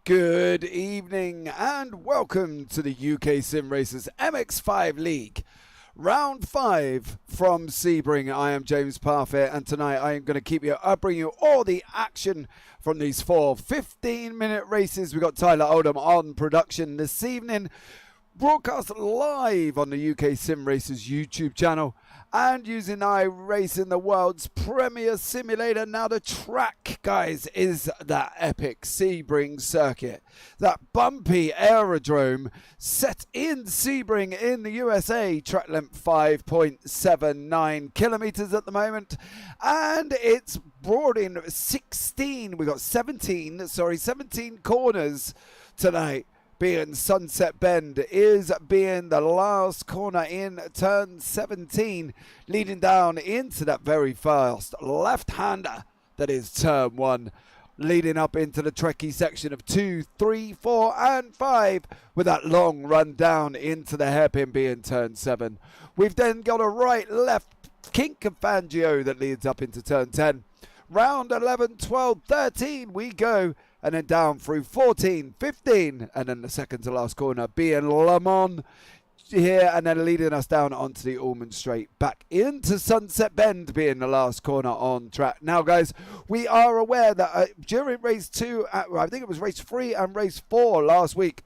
Good evening and welcome to the UK SimRacers MX5 League. Round 5 from Sebring. I am James Parfitt, and tonight I am going to bring you all the action from these 4 15-minute races. We've got Tyler Oldham on production this evening, broadcast live on the UK SimRacers YouTube channel and using iRacing, the world's premier simulator. Now the track, guys, is that epic Sebring circuit, that bumpy aerodrome set in Sebring in the USA. Track length 5.79 kilometers at the moment, and it's broad in 16. We got 17 corners tonight. Being Sunset Bend is being the last corner in turn 17, leading down into that very fast left-hander that is turn 1, leading up into the tricky section of 2, 3, 4 and 5 with that long run down into the hairpin being turn 7. We've then got a right-left kink of Fangio that leads up into turn 10. Round 11, 12, 13 we go, and then down through 14, 15, and then the second to last corner being Le Mans here, and then leading us down onto the Allman Straight, back into Sunset Bend being the last corner on track. Now, guys, we are aware that during race 2, I think it was race 3 and race 4 last week,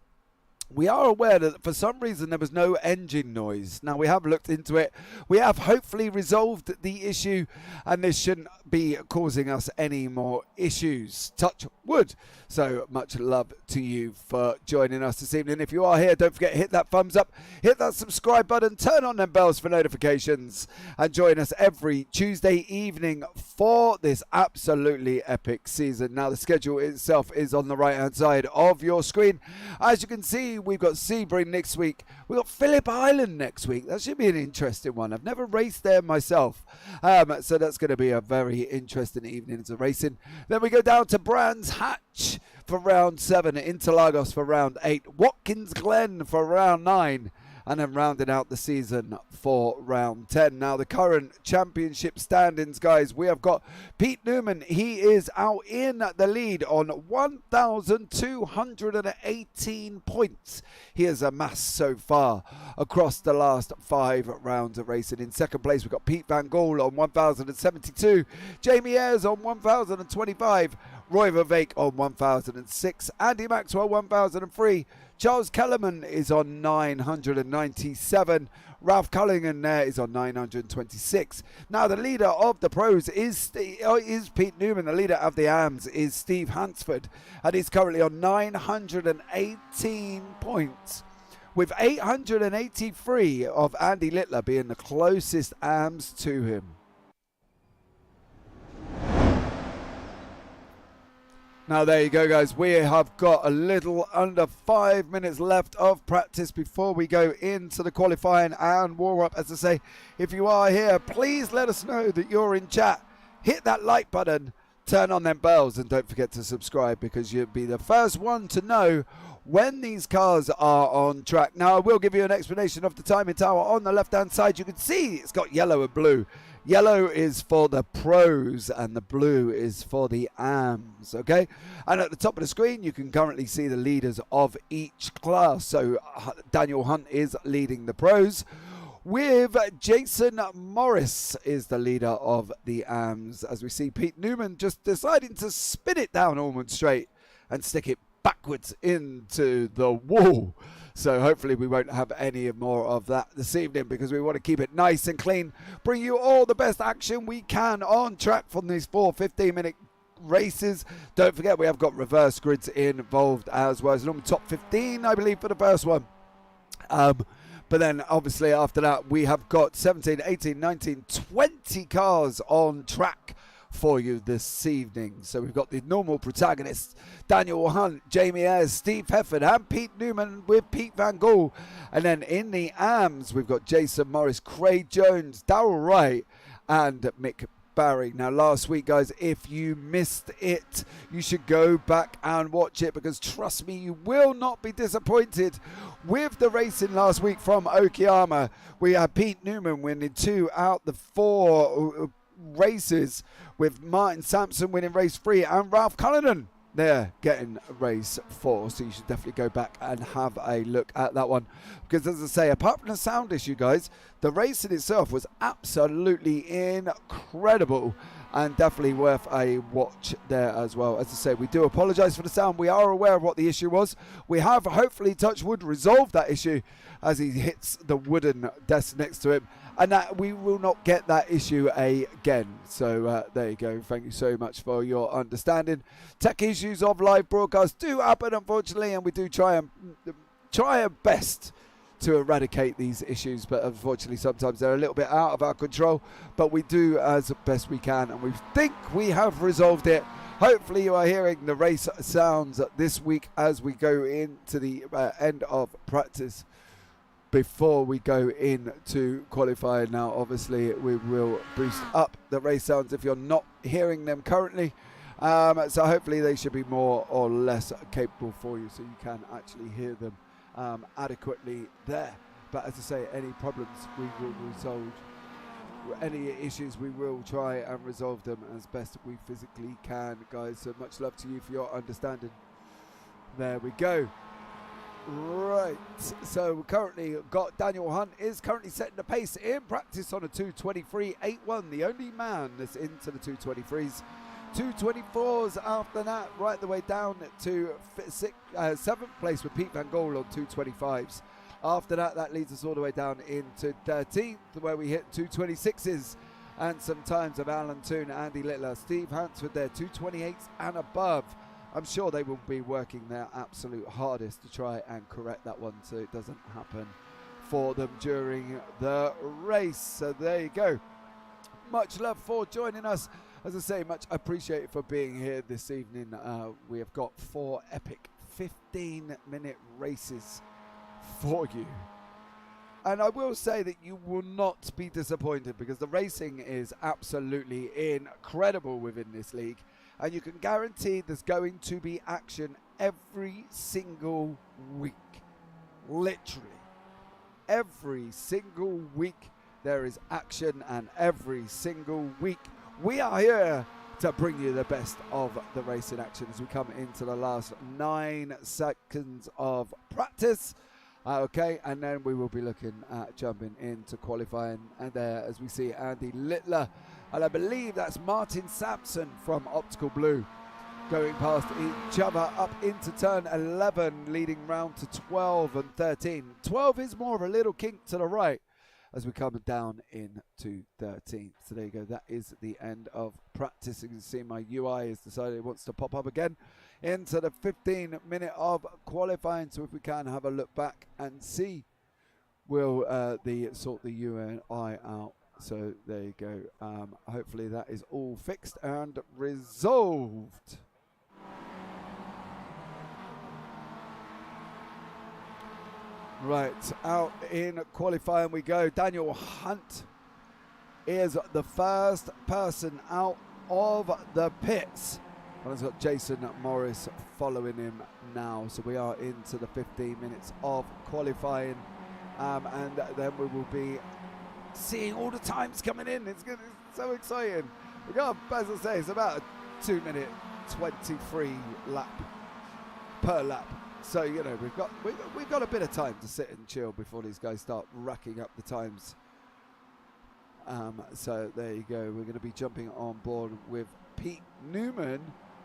we are aware that for some reason there was no engine noise. Now, we have looked into it. We have hopefully resolved the issue, and this shouldn't be causing us any more issues. Touch wood. So much love to you for joining us this evening. If you are here, don't forget, hit that thumbs up, hit that subscribe button, turn on them bells for notifications, and join us every Tuesday evening for this absolutely epic season. Now, the schedule itself is on the right hand side of your screen. As you can see, we've got Sebring next week. We've got Phillip Island next week. That should be an interesting one. I've never raced there myself. So that's going to be a very interesting evening of racing. Then we go down to Brands Hatch for round 7, Interlagos for round 8, Watkins Glen for round 9, and then rounding out the season for round 10. Now, the current championship standings, guys, we have got Pete Newman. He is out in the lead on 1,218 points. He has amassed so far across the last 5 rounds of racing. In second place, we've got Pete Van Gool on 1,072, Jamie Ayres on 1,025, Roy Vervaeke on 1,006, Andy Maxwell 1,003, Charles Kellerman is on 997. Ralph Cullingham there is on 926. Now, the leader of the pros is Pete Newman. The leader of the AMs is Steve Hansford, and he's currently on 918 points, with 883 of Andy Littler being the closest AMs to him. Now, there you go, guys. We have got a little under 5 minutes left of practice before we go into the qualifying and warm-up. As I say, if you are here, please let us know that you're in chat. Hit that like button, turn on them bells, and don't forget to subscribe, because you'll be the first one to know when these cars are on track. Now, I will give you an explanation of the timing tower on the left-hand side. You can see it's got yellow and blue. Yellow is for the pros and the blue is for the AMs, okay? And at the top of the screen, you can currently see the leaders of each class. So Daniel Hunt is leading the pros, with Jason Morris is the leader of the AMs, as we see Pete Newman just deciding to spin it down Allman Straight and stick it backwards into the wall. So hopefully we won't have any more of that this evening, because we want to keep it nice and clean, bring you all the best action we can on track from these 4 15-minute races. Don't forget, we have got reverse grids involved as well. It's normally top 15, I believe, for the first one. But then obviously after that, we have got 17, 18, 19, 20 cars on track for you this evening. So we've got the normal protagonists, Daniel Hunt, Jamie Ayres, Steve Hefford and Pete Newman with Pete Van Gool. And then in the AMs, we've got Jason Morris, Craig Jones, Darrell Wright and Mick Barry. Now, last week, guys, if you missed it, you should go back and watch it, because trust me, you will not be disappointed with the racing last week from Okayama. We had Pete Newman winning 2 out the 4 races, with Martin Sampson winning race 3 and Ralph Cullinan they're getting race 4, so you should definitely go back and have a look at that one, because as I say, apart from the sound issue, guys, the race in itself was absolutely incredible and definitely worth a watch there as well. As I say, we do apologise for the sound. We are aware of what the issue was. We have, hopefully, touch wood, resolved that issue as he hits the wooden desk next to him, and that we will not get that issue again. So there you go. Thank you so much for your understanding. Tech issues of live broadcasts do happen, unfortunately, and we do try our best to eradicate these issues, but unfortunately sometimes they're a little bit out of our control, but we do as best we can, and we think we have resolved it. Hopefully you are hearing the race sounds this week as we go into the end of practice before we go into qualifying. Now obviously we will boost up the race sounds if you're not hearing them currently, so hopefully they should be more or less capable for you, so you can actually hear them adequately there. But as I say, any problems we will resolve, any issues we will try and resolve them as best we physically can, guys. So much love to you for your understanding. There we go. Right, so we currently got Daniel Hunt is currently setting the pace in practice on a 2:23.81, the only man that's into the 2:23s. 2:24s after that, right the way down to 7th place with Pete Van Gogh on 2:25s. After that, that leads us all the way down into 13th, where we hit 2:26s and some times of Alan Toon, Andy Littler, Steve Hans with their 2:28s and above. I'm sure they will be working their absolute hardest to try and correct that one so it doesn't happen for them during the race. So there you go. Much love for joining us. As I say, much appreciated for being here this evening. We have got 4 epic 15-minute races for you. And I will say that you will not be disappointed, because the racing is absolutely incredible within this league. And you can guarantee there's going to be action every single week. Literally. Every single week there is action, and every single week we are here to bring you the best of the racing action as we come into the last 9 seconds of practice. Okay, and then we will be looking at jumping into qualifying, and there as we see Andy Littler, and I believe that's Martin Sampson from Optical Blue, going past each other up into turn 11, leading round to 12 and 13. 12 is more of a little kink to the right as we come down into 13. So there you go, that is the end of practice. You can see my UI has decided it wants to pop up again into the 15-minute of qualifying. So if we can have a look back and see, we'll sort the UI out. So there you go. Hopefully that is all fixed and resolved. Right, out in qualifying we go. Daniel Hunt is the first person out of the pits. And it's got Jason Morris following him now. So we are into the 15 minutes of qualifying. And then we will be seeing all the times coming in. It's so exciting. We got, as I say, it's about a 2-minute 23 lap per lap. So, you know, we've got a bit of time to sit and chill before these guys start racking up the times. So there you go. We're going to be jumping on board with Pete Newman,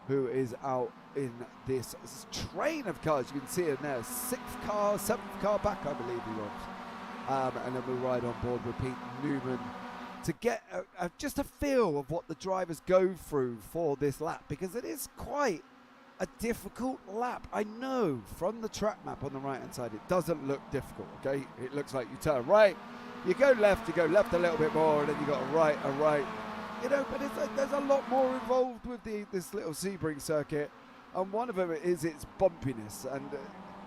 who is out in this train of cars. You can see him there. 6th car, 7th car back, I believe he was. And then we'll ride on board with Pete Newman to get just a feel of what the drivers go through for this lap, because it is quite a difficult lap. I know from the track map on the right hand side it doesn't look difficult, okay? It looks like you turn right, you go left a little bit more, and then you got a right, you know, but there's a lot more involved with this little Sebring circuit, and one of them is its bumpiness, and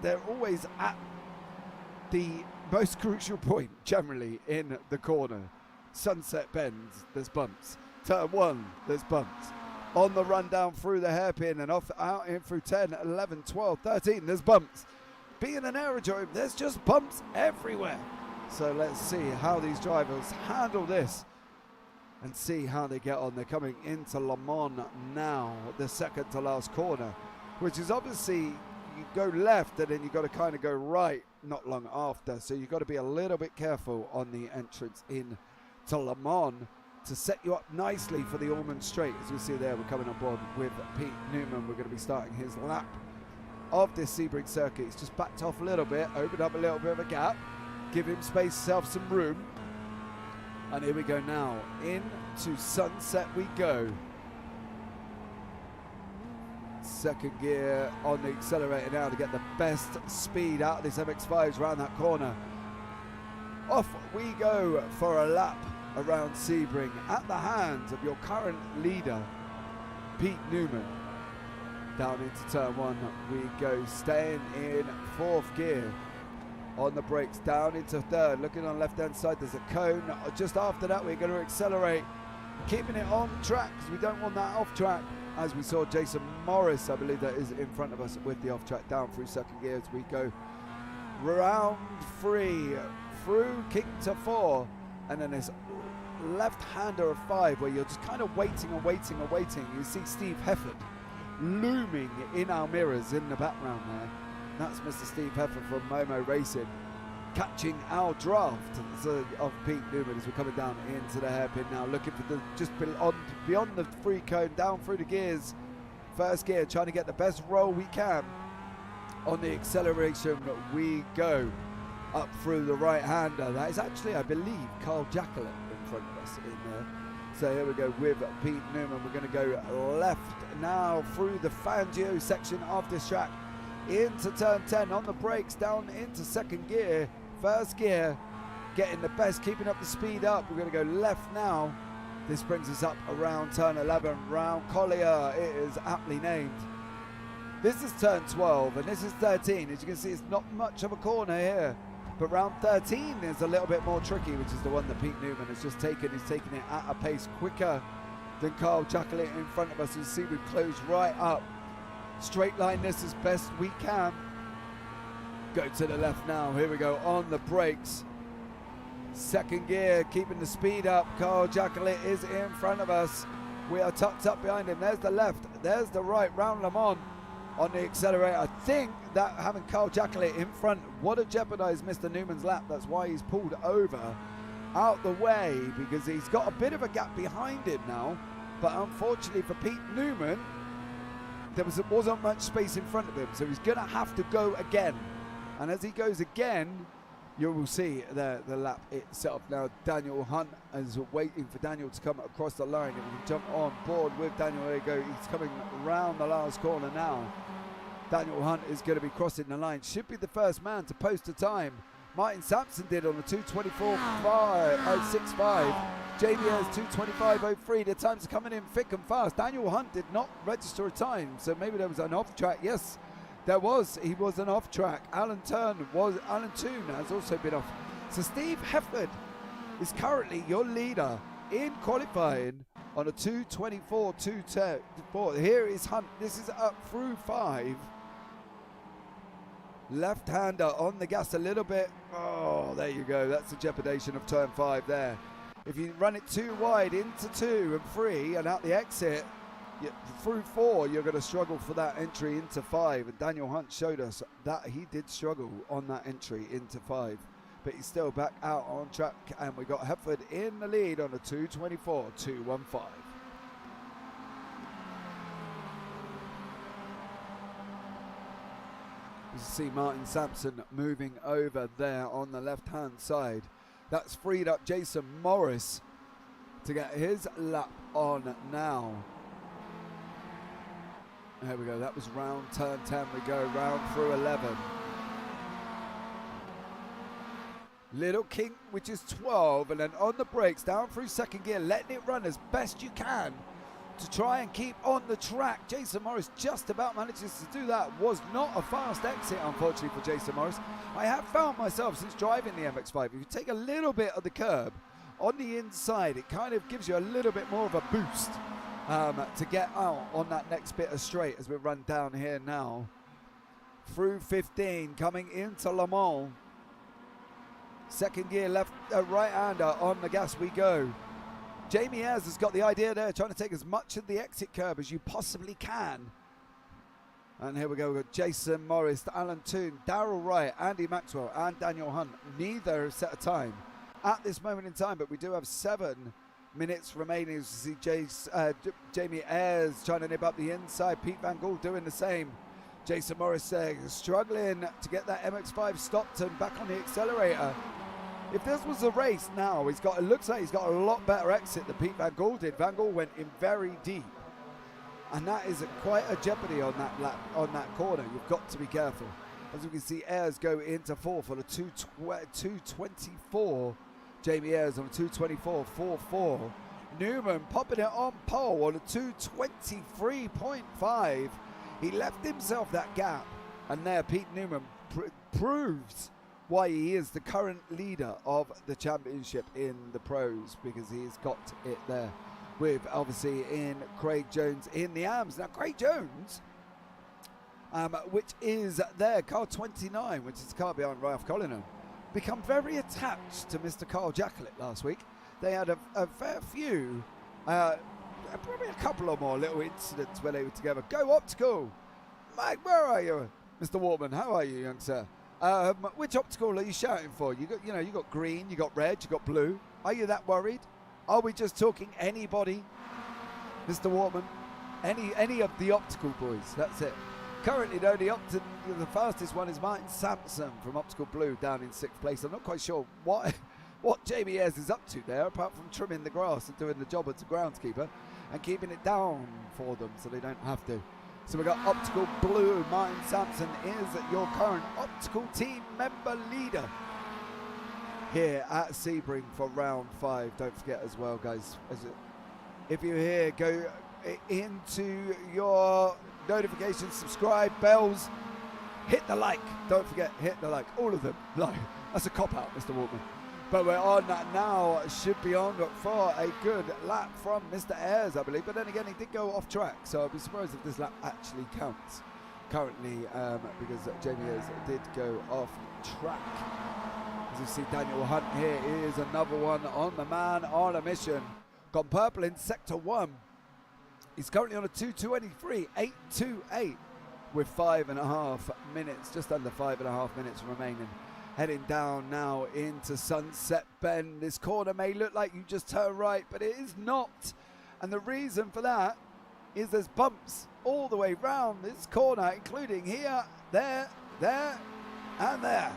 they're always at the most crucial point generally in the corner. Sunset Bends, there's bumps. Turn 1, there's bumps. On the run down through the hairpin and off out in through 10, 11, 12, 13, there's bumps. Being an aerodrome, there's just bumps everywhere. So let's see how these drivers handle this and see how they get on. They're coming into Le Mans now, the second to last corner which is obviously you go left and then you've got to kind of go right not long after. So you've got to be a little bit careful on the entrance in to Le Mans to set you up nicely for the Ormond Straight. As you see there, we're coming on board with Pete Newman. We're going to be starting his lap of this Sebring circuit. He's just backed off a little bit, opened up a little bit of a gap, give himself some room. And here we go now, into Sunset we go. Second gear on the accelerator now to get the best speed out of this MX5s around that corner. Off we go for a lap around Sebring at the hands of your current leader, Pete Newman. Down into turn one we go, staying in fourth gear. On the brakes, down into third, looking on left hand side, there's a cone. Just after that we're going to accelerate, keeping it on track because we don't want that off track. As we saw Jason Morris, I believe that is in front of us with the off track, down through second gear as we go round three, through kick to four, and then this left-hander of five where you're just kind of waiting and waiting and waiting. You see Steve Hefford looming in our mirrors in the background there. That's Mr. Steve Hefford from Momo Racing, catching our draft of Pete Newman as we're coming down into the hairpin now, looking for the just beyond the free cone, down through the gears. First gear, trying to get the best roll we can. On the acceleration we go, up through the right-hander. That is actually, I believe, Carl Jacqueline in front of us in there. So here we go with Pete Newman. We're going to go left now through the Fangio section of this track into turn 10, on the brakes, down into second gear. First gear, getting the best, keeping up the speed up. We're going to go left now. This brings us up around turn 11, round Collier, it is aptly named. This is turn 12 and this is 13. As you can see, it's not much of a corner here, but round 13 is a little bit more tricky, which is the one that Pete Newman has just taken. He's taking it at a pace quicker than Carl Jacqueline in front of us. You see we've closed right up. Straight line this as best we can. Go to the left now. Here we go on the brakes. Second gear, keeping the speed up. Carl Jacqueline is in front of us. We are tucked up behind him. There's the left, there's the right, round Le Mans on the accelerator. I think that having Carl Jacqueline in front would have jeopardized Mr. Newman's lap. That's why he's pulled over out the way, because he's got a bit of a gap behind him now. But unfortunately for Pete Newman, there wasn't much space in front of him, so he's going to have to go again. And as he goes again, you will see the lap itself. Now Daniel Hunt is waiting for Daniel to come across the line. If we can jump on board with Daniel, there you go. He's coming round the last corner now. Daniel Hunt is going to be crossing the line. Should be the first man to post a time. Martin Sampson did on a 2:24.65. JBS 2:25.03. The times are coming in thick and fast. Daniel Hunt did not register a time, so maybe there was an off track. Yes, there was. He was an off track. Alan Toon has also been off. So Steve Hefford is currently your leader in qualifying on a 2:24.2. Here is Hunt. This is up through 5. Left-hander on the gas a little bit. Oh, there you go. That's the jeopardization of turn 5 there. If you run it too wide into 2 and 3 and out the exit, through 4, you're going to struggle for that entry into 5. And Daniel Hunt showed us that he did struggle on that entry into 5. But he's still back out on track. And we got Hefford in the lead on a 2:24.215. You see Martin Sampson moving over there on the left-hand side. That's freed up Jason Morris to get his lap on now. There we go. That was round turn 10. We go round through 11. Little King, which is 12, and then on the brakes, down through second gear, letting it run as best you can to try and keep on the track. Jason Morris just about manages to do that. Was not a fast exit, unfortunately, for Jason Morris. I have found myself, since driving the MX5, if you take a little bit of the curb on the inside, it kind of gives you a little bit more of a boost to get out on that next bit of straight as we run down here now. Through 15, coming into Le Mans. Second gear, left, right-hander on the gas we go. Jamie Ayres has got the idea there, trying to take as much of the exit curb as you possibly can. And here we go. We've got Jason Morris, Alan Toon, Darryl Wright, Andy Maxwell, and Daniel Hunt. Neither have set a time at this moment in time, but we do have 7 minutes remaining. As you see Jamie Ayres trying to nip up the inside. Pete Van Gool doing the same. Jason Morris struggling to get that MX5 stopped and back on the accelerator. If this was a race now, it looks like he's got a lot better exit than Pete Van Gool did. Van Gool went in very deep, and that is quite a jeopardy on that lap, on that corner. You've got to be careful. As we can see, Ayres go into 4th on a 2:24. Jamie Ayres on a 2:24.44. Newman popping it on pole on a 2:23.5. He left himself that gap, and there Pete Newman proves why he is the current leader of the championship in the pros, because he's got it there with obviously in Craig Jones in the AMS. Now Craig Jones, which is there, car 29, which is the car behind Ralph Cullinan, become very attached to Mr. Carl Jacklett last week. They had a fair few, probably a couple or more little incidents where they were together. Go Optical! Mike, where are you? Mr. Wartman, how are you, young sir? Which optical are you shouting for? You got green, you got red, you got blue. Are you that worried? Are we just talking anybody, Mr. Wartman? Any of the optical boys? That's it. Currently, though, the fastest one is Martin Sampson from Optical Blue down in 6th place. I'm not quite sure what Jamie Ayres is up to there, apart from trimming the grass and doing the job as a groundskeeper and keeping it down for them so they don't have to. So we've got Optical Blue. Martin Sampson is your current optical team member leader here at Sebring for round 5. Don't forget as well, guys, if you're here, go into your notifications, subscribe, bells, hit the like. Don't forget, hit the like. All of them. Like, that's a cop-out, Mr. Waltman. But we're on that now. Should be on for a good lap from Mr. Ayres, I believe. But then again, he did go off track, so I'd be surprised if this lap actually counts currently, because Jamie Ayres did go off track. As you see, Daniel Hunt here is another one on the man on a mission. Got purple in sector 1. He's currently on a 2:23.828 with 5.5 minutes, just under 5.5 minutes remaining. Heading down now into Sunset Bend. This corner may look like you just turn right, but it is not. And the reason for that is there's bumps all the way round this corner, including here, there, and there.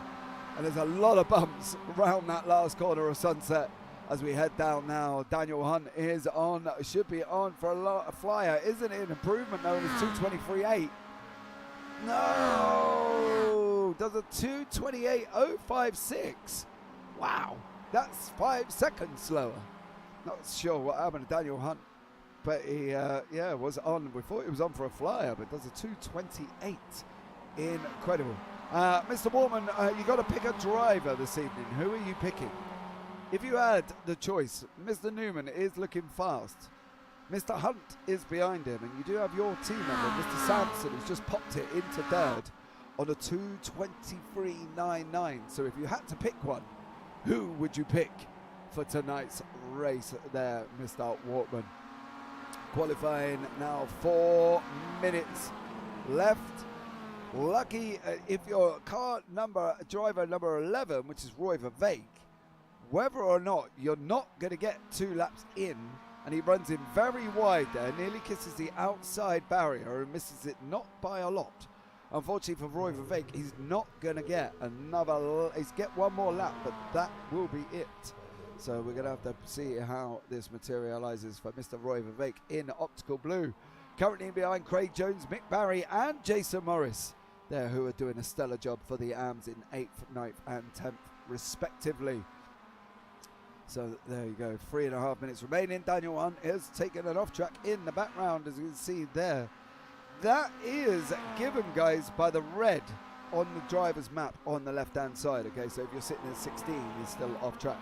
And there's a lot of bumps around that last corner of Sunset. As we head down now, Daniel Hunt is on, should be on for a flyer. Isn't it an improvement though? It's 2:23.8. No! Does a 2:28.056. Wow, that's 5 seconds slower. Not sure what happened to Daniel Hunt, but he was on. We thought he was on for a flyer, but does a 2:28. Incredible. Mr. Warman, you got to pick a driver this evening. Who are you picking? If you had the choice, Mr. Newman is looking fast. Mr. Hunt is behind him, and you do have your team member, Mr. Sampson, who's just popped it into 3rd on a 2:23.99. So if you had to pick one, who would you pick for tonight's race there, Mr. Wortman? Qualifying now, 4 minutes left. Lucky if your driver number 11, which is Roy Verveek, whether or not you're not going to get 2 laps in, and he runs in very wide there, nearly kisses the outside barrier and misses it not by a lot. Unfortunately for Roy Verveek, he's not going to get he's get one more lap, but that will be it. So we're going to have to see how this materializes for Mr. Roy Verveek in Optical Blue. Currently behind Craig Jones, Mick Barry and Jason Morris there, who are doing a stellar job for the AMS in 8th, 9th and 10th respectively. So there you go, 3.5 minutes remaining. Daniel Hunt has taken an off track in the background, as you can see there. That is given, guys, by the red on the driver's map on the left-hand side. Okay, so if you're sitting at 16, he's still off track.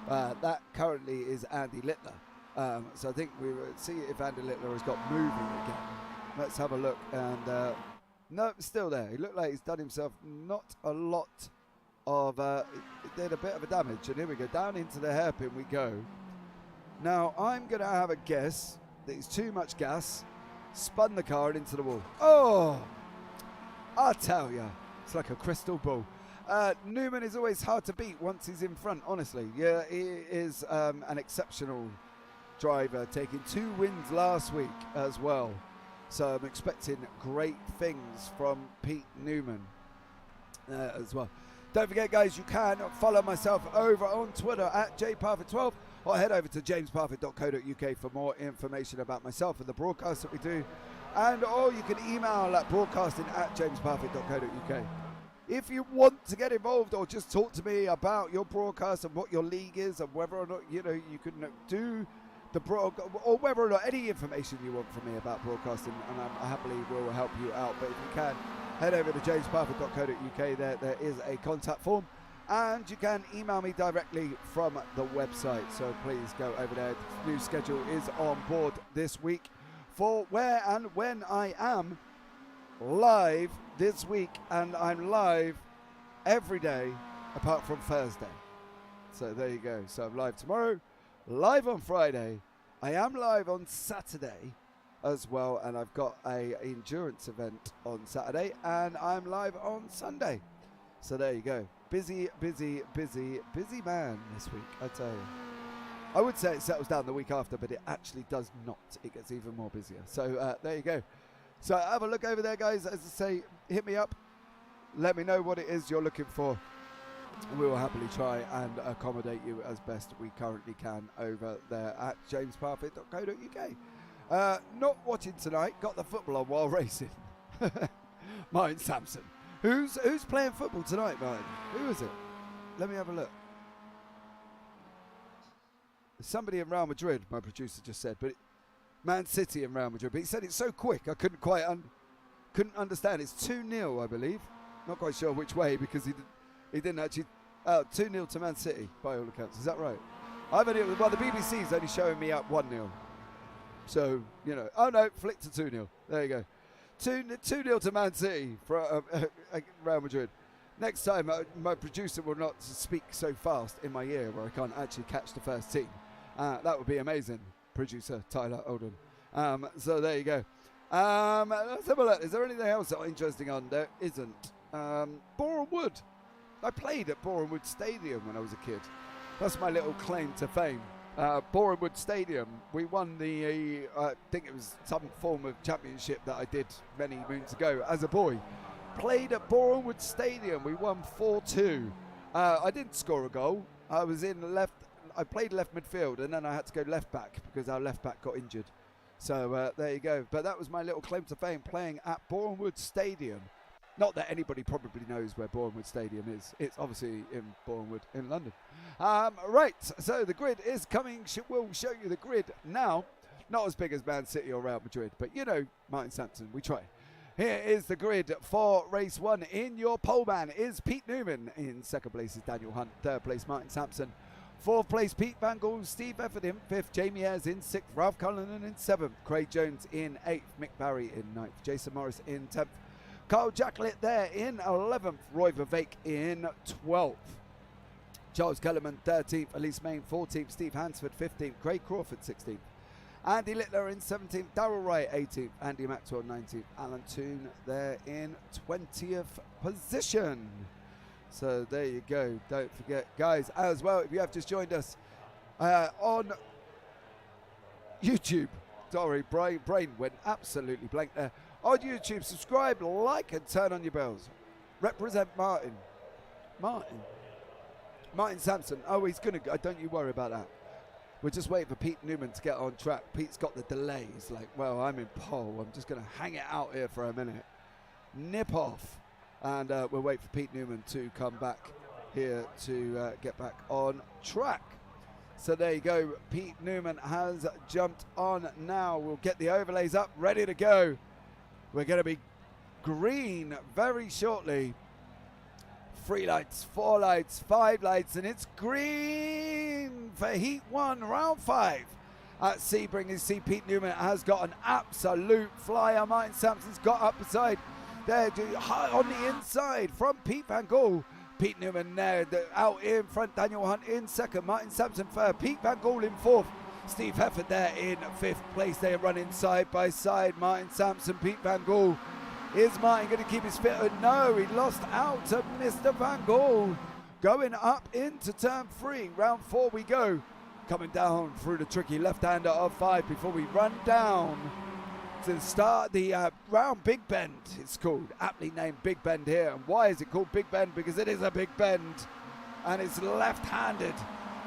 That currently is Andy Littler. So I think we will see if Andy Littler has got moving again. Let's have a look. And no, still there. He looked like he's done himself not a lot of did a bit of a damage. And here we go, down into the hairpin we go. Now I'm gonna have a guess that it's too much gas, spun the car into the wall. Oh, I tell ya, it's like a crystal ball. Newman is always hard to beat once he's in front, honestly. Yeah, he is an exceptional driver, taking 2 wins last week as well. So I'm expecting great things from Pete Newman as well. Don't forget, guys, you can follow myself over on Twitter at JParfitt12, or head over to JamesParfitt.co.uk for more information about myself and the broadcasts that we do. Or you can email at broadcasting@JamesParfitt.co.uk. If you want to get involved or just talk to me about your broadcast and what your league is and whether or not you can do the broadcast, or whether or not any information you want from me about broadcasting, and I happily will help you out. But if you can, head over to JamesParfitt.co.uk. There is a contact form, and you can email me directly from the website. So please go over there. The new schedule is on board this week for where and when I am live this week, and I'm live every day apart from Thursday. So there you go. So I'm live tomorrow, live on Friday. I am live on Saturday as well, and I've got a endurance event on Saturday, and I'm live on Sunday. So there you go. Busy man this week, I tell you. I would say it settles down the week after, but it actually does not. It gets even more busier. So there you go. So have a look over there, guys. As I say, hit me up. Let me know what it is you're looking for. We will happily try and accommodate you as best we currently can over there at JamesParfitt.co.uk. Not watching tonight. Got the football on while racing. Martin Sampson. Who's playing football tonight, Martin? Who is it? Let me have a look. Somebody in Real Madrid, my producer just said, but Man City and Real Madrid. But he said it's so quick, I couldn't quite couldn't understand. It's 2-0, I believe. Not quite sure which way, because he didn't actually. 2-0 to Man City, by all accounts. Is that right? The BBC's only showing me up 1-0. So, oh no, flick to 2-0. There you go. 2-0 to Man City for Real Madrid. Next time, my producer will not speak so fast in my ear where I can't actually catch the first team. That would be amazing, producer Tyler Oldham. So there you go. Let's have a look. Is there anything else interesting on? There isn't. Boreham Wood. I played at Boreham Wood Stadium when I was a kid. That's my little claim to fame. Boreham Wood Stadium. We won the, I think it was some form of championship that I did many moons ago as a boy. Played at Boreham Wood Stadium. We won 4-2. I didn't score a goal. I played left midfield, and then I had to go left back because our left back got injured. So there you go. But that was my little claim to fame, playing at Boreham Wood Stadium. Not that anybody probably knows where Boreham Wood Stadium is. It's obviously in Boreham Wood in London. Right, so the grid is coming. We'll show you the grid now. Not as big as Man City or Real Madrid, but Martin Sampson, we try. Here is the grid for race 1. In your pole man is Pete Newman. In second place is Daniel Hunt. Third place, Martin Sampson. Fourth place, Pete Van Gool. Steve Efford in fifth. Jamie Ayres in sixth. Ralph Cullinan in seventh. Craig Jones in eighth. Mick Barry in ninth. Jason Morris in 10th. Carl Jacklett there in 11th. Roy Vivek in 12th. Charles Kellerman 13th. Elise Main 14th. Steve Hansford 15th. Craig Crawford 16th. Andy Littler in 17th, Darryl Wright 18th, Andy Maxwell 19th, Alan Toon there in 20th position. So there you go. Don't forget, guys, as well, if you have just joined us on YouTube, sorry, brain went absolutely blank there. On YouTube, subscribe, like, and turn on your bells. Represent Martin Sampson. Oh, he's going to go. Don't you worry about that. We're just waiting for Pete Newman to get on track. Pete's got the delay. He's like, well, I'm in pole. I'm just going to hang it out here for a minute. Nip off. And we'll wait for Pete Newman to come back here to get back on track. So there you go. Pete Newman has jumped on now. We'll get the overlays up, ready to go. We're going to be green very shortly. 3 lights, 4 lights, 5 lights, and it's green for Heat 1, Round 5 at Sebring. You see Pete Newman has got an absolute flyer. Martin Sampson's got up beside there on the inside from Pete Van Gool. Pete Newman there out in front. Daniel Hunt in second. Martin Sampson third. Pete Van Gool in fourth. Steve Hefford there in fifth place. They are running side by side. Martin Sampson, Pete Van Gool Is Martin going to keep his fit? No, he lost out to Mr. Van Gaal. Going up into turn 3. Round 4 we go. Coming down through the tricky left-hander of 5 before we run down to start the round Big Bend. It's called, aptly named Big Bend here. And why is it called Big Bend? Because it is a big bend and it's left-handed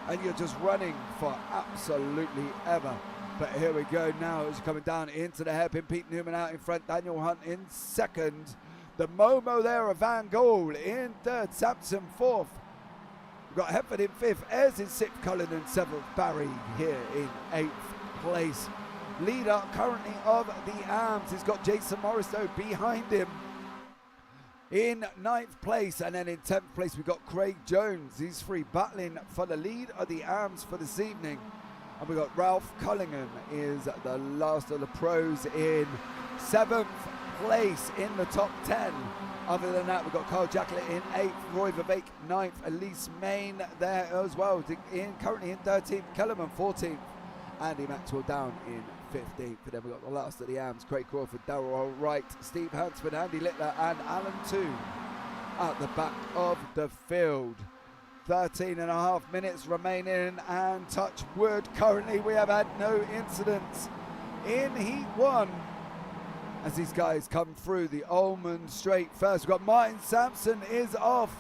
and you're just running for absolutely ever. But here we go now as you're coming down into the hairpin. Pete Newman out in front, Daniel Hunt in second. The Momo there of Van Gaal in third, Sampson fourth. We've got Hefford in fifth, Ayres in sixth, Cullen in seventh, Barry here in eighth place. Leader currently of the Arms, he's got Jason Morristow behind him in ninth place, and then in 10th place we've got Craig Jones. These three battling for the lead of the Arms for this evening. And we've got Ralph Cullingham is the last of the pros in 7th place in the top 10. Other than that, we've got Carl Jacklett in 8th, Roy Vivek 9th, Elise Main there as well, currently in 13th, Kellerman 14th, Andy Maxwell down in 15th. And then we've got the last of the Arms, Craig Crawford, Darrell Wright, Steve Hansford, Andy Littler and Alan Toon at the back of the field. 13.5 minutes remaining, and touch wood, currently we have had no incidents in Heat 1 as these guys come through the Ullman Straight first. We've got Martin Sampson is off.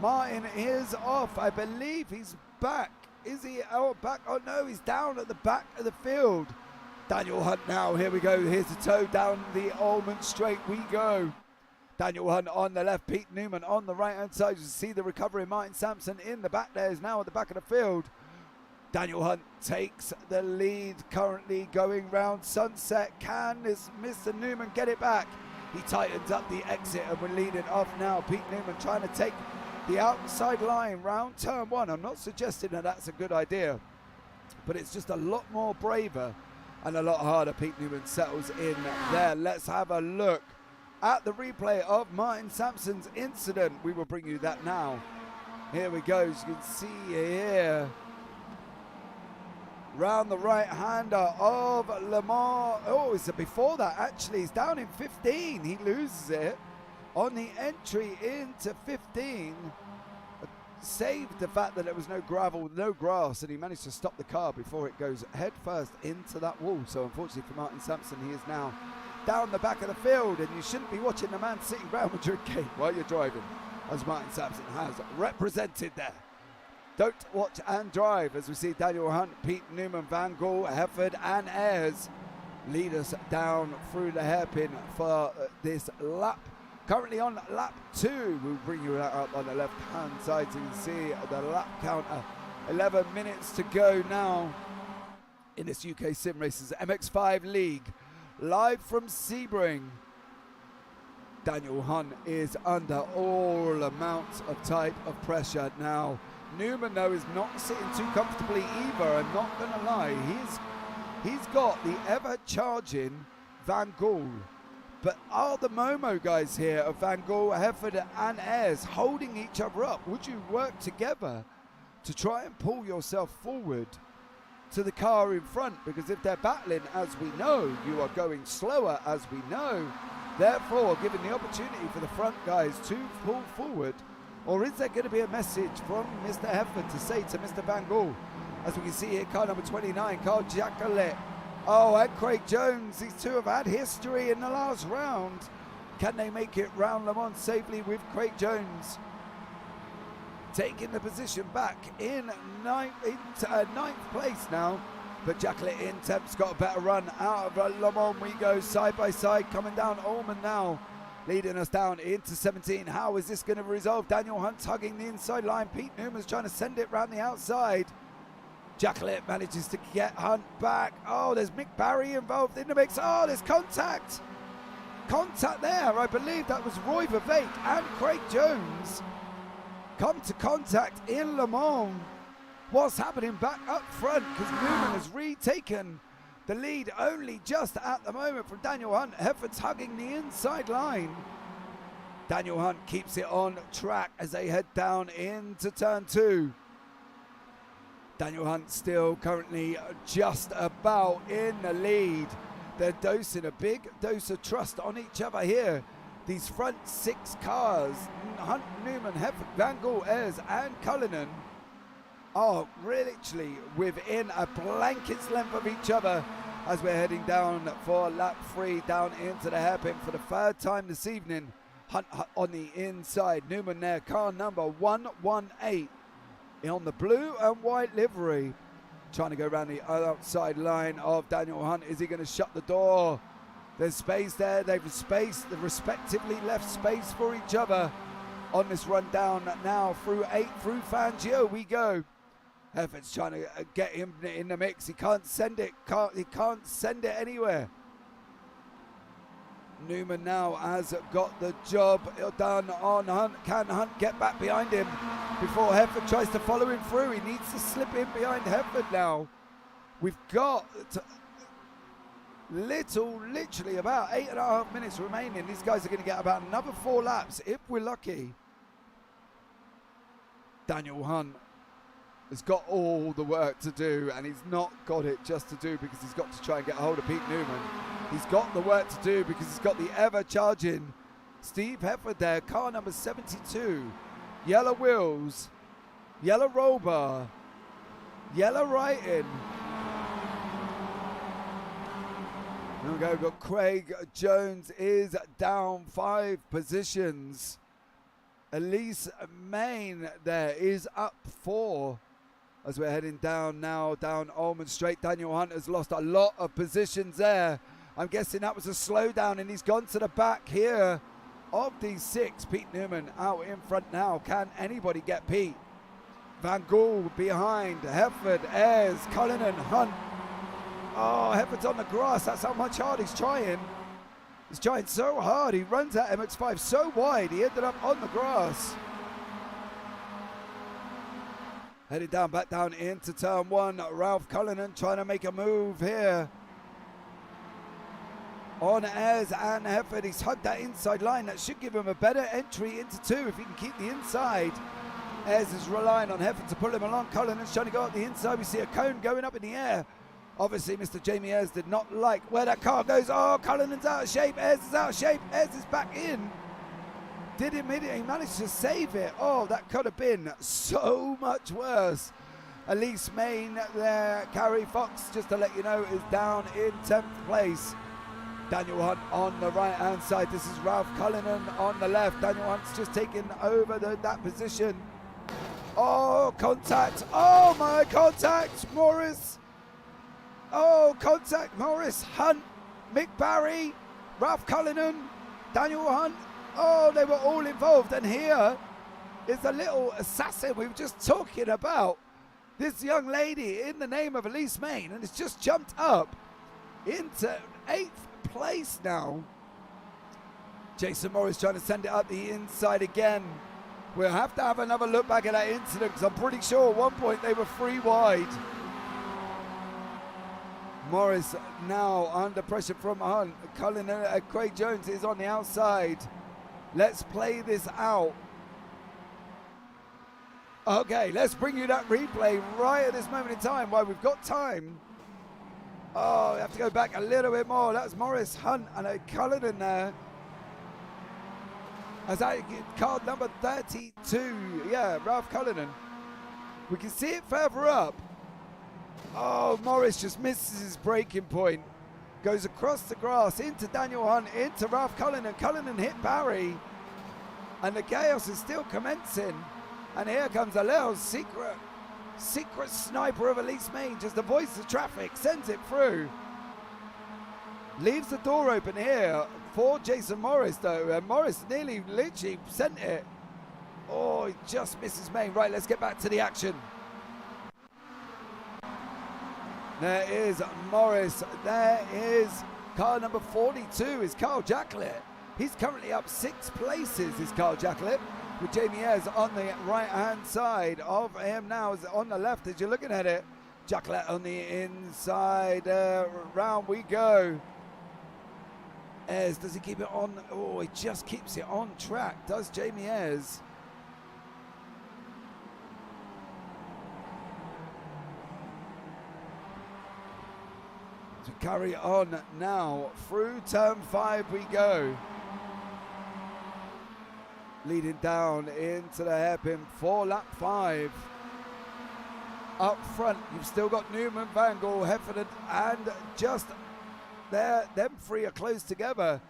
Martin is off. I believe he's back. Is he back? Oh no, he's down at the back of the field. Daniel Hunt now, here we go. Here's the toe down the Ullman Straight we go. Daniel Hunt on the left, Pete Newman on the right hand side. You see the recovery. Martin Sampson in the back there is now at the back of the field. Daniel Hunt takes the lead, currently going round Sunset. Can this Mr. Newman get it back? He tightens up the exit and we're leading off now. Pete Newman trying to take the outside line round turn 1. I'm not suggesting that that's a good idea, but it's just a lot more braver and a lot harder. Pete Newman settles in there. Let's have a look at the replay of Martin Sampson's incident. We will bring you that now. Here we go, as you can see here. Round the right-hander of Lamar. Oh, it's before that actually. He's down in 15. He loses it on the entry into 15. Saved the fact that there was no gravel, no grass, and he managed to stop the car before it goes head first into that wall. So unfortunately for Martin Sampson, he is now down the back of the field, and you shouldn't be watching the man sitting round with drinking while you're driving, as Martin Sampson has represented there. Don't watch and drive, as we see Daniel Hunt, Pete Newman, Van Gaal, Hefford and Ayres lead us down through the hairpin for this lap. Currently on lap 2, we'll bring you that up on the left hand side so you can see the lap counter. 11 minutes to go now in this UK SimRacers MX5 League. Live from Sebring. Daniel Hunt is under all amounts of type of pressure now. Newman, though, is not sitting too comfortably either. I'm not going to lie. He's got the ever-charging Van Gaal. But are the Momo guys here of Van Gaal, Hefford and Ayres holding each other up? Would you work together to try and pull yourself forward to the car in front? Because if they're battling, as we know, you are going slower, as we know. Therefore, giving the opportunity for the front guys to pull forward. Or is there going to be a message from Mr. Hefford to say to Mr. Van Gaal? As we can see here, car number 29, Carl Jacklett. Oh, and Craig Jones. These two have had history in the last round. Can they make it round Le Mans safely with Craig Jones taking the position back in ninth place now? But Jacklett in 10th's got a better run out of Le Mans. We go side by side, coming down Ullman now, leading us down into 17. How is this going to resolve? Daniel Hunt's hugging the inside line. Pete Newman's trying to send it round the outside. Jacklett manages to get Hunt back. Oh, there's Mick Barry involved in the mix. Oh, there's contact. Contact there. I believe that was Roy Vivek and Craig Jones come to contact in Le Mans. What's happening back up front? Because Newman has retaken the lead only just at the moment from Daniel Hunt. Hefford's hugging the inside line. Daniel Hunt keeps it on track as they head down into turn 2. Daniel Hunt still currently just about in the lead. They're dosing a big dose of trust on each other here. These front 6 cars, Hunt, Newman, Hefford, Van Gogh, Ayres and Cullinan, are literally within a blanket's length of each other as we're heading down for lap 3 down into the hairpin for the 3rd time this evening. Hunt on the inside, Newman there, car number 118 on the blue and white livery, trying to go around the outside line of Daniel Hunt. Is he going to shut the door? There's space there. They've respectively left space for each other on this run down now through Fangio we go. Hefford's trying to get him in the mix. He can't send it. He can't send it anywhere. Newman now has got the job done on Hunt. Can Hunt get back behind him before Hefford tries to follow him through? He needs to slip in behind Hefford now. We've got literally about 8.5 minutes remaining. These guys are going to get about another 4 laps if we're lucky. Daniel Hunt has got all the work to do, and he's not got it just to do because he's got to try and get a hold of Pete Newman. He's got the work to do because he's got the ever-charging Steve Hefford there, car number 72. Yellow wheels, yellow roll bar, yellow writing. There we go, we've got Craig Jones is down 5 positions. Elise Main there is up 4. As we're heading down now, down Almond Straight. Daniel Hunt has lost a lot of positions there. I'm guessing that was a slowdown, and he's gone to the back here of these 6. Pete Newman out in front now. Can anybody get Pete? Van Gogh behind. Hefford, Ayres, Cullinan, Hunt. Oh, Hefford's on the grass. That's how much hard he's trying. He's trying so hard. He runs that MX5 so wide. He ended up on the grass. Headed down, back down into turn 1. Ralph Cullinan trying to make a move here on Ayres and Hefford. He's hugged that inside line. That should give him a better entry into 2 if he can keep the inside. Ayres is relying on Hefford to pull him along. Cullinan's trying to go up the inside. We see a cone going up in the air. Obviously, Mr. Jamie Ayres did not like where that car goes. Oh, Cullinan's out of shape. Ayres is out of shape. Ayres is back in. Did immediately manage to save it. Oh, that could have been so much worse. Elise Main there. Carrie Fox, just to let you know, is down in 10th place. Daniel Hunt on the right-hand side. This is Ralph Cullinan on the left. Daniel Hunt's just taken over that position. Oh, contact. Oh, my contact. Morris. Oh, contact. Morris, Hunt, Mick Barry, Ralph Cullinan, Daniel Hunt. Oh, they were all involved. And here is the little assassin we were just talking about. This young lady in the name of Elise Main, and it's just jumped up into 8th place now. Jason Morris trying to send it up the inside again. We'll have to have another look back at that incident because I'm pretty sure at one point they were 3 wide. Morris now under pressure from Hunt. Cullinan, Craig Jones is on the outside. Let's play this out. Okay, let's bring you that replay right at this moment in time while we've got time. Oh, we have to go back a little bit more. That's Morris, Hunt, and a Cullinan there. As that card number 32. Yeah, Ralph Cullinan. We can see it further up. Oh, Morris just misses his braking point. Goes across the grass into Daniel Hunt, into Ralph Cullinan. Cullinan hit Barry. And the chaos is still commencing. And here comes a little secret sniper of Elise Main. Just avoids the traffic, sends it through. Leaves the door open here for Jason Morris though. And Morris nearly literally sent it. Oh, he just misses Main. Right, let's get back to the action. There is Morris. There is car number 42 is Carl Jacklett. He's currently up 6 places, is Carl Jacklett, with Jamie Ayres on the right-hand side of him now. Is on the left as you're looking at it. Jacklett on the inside. Round we go. Ayres, does he keep it on? Oh, he just keeps it on track, does Jamie Ayres. To carry on now, through turn 5 we go. Leading down into the hairpin for lap 5. Up front, you've still got Newman, Van Gogh, Hefford, and just there, them three are close together.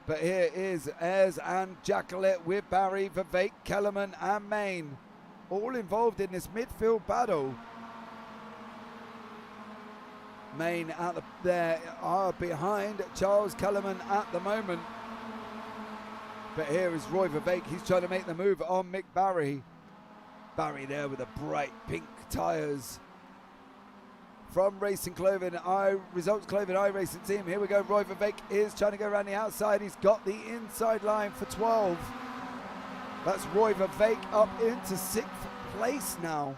But here is Ayres and Jacqueline with Barry, Vivek, Kellerman, and Main, all involved in this midfield battle. Main out there are behind Charles Kellerman at the moment. But here is Roy Vivek. He's trying to make the move on Mick Barry. Barry there with the bright pink tyres. From Racing Clothing, Results Clothing iRacing Team. Here we go. Roy Vivek is trying to go around the outside. He's got the inside line for 12. That's Roy Vivek up into 6th place now.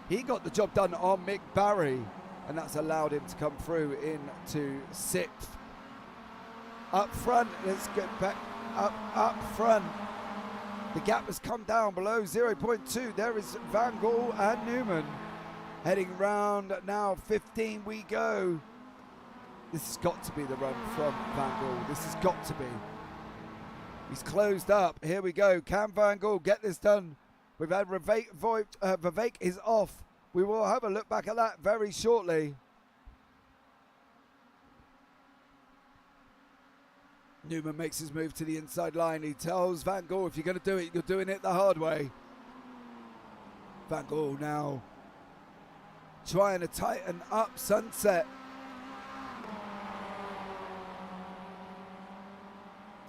He got the job done on Mick Barry, and that's allowed him to come through into 6th. Up front, let's get back up front. The gap has come down below 0.2. There is Van Gogh and Newman. Heading round now, 15 we go. This has got to be the run from Van Gogh. This has got to be. He's closed up. Here we go. Can Van Gogh get this done? We've had Vivek is off. We will have a look back at that very shortly. Newman makes his move to the inside line. He tells Van Gogh, if you're going to do it, you're doing it the hard way. Van Gogh now trying to tighten up Sunset.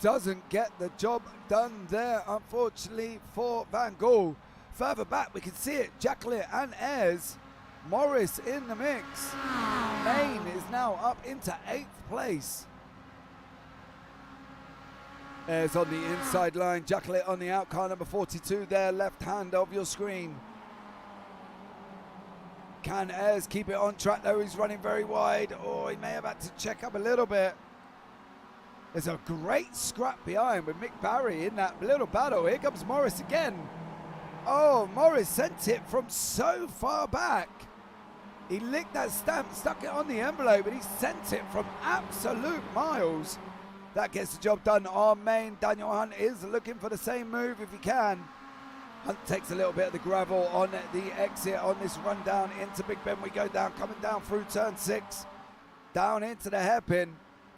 Doesn't get the job done there, unfortunately, for Van Gogh. Further back, we can see it. Jacqueline and Ayres. Morris in the mix. Main is now up into 8th place. Ayres on the inside line. Jacqueline on the out, car number 42 there, left hand of your screen. Can Ayres keep it on track though? He's running very wide. Oh, he may have had to check up a little bit. There's a great scrap behind with Mick Barry in that little battle. Here comes Morris again. Oh, Morris sent it from so far back. He licked that stamp, stuck it on the envelope, but he sent it from absolute miles. That gets the job done on Main. Daniel Hunt is looking for the same move if he can. Hunt takes a little bit of the gravel on the exit on this run down into Big Ben. We go down, coming down through turn 6, down into the hairpin.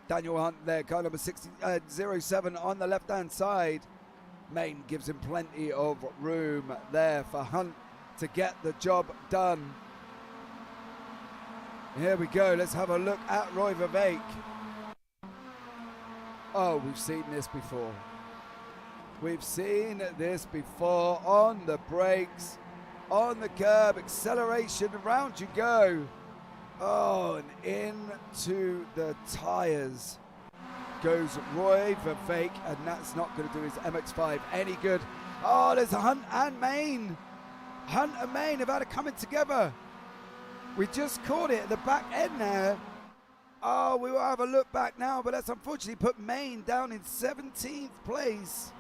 Daniel Hunt there, car number 07 on the left-hand side. Main gives him plenty of room there for Hunt to get the job done. Here we go, let's have a look at Roy Vivek. Oh, we've seen this before. We've seen this before on the brakes, on the curb, acceleration, around you go. Oh, and into the tyres goes Roy Vivek, and that's not going to do his MX5 any good. Oh, there's a Hunt and Main. Hunt and Main have had it coming together. We just caught it at the back end there. Oh, we will have a look back now, but that's unfortunately put Main down in 17th place.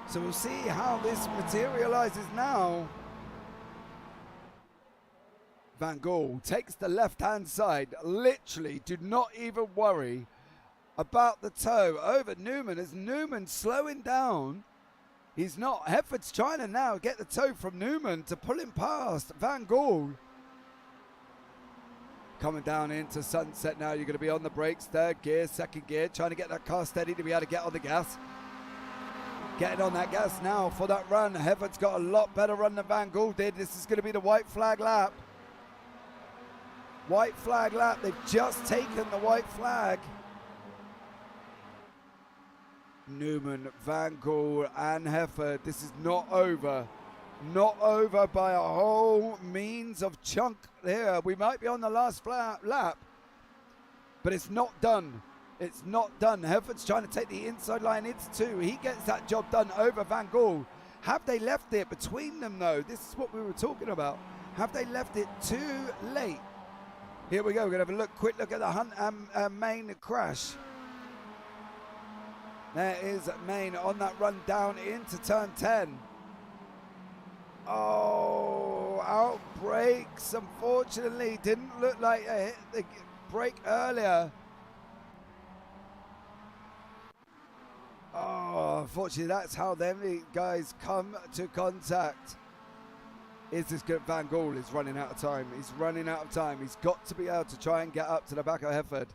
So we'll see how this materializes now. Van Gogh takes the left-hand side. Literally, do not even worry about the toe over Newman. As Newman slowing down, he's not. Hefford's trying to now get the toe from Newman to pull him past Van Gogh. Coming down into Sunset now. You're going to be on the brakes. Third gear, second gear. Trying to get that car steady to be able to get on the gas. Getting on that gas now for that run. Hefford's got a lot better run than Van Gogh did. This is going to be the white flag lap. White flag lap. They've just taken the white flag. Newman, Van Gogh and Hefford. This is not over. Not over by a whole means of chunk here. We might be on the last lap, but it's not done. It's not done. Hefford's trying to take the inside line into 2. He gets that job done over Van Gogh. Have they left it between them though? This is what we were talking about. Have they left it too late? Here we go. We're going to have a quick look at the Hunt and Main crash. There is Main on that run down into turn 10. Oh, out brakes. Unfortunately, didn't look like they hit the brake earlier. Oh, unfortunately, that's how them guys come to contact. Is this good? Van Gaal is running out of time. He's running out of time. He's got to be able to try and get up to the back of Hefford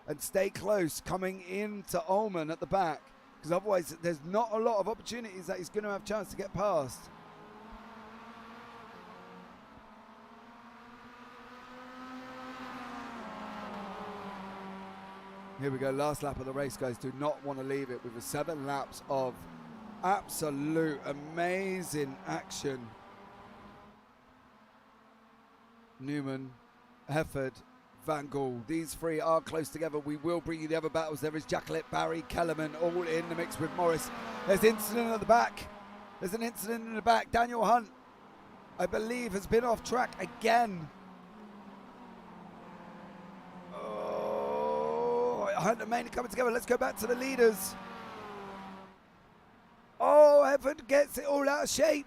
and stay close coming into Ullman at the back, because otherwise there's not a lot of opportunities that he's going to have a chance to get past. Here we go, last lap of the race, guys. Do not want to leave it with the 7 laps of absolute amazing action. Newman, Hefford, Van Gaal. These three are close together. We will bring you the other battles. There is Jacqueline, Barry, Kellerman, all in the mix with Morris. There's incident at the back. There's an incident in the back. Daniel Hunt, I believe, has been off track again. Oh, Hunt and Main coming together. Let's go back to the leaders. Oh, Hefford gets it all out of shape.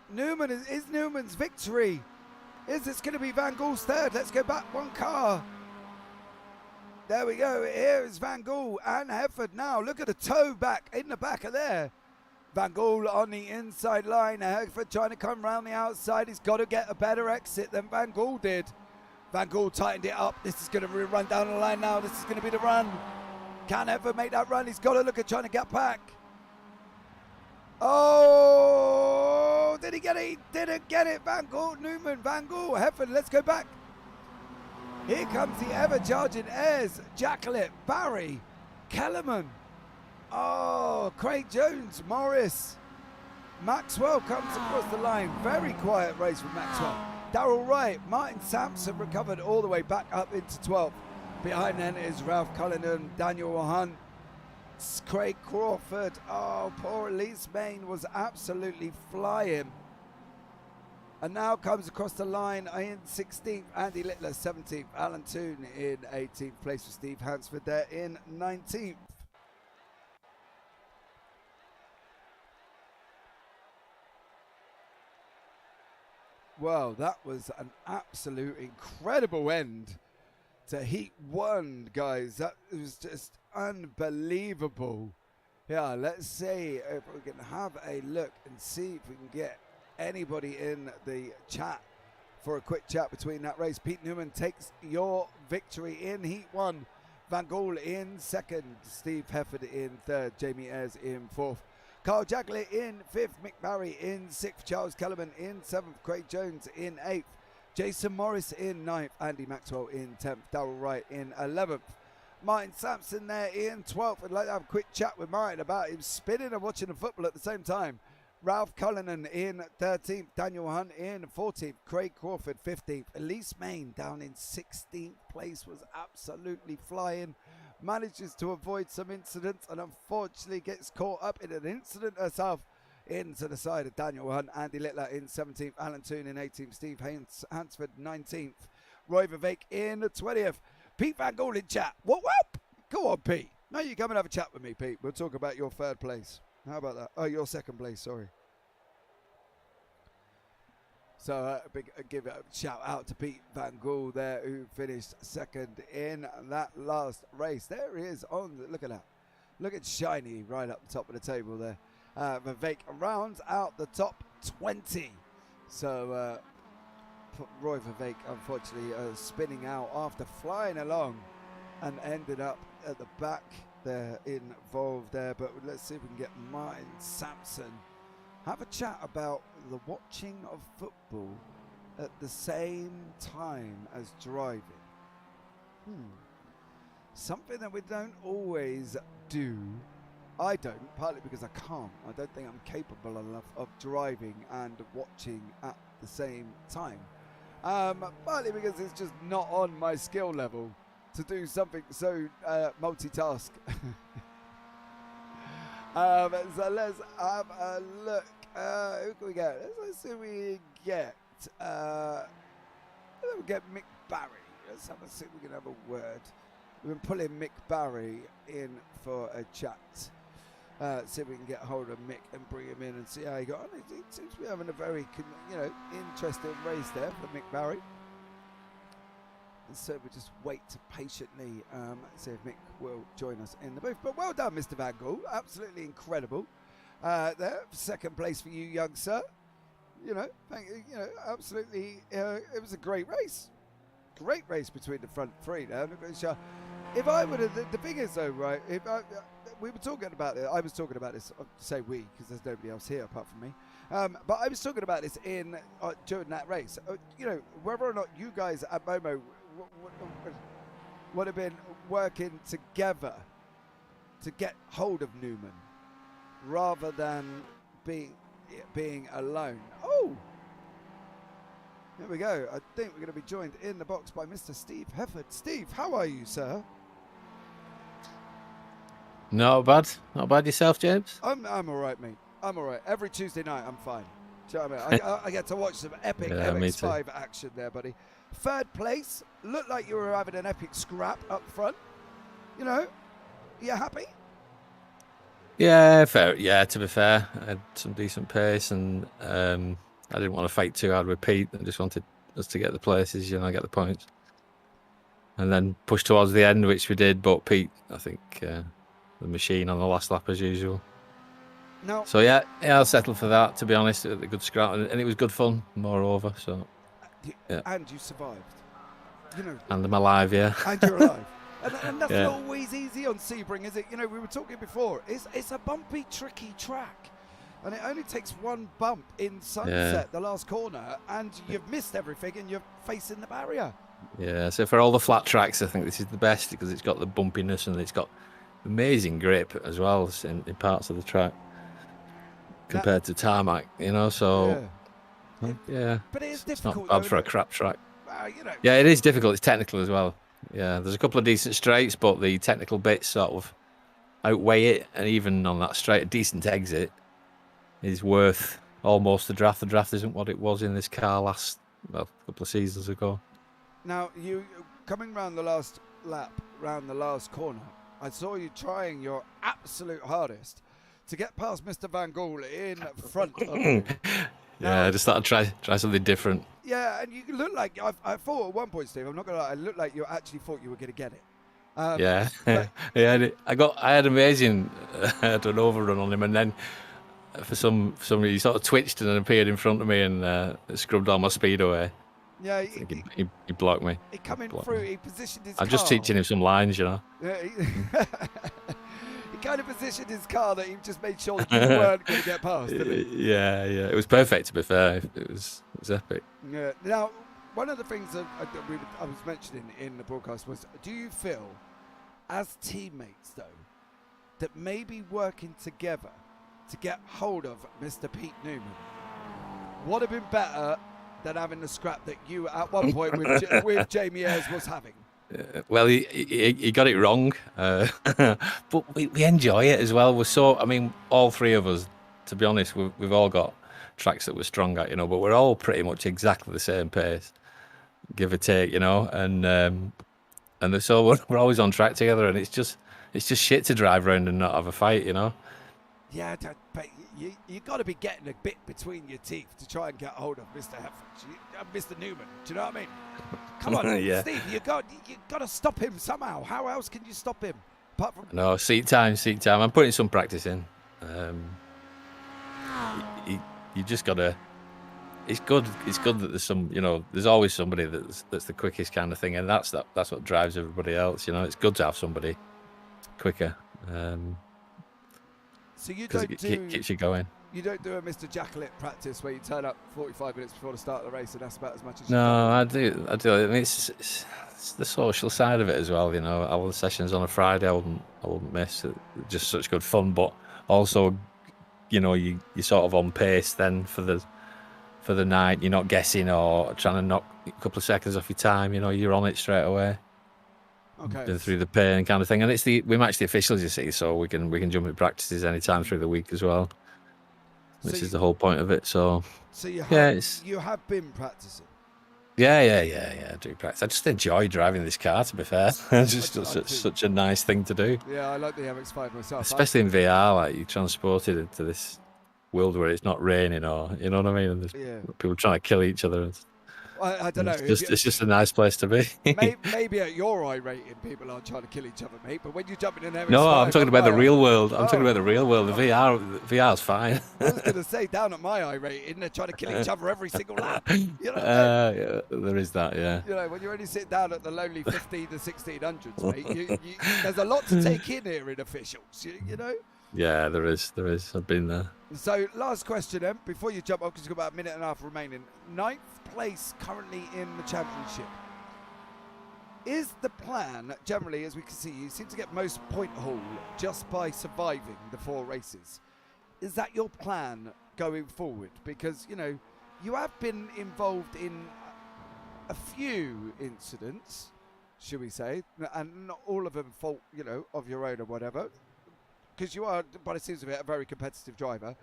Newman is Newman's victory. Is this going to be Van Gaal's third? Let's go back one car. There we go. Here is Van Gaal and Hefford now. Look at the toe back in the back of there. Van Gaal on the inside line. Hefford trying to come round the outside. He's got to get a better exit than Van Gaal did. Van Gaal tightened it up. This is going to run down the line now. This is going to be the run. Can Hefford make that run? He's got to look at trying to get back. Oh, did he get it? He didn't get it. Van Gaal, Newman, Van Gaal, Hefford, let's go back. Here comes the ever-charging heirs. Jacqueline, Barry, Kellerman. Oh, Craig Jones, Morris. Maxwell comes across the line. Very quiet race from Maxwell. Darrell Wright, Martin Sampson recovered all the way back up into 12th. Behind then is Ralph Cullinan, Daniel Hunt, Craig Crawford. Oh, poor Elise Main was absolutely flying. And now comes across the line in 16th, Andy Littler, 17th, Alan Toon in 18th place with Steve Hansford there in 19th. Well, that was an absolute incredible end to Heat 1, guys. That was just unbelievable. Yeah, let's see if we can have a look and see if we can get anybody in the chat for a quick chat between that race. Pete Newman takes your victory in Heat 1. Van Gaal in second. Steve Hefford in third. Jamie Ayres in fourth. Carl Jackley in fifth. Mick Barry in sixth. Charles Kellerman in seventh. Craig Jones in eighth. Jason Morris in ninth. Andy Maxwell in 10th. Darrell Wright in 11th. Martin Sampson there in 12th. I'd like to have a quick chat with Martin about him spinning and watching the football at the same time. Ralph Cullinan in 13th. Daniel Hunt in 14th. Craig Crawford 15th. Elise Main down in 16th place, was absolutely flying. Manages to avoid some incidents and unfortunately gets caught up in an incident herself into the side of Daniel Hunt. Andy Littler in 17th. Alan Toon in 18th. Steve Hansford 19th. Roy Vivek in 20th. Pete Van Gaal in chat. Whoop whoop. Go on, Pete. Now you come and have a chat with me, Pete. We'll talk about your third place. How about that? Oh, your second place, sorry. So give a shout out to Pete Van Gaal there, who finished second in that last race. There he is on, look at that. Look at Shiny right up the top of the table there. Vivek rounds out the top 20. So Roy Vivek, unfortunately, spinning out after flying along and ended up at the back there, involved there. But let's see if we can get Martin Sampson. Have a chat about the watching of football at the same time as driving. Something that we don't always do. I don't, partly because I can't. I don't think I'm capable enough of driving and watching at the same time. Partly because it's just not on my skill level to do something so multitask. So let's have a look. Who can we get? Let's see who we get. We'll get Mick Barry. Let's have a see if we can have a word. We've been pulling Mick Barry in for a chat. See if we can get hold of Mick and bring him in and see how he got on. He seems to be having a very, interesting race there for Mick Barry. And so we just wait to patiently see if Mick will join us in the booth. But well done, Mr. Van Gool. Absolutely incredible. There, second place for you, young sir. Absolutely. It was a great race. Great race between the front three there. If I would have, the thing is though, right? We were talking about it. I was talking about this. Say we, because there's nobody else here apart from me. But I was talking about this during that race. Whether or not you guys at Momo would have been working together to get hold of Newman, rather than being alone. Oh, here we go. I think we're going to be joined in the box by Mr. Steve Hefford. Steve, how are you, sir? Not bad yourself, James? I'm all right, mate. I'm all right. Every Tuesday night, I'm fine. Do you know what I mean? I get to watch some epic MX5 action there, buddy. Third place. Looked like you were having an epic scrap up front. You happy? Yeah, fair. Yeah, to be fair, I had some decent pace, and I didn't want to fight too hard with Pete. I just wanted us to get the places, get the points, and then push towards the end, which we did. But Pete, I think, the machine on the last lap as usual. No. So yeah, I'll settle for that. To be honest, it was a good scrap, and it was good fun. Moreover, so yeah. And you survived. And I'm alive, yeah. And you're alive. And that's not always easy on Sebring, is it? We were talking before. It's a bumpy, tricky track. And it only takes one bump in Sunset, the last corner, and you've missed everything and you're facing the barrier. Yeah, so for all the flat tracks, I think this is the best because it's got the bumpiness and it's got amazing grip as well in parts of the track compared to tarmac, so... Yeah. But it is difficult. It's not bad for a crap track. Yeah, it is difficult. It's technical as well. Yeah, there's a couple of decent straights, but the technical bits sort of outweigh it. And even on that straight, a decent exit is worth almost the draft. The draft isn't what it was in this car a couple of seasons ago. Now, you coming round the last lap, round the last corner, I saw you trying your absolute hardest to get past Mr. Van Gool in front of you. Yeah, I just thought I'd try something different. Yeah, and you look like, I thought at one point, Steve, I'm not going to lie, I looked like you actually thought you were going to get it. Yeah, yeah. I had amazing, I had an overrun on him, and then for some reason he sort of twitched and appeared in front of me and scrubbed all my speed away. Yeah, he blocked me. He coming through, he positioned his car. I'm just teaching him some lines, Yeah, he kind of positioned his car that he just made sure you weren't going to get past, didn't he? Yeah. It was perfect, to be fair. It was epic. Yeah. Now, one of the things that I was mentioning in the broadcast was, do you feel, as teammates, though, that maybe working together to get hold of Mr. Pete Newman would have been better than having the scrap that you, at one point, with Jamie Ayres was having? Well, he got it wrong, but we enjoy it as well. All three of us, to be honest, we've all got tracks that we're strong at, but we're all pretty much exactly the same pace, give or take, and so we're always on track together, and it's just shit to drive around and not have a fight, Yeah, but you got to be getting a bit between your teeth to try and get hold of Mr. Mr. Newman. Do you know what I mean? Come on, yeah. Steve, you got to stop him somehow. How else can you stop him? Apart from seat time. I'm putting some practice in. You just gotta. It's good that there's some. There's always somebody that's the quickest kind of thing, and that's what drives everybody else. It's good to have somebody quicker. So you don't it keeps you going. You don't do a Mr. Jackalette practice where you turn up 45 minutes before the start of the race, and that's about as much as. No, I do. It's the social side of it as well. All the sessions on a Friday, I wouldn't miss. It's just such good fun, but also, you're sort of on pace then for the night. You're not guessing or trying to knock a couple of seconds off your time. You're on it straight away. Okay. Been through the pain kind of thing, and we match the officials, you see, so we can jump in practices anytime through the week as well. Which is the whole point of it. So you have been practicing. Yeah. I do practice. I just enjoy driving this car, to be fair. It's just such a nice thing to do. Yeah, I like the MX5 myself. Especially in VR, like you're transported into this world where it's not raining, or you know what I mean, and there's people trying to kill each other. I don't know. It's just a nice place to be. maybe at your I rating, people aren't trying to kill each other, mate. But when you jump in an MX5, No, I'm talking about the real world. I'm talking about the real world. The VR's fine. I was going to say, down at my I rating, they're trying to kill each other every single lap. You know what yeah, there is that, yeah. You know, when you're only sitting down at the lonely 15 to 1600s, mate, there's a lot to take in here in officials, you know? Yeah, there is. I've been there. So, last question then, before you jump off, because you've got about a minute and a half remaining. 9th place currently in the championship. Is the plan, generally, as we can see, you seem to get most point haul just by surviving the 4 races. Is that your plan going forward? Because, you know, you have been involved in a few incidents, should we say, and not all of them fault, you know, of your own or whatever. Because you are, by the seems of it, a very competitive driver.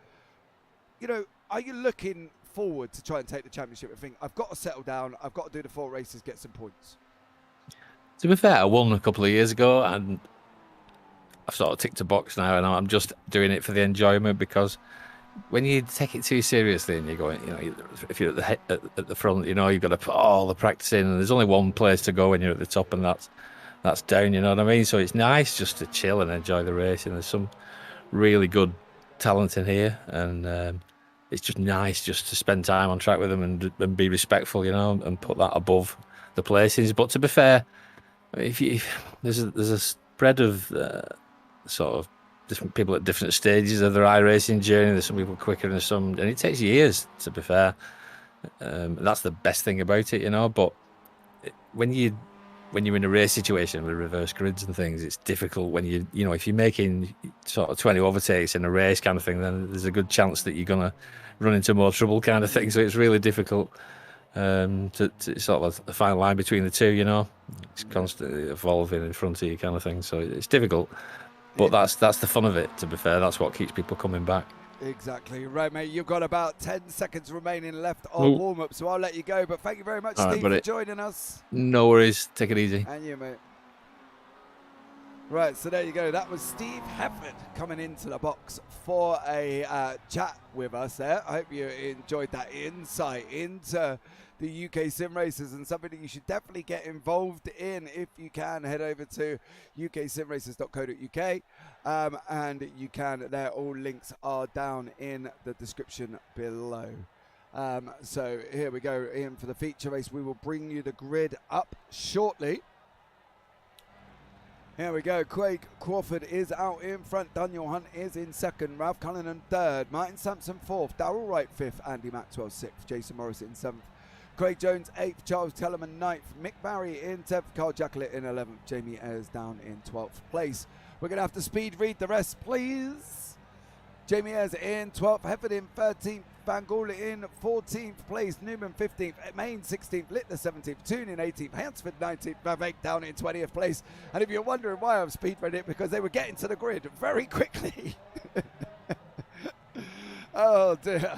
You know, are you looking forward to try and take the championship and think, I've got to settle down, I've got to do the 4 races, get some points? To be fair, I won a couple of years ago, and I've sort of ticked a box now, and I'm just doing it for the enjoyment, because when you take it too seriously and you're going, you know, if you're at the front, you know, you've got to put all the practice in, and there's only one place to go when you're at the top, and that's down, you know what I mean? So it's nice just to chill and enjoy the racing. There's some really good talent in here, and it's just nice just to spend time on track with them and be respectful, you know, and put that above the placings. But to be fair, if there's a spread of sort of different people at different stages of their iRacing journey. There's some people quicker than some, and it takes years, to be fair. That's the best thing about it, you know. But when you're in a race situation with reverse grids and things, it's difficult when you know, if you're making sort of 20 overtakes in a race kind of thing, then there's a good chance that you're gonna run into more trouble kind of thing. So it's really difficult to sort of a fine line between the two, you know. It's constantly evolving in front of you kind of thing. So it's difficult, but that's the fun of it, to be fair. That's what keeps people coming back. Exactly. Right, mate, you've got about 10 seconds remaining left on warm-up, so I'll let you go. But thank you very much, Steve, for joining us. No worries. Take it easy. And you, mate. Right, so there you go. That was Steve Hefford coming into the box for a chat with us there. I hope you enjoyed that insight into the UK SimRacers, and something that you should definitely get involved in if you can. Head over to uksimracers.co.uk, and you can, there, all links are down in the description below. So here we go, in for the feature race. We will bring you the grid up shortly. Here we go. Craig Crawford is out in front. Daniel Hunt is in second. Ralph Cullinan third. Martin Sampson fourth. Darrell Wright fifth. Andy Maxwell sixth. Jason Morris in seventh. Craig Jones 8th, Charles Kellerman 9th, Mick Barry in 10th, Carl Jacklett in 11th, Jamie Ayres down in 12th place. We're going to have to speed read the rest, please. Jamie Ayres in 12th, Hefford in 13th, Van Gogh in 14th place, Newman 15th, Main 16th, Littler 17th, Toon in 18th, Hansford 19th, Vavek down in 20th place. And if you're wondering why I've speed read it, because they were getting to the grid very quickly. Oh dear.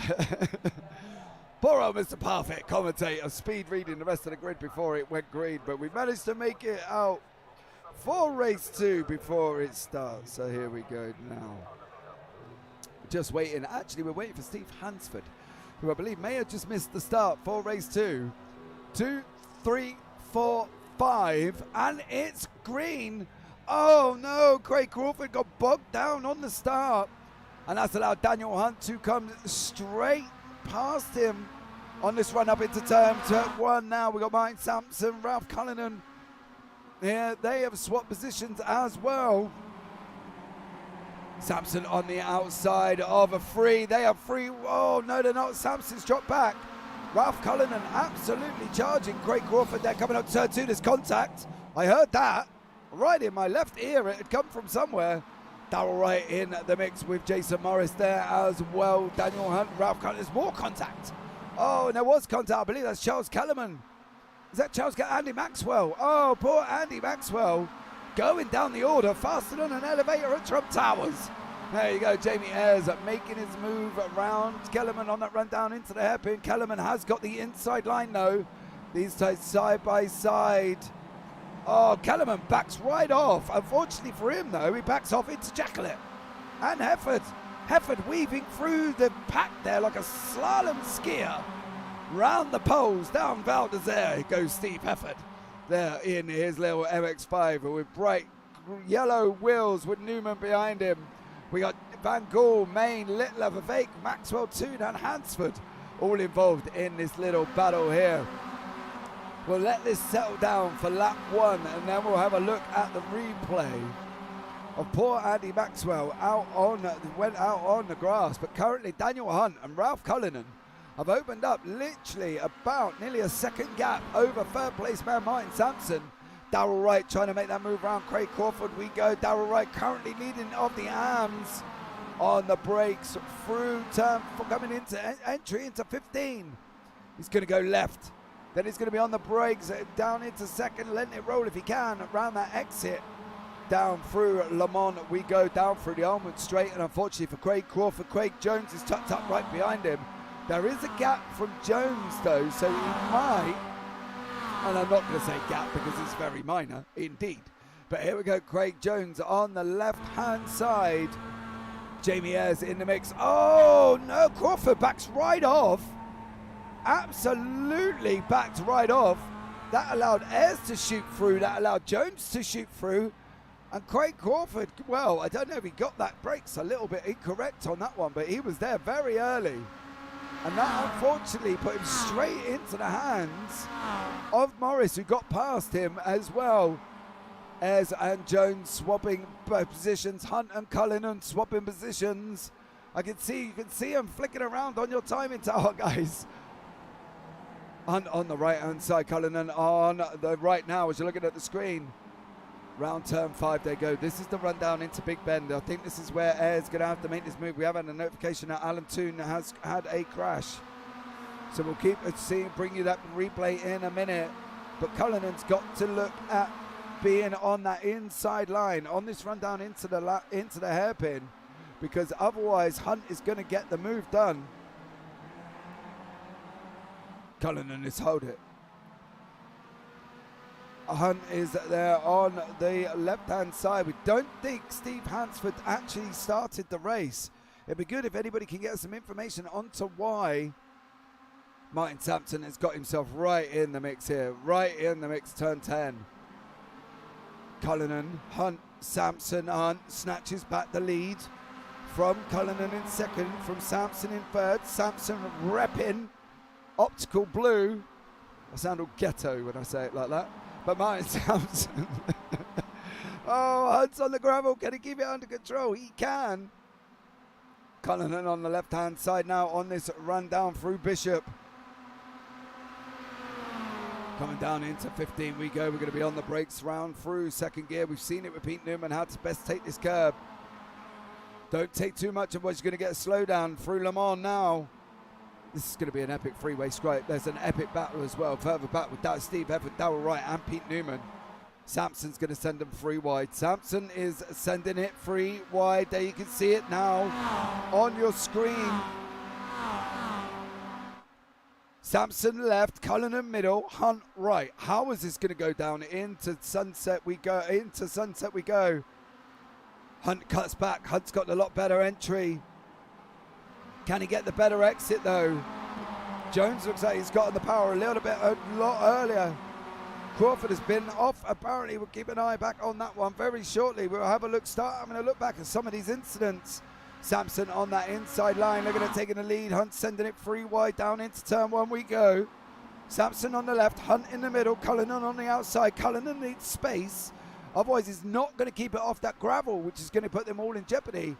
Poor old Mr. Parfitt, commentator, speed reading the rest of the grid before it went green, but we managed to make it out for race 2 before it starts. So here we go now. Just waiting. Actually, we're waiting for Steve Hansford, who I believe may have just missed the start for race 2. 2, 3, 4, 5, and it's green. Oh no, Craig Crawford got bogged down on the start, and that's allowed Daniel Hunt to come straight past him on this run up into turn 1. Now we got Martin Sampson, Ralph Cullinan. Yeah, they have swapped positions as well. Sampson on the outside of a free. They are free. Oh no, they're not. Sampson's dropped back. Ralph Cullinan absolutely charging Craig Crawford. They're coming up turn 2. There's contact. I heard that right in my left ear. It had come from somewhere. Darrell Wright in the mix with Jason Morris there as well. Daniel Hunt, Ralph Cullinan. There's more contact. Oh, and there was contact. I believe that's Charles Kellerman. Is that Charles Andy Maxwell? Oh, poor Andy Maxwell. Going down the order faster than an elevator at Trump Towers. There you go, Jamie Ayres making his move around Kellerman on that run down into the hairpin. Kellerman has got the inside line though. These guys side by side. Oh, Kellerman backs right off. Unfortunately for him, though, he backs off into Jacqueline. And Hefford. Hefford weaving through the pack there like a slalom skier. Round the poles, down Val d'Isere goes Steve Hefford. There in his little MX5 with bright yellow wheels with Newman behind him. We got Van Gaal, Main, Littler, Vivek, Maxwell, Toon and Hansford all involved in this little battle here. We'll let this settle down for lap 1 and then we'll have a look at the replay of poor Andy Maxwell went out on the grass. But currently Daniel Hunt and Ralph Cullinan have opened up literally about nearly a second gap over third place man Martin Sampson. Darrell Wright trying to make that move around Craig Crawford. We go. Darrell Wright currently leading of the AMs on the brakes through turn for coming into entry into 15. He's going to go left. Then he's going to be on the brakes down into second. Letting it roll if he can around that exit. Down through Le Mans we go, down through the Almond Straight, and unfortunately for Craig Crawford, Craig Jones is tucked up right behind him. There is a gap from Jones though, so he might, and I'm not going to say gap because it's very minor indeed, but here we go, Craig Jones on the left hand side. Jamie Ayres in the mix. Oh no, Crawford backs right off, absolutely backed right off. That allowed Ayres to shoot through, that allowed Jones to shoot through. And Craig Crawford, well, I don't know if he got that brakes a little bit incorrect on that one, but he was there very early. And that unfortunately put him straight into the hands of Morris, who got past him as well. Ayres and Jones swapping positions, Hunt and Cullinan swapping positions. You can see them flicking around on your timing tower, guys. Hunt on the right hand side, Cullinan on the right now as you're looking at the screen. Round turn 5 they go. This is the rundown into Big Bend. I think this is where Ayres going to have to make this move. We have had a notification that Alan Toon has had a crash. So we'll keep seeing, bring you that replay in a minute. But Cullinan's got to look at being on that inside line on this rundown into the hairpin, because otherwise Hunt is going to get the move done. Cullinan is hold it. Hunt is there on the left-hand side. We don't think Steve Hansford actually started the race. It'd be good if anybody can get some information onto why Martin Sampson has got himself right in the mix here. Right in the mix, turn 10. Cullinan, Hunt, Sampson, Hunt snatches back the lead from Cullinan in second, from Sampson in third. Sampson repping optical blue. I sound all ghetto when I say it like that. But Martin Sampson. Oh, Hunt's on the gravel. Can he keep it under control? He can. Cullinan on the left-hand side now on this run down through Bishop. Coming down into 15 we go. We're going to be on the brakes round through second gear. We've seen it with Pete Newman how to best take this curb. Don't take too much of what you're going to get a slowdown through Le Mans now. This is going to be an epic freeway strike. There's an epic battle as well. Further back with Steve Hefford, Darrell Wright and Pete Newman. Sampson's going to send them free wide. Sampson is sending it free wide. There you can see it now on your screen. Sampson left, Cullinan middle, Hunt right. How is this going to go down? Into sunset we go. Into sunset we go. Hunt cuts back. Hunt's got a lot better entry. Can he get the better exit though? Jones looks like he's gotten the power a lot earlier. Crawford has been off. Apparently we'll keep an eye back on that one very shortly. We'll have a look, having a look back at some of these incidents. Sampson on that inside line, looking at taking the lead. Hunt sending it free wide down into turn 1 we go. Sampson on the left, Hunt in the middle, Cullinan on the outside. Cullinan needs space, otherwise he's not going to keep it off that gravel, which is going to put them all in jeopardy.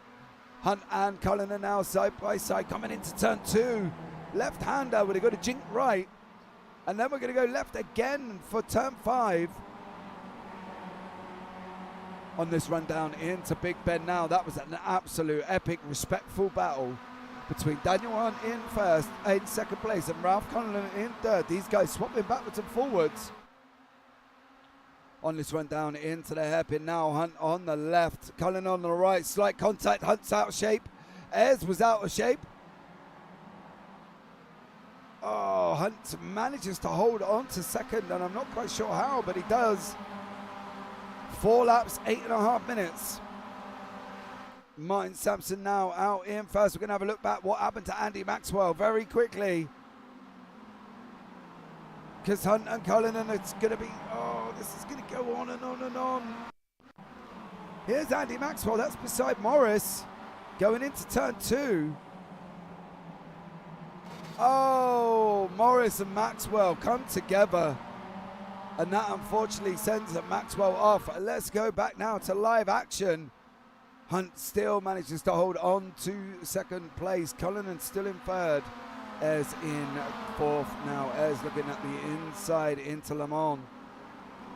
Hunt and Cullinan now side by side coming into turn 2. Left-hander, we're going to jink right. And then we're going to go left again for turn 5. On this run down into Big Ben now. That was an absolute epic, respectful battle between Daniel Hunt in first, in second place, and Ralph Cullinan in third. These guys swapping backwards and forwards. On this run down into the hairpin now. Hunt on the left, Cullinan on the right. Slight contact, Hunt's out of shape. Ayres was out of shape. Oh, Hunt manages to hold on to second, and I'm not quite sure how, but he does. 4 laps, 8.5 minutes. Martin Sampson now out in first. We're going to have a look back what happened to Andy Maxwell very quickly. Because Hunt and Cullinan, it's going to be, oh, this is going to go on and on and on. Here's Andy Maxwell, that's beside Morris, going into turn 2. Oh, Morris and Maxwell come together. And that unfortunately sends Maxwell off. Let's go back now to live action. Hunt still manages to hold on to second place. Cullinan still in third. Ayres in fourth now. Ayres looking at the inside into Le Mans.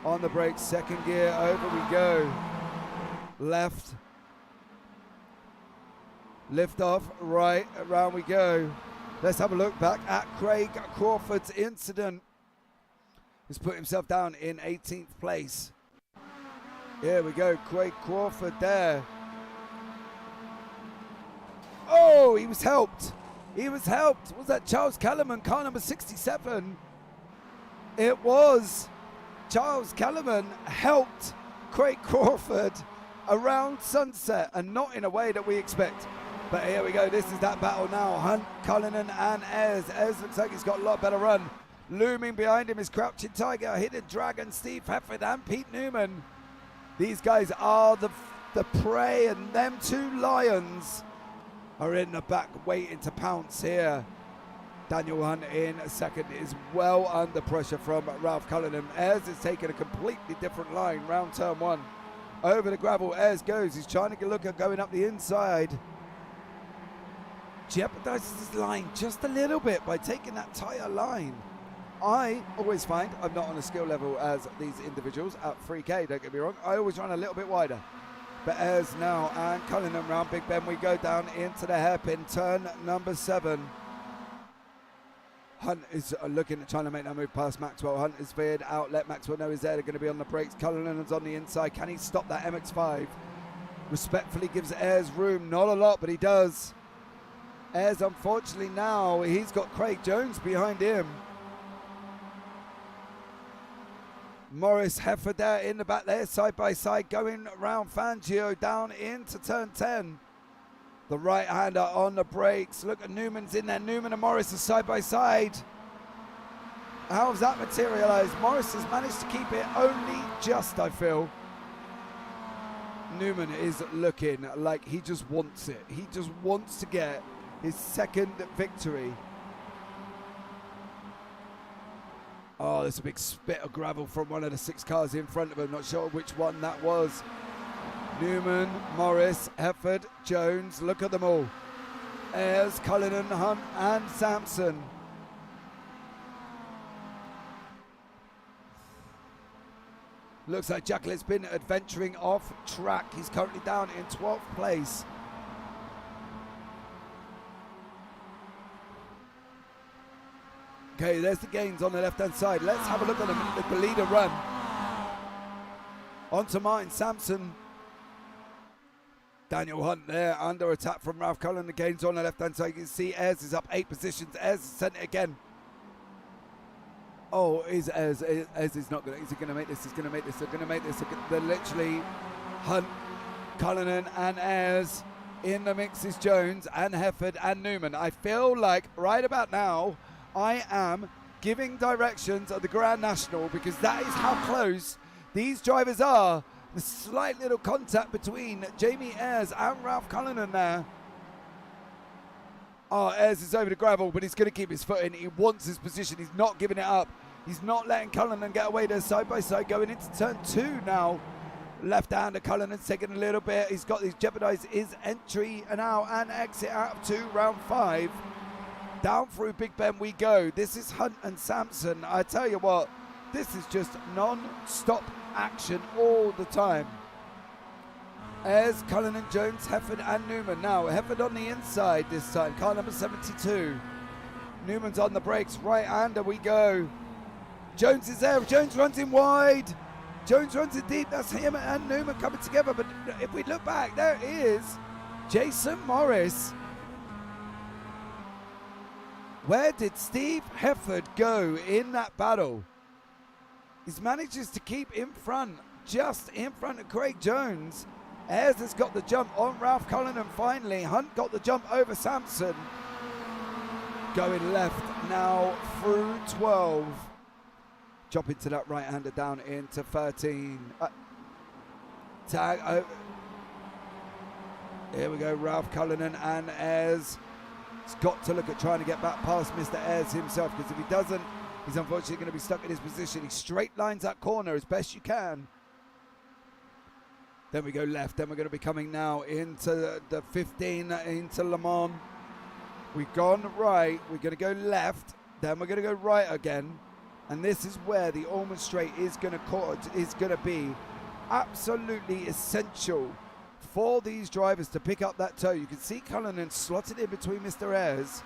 On the brakes, second gear, over we go. Left. Lift off, right, around we go. Let's have a look back at Craig Crawford's incident. He's put himself down in 18th place. Here we go, Craig Crawford there. Oh, he was helped. He was helped. Was that Charles Kellerman, car number 67? It was. Charles Kellerman helped Craig Crawford around sunset, and not in a way that we expect. But here we go, this is that battle now. Hunt, Cullinan and Ayres. Ayres looks like he's got a lot better run. Looming behind him is Crouching Tiger, Hidden Dragon, Steve Hefford and Pete Newman. These guys are the prey, and them two lions are in the back waiting to pounce here. Daniel Hunt in second is well under pressure from Ralph Cullinan. Ayres is taking a completely different line round turn 1. Over the gravel, Ayres goes. He's trying to look at going up the inside. Jeopardizes his line just a little bit by taking that tyre line. I always find I'm not on a skill level as these individuals at 3K, don't get me wrong. I always run a little bit wider. But Ayres now and Cullinan round Big Ben. We go down into the hairpin, turn number 7. Hunt is looking at trying to make that move past Maxwell. Hunt is veered out, let Maxwell know he's there. They're going to be on the brakes. Cullinan's on the inside. Can he stop that MX5? Respectfully gives Ayres room. Not a lot, but he does. Ayres, unfortunately, now he's got Craig Jones behind him. Morris Hefford there in the back there, side by side, going around Fangio down into turn 10. The right-hander on the brakes. Look at Newman's in there. Newman and Morris are side by side. How has that materialized? Morris has managed to keep it only just, I feel. Newman is looking like he just wants it. He just wants to get his second victory. Oh, there's a big spit of gravel from one of the 6 cars in front of him. Not sure which one that was. Newman, Morris, Hefford, Jones. Look at them all. Ayres, Cullinan, Hunt and Sampson. Looks like Jacqueline's been adventuring off track. He's currently down in 12th place. Okay, there's the gains on the left-hand side. Let's have a look at the leader run. Onto Martin Sampson. Daniel Hunt there under attack from Ralph Cullen. The gains on the left-hand side. You can see Ayres is up 8 positions. Ayres has sent it again. Oh, is Ayres is not going to, is he going to make this? He's going to make this. They're going to make this. They're literally Hunt, Cullinan and Ayres. In the mix is Jones and Hefford and Newman. I feel like right about now, I am giving directions of the Grand National, because that is how close these drivers are. The slight little contact between Jamie Ayres and Ralph Cullinan there. Oh, Ayres is over the gravel, but he's going to keep his foot in. He wants his position. He's not giving it up. He's not letting Cullinan get away. They're side by side going into turn 2 now. Left-hander Cullinan's taking a little bit. He's got these jeopardized his entry and out and exit out of 2, round 5. Down through Big Ben we go. This is Hunt and Sampson. I tell you what, this is just non-stop action all the time. Ayres, Cullinan, Jones, Hefford and Newman. Now, Hefford on the inside this time. Car number 72. Newman's on the brakes. Right-hander we go. Jones is there. Jones runs in wide. Jones runs in deep. That's him and Newman coming together. But if we look back, there is Jason Morris. Where did Steve Hefford go in that battle? He manages to keep in front, just in front of Craig Jones. Ayres has got the jump on Ralph Cullinan finally. Hunt got the jump over Sampson. Going left now through 12. Drop into that right-hander down into 13. Tag over. Here we go, Ralph Cullinan and Ayres. He's got to look at trying to get back past Mr. Ayres himself, because if he doesn't, he's unfortunately going to be stuck in his position. He straight lines that corner as best you can. Then we go left. Then we're going to be coming now into the 15, into Le Mans. We've gone right. We're going to go left. Then we're going to go right again. And this is where the Allman Straight is going to be absolutely essential for these drivers to pick up that toe. You can see Cullinan slotted in between Mr. Ayres.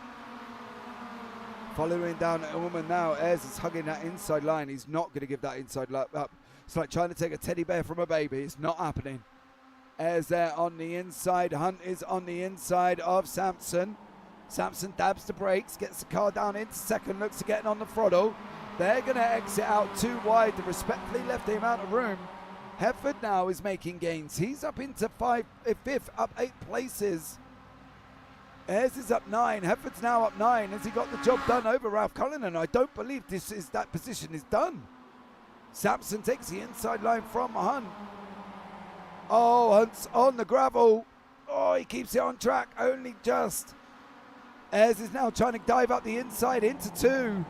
Following down Allman now. Ayres is hugging that inside line. He's not going to give that inside line up. It's like trying to take a teddy bear from a baby. It's not happening. Ayres there on the inside. Hunt is on the inside of Sampson. Sampson dabs the brakes, gets the car down into second, looks to getting on the throttle. They're going to exit out too wide to respectfully left the amount of room. Hefford now is making gains. He's up into fifth, up 8 places. Ayres is up 9. Hefford's now up 9. Has he got the job done over Ralph Cullinan? I don't believe that position is done. Sampson takes the inside line from Hunt. Oh, Hunt's on the gravel. Oh, he keeps it on track, only just. Ayres is now trying to dive up the inside into 2.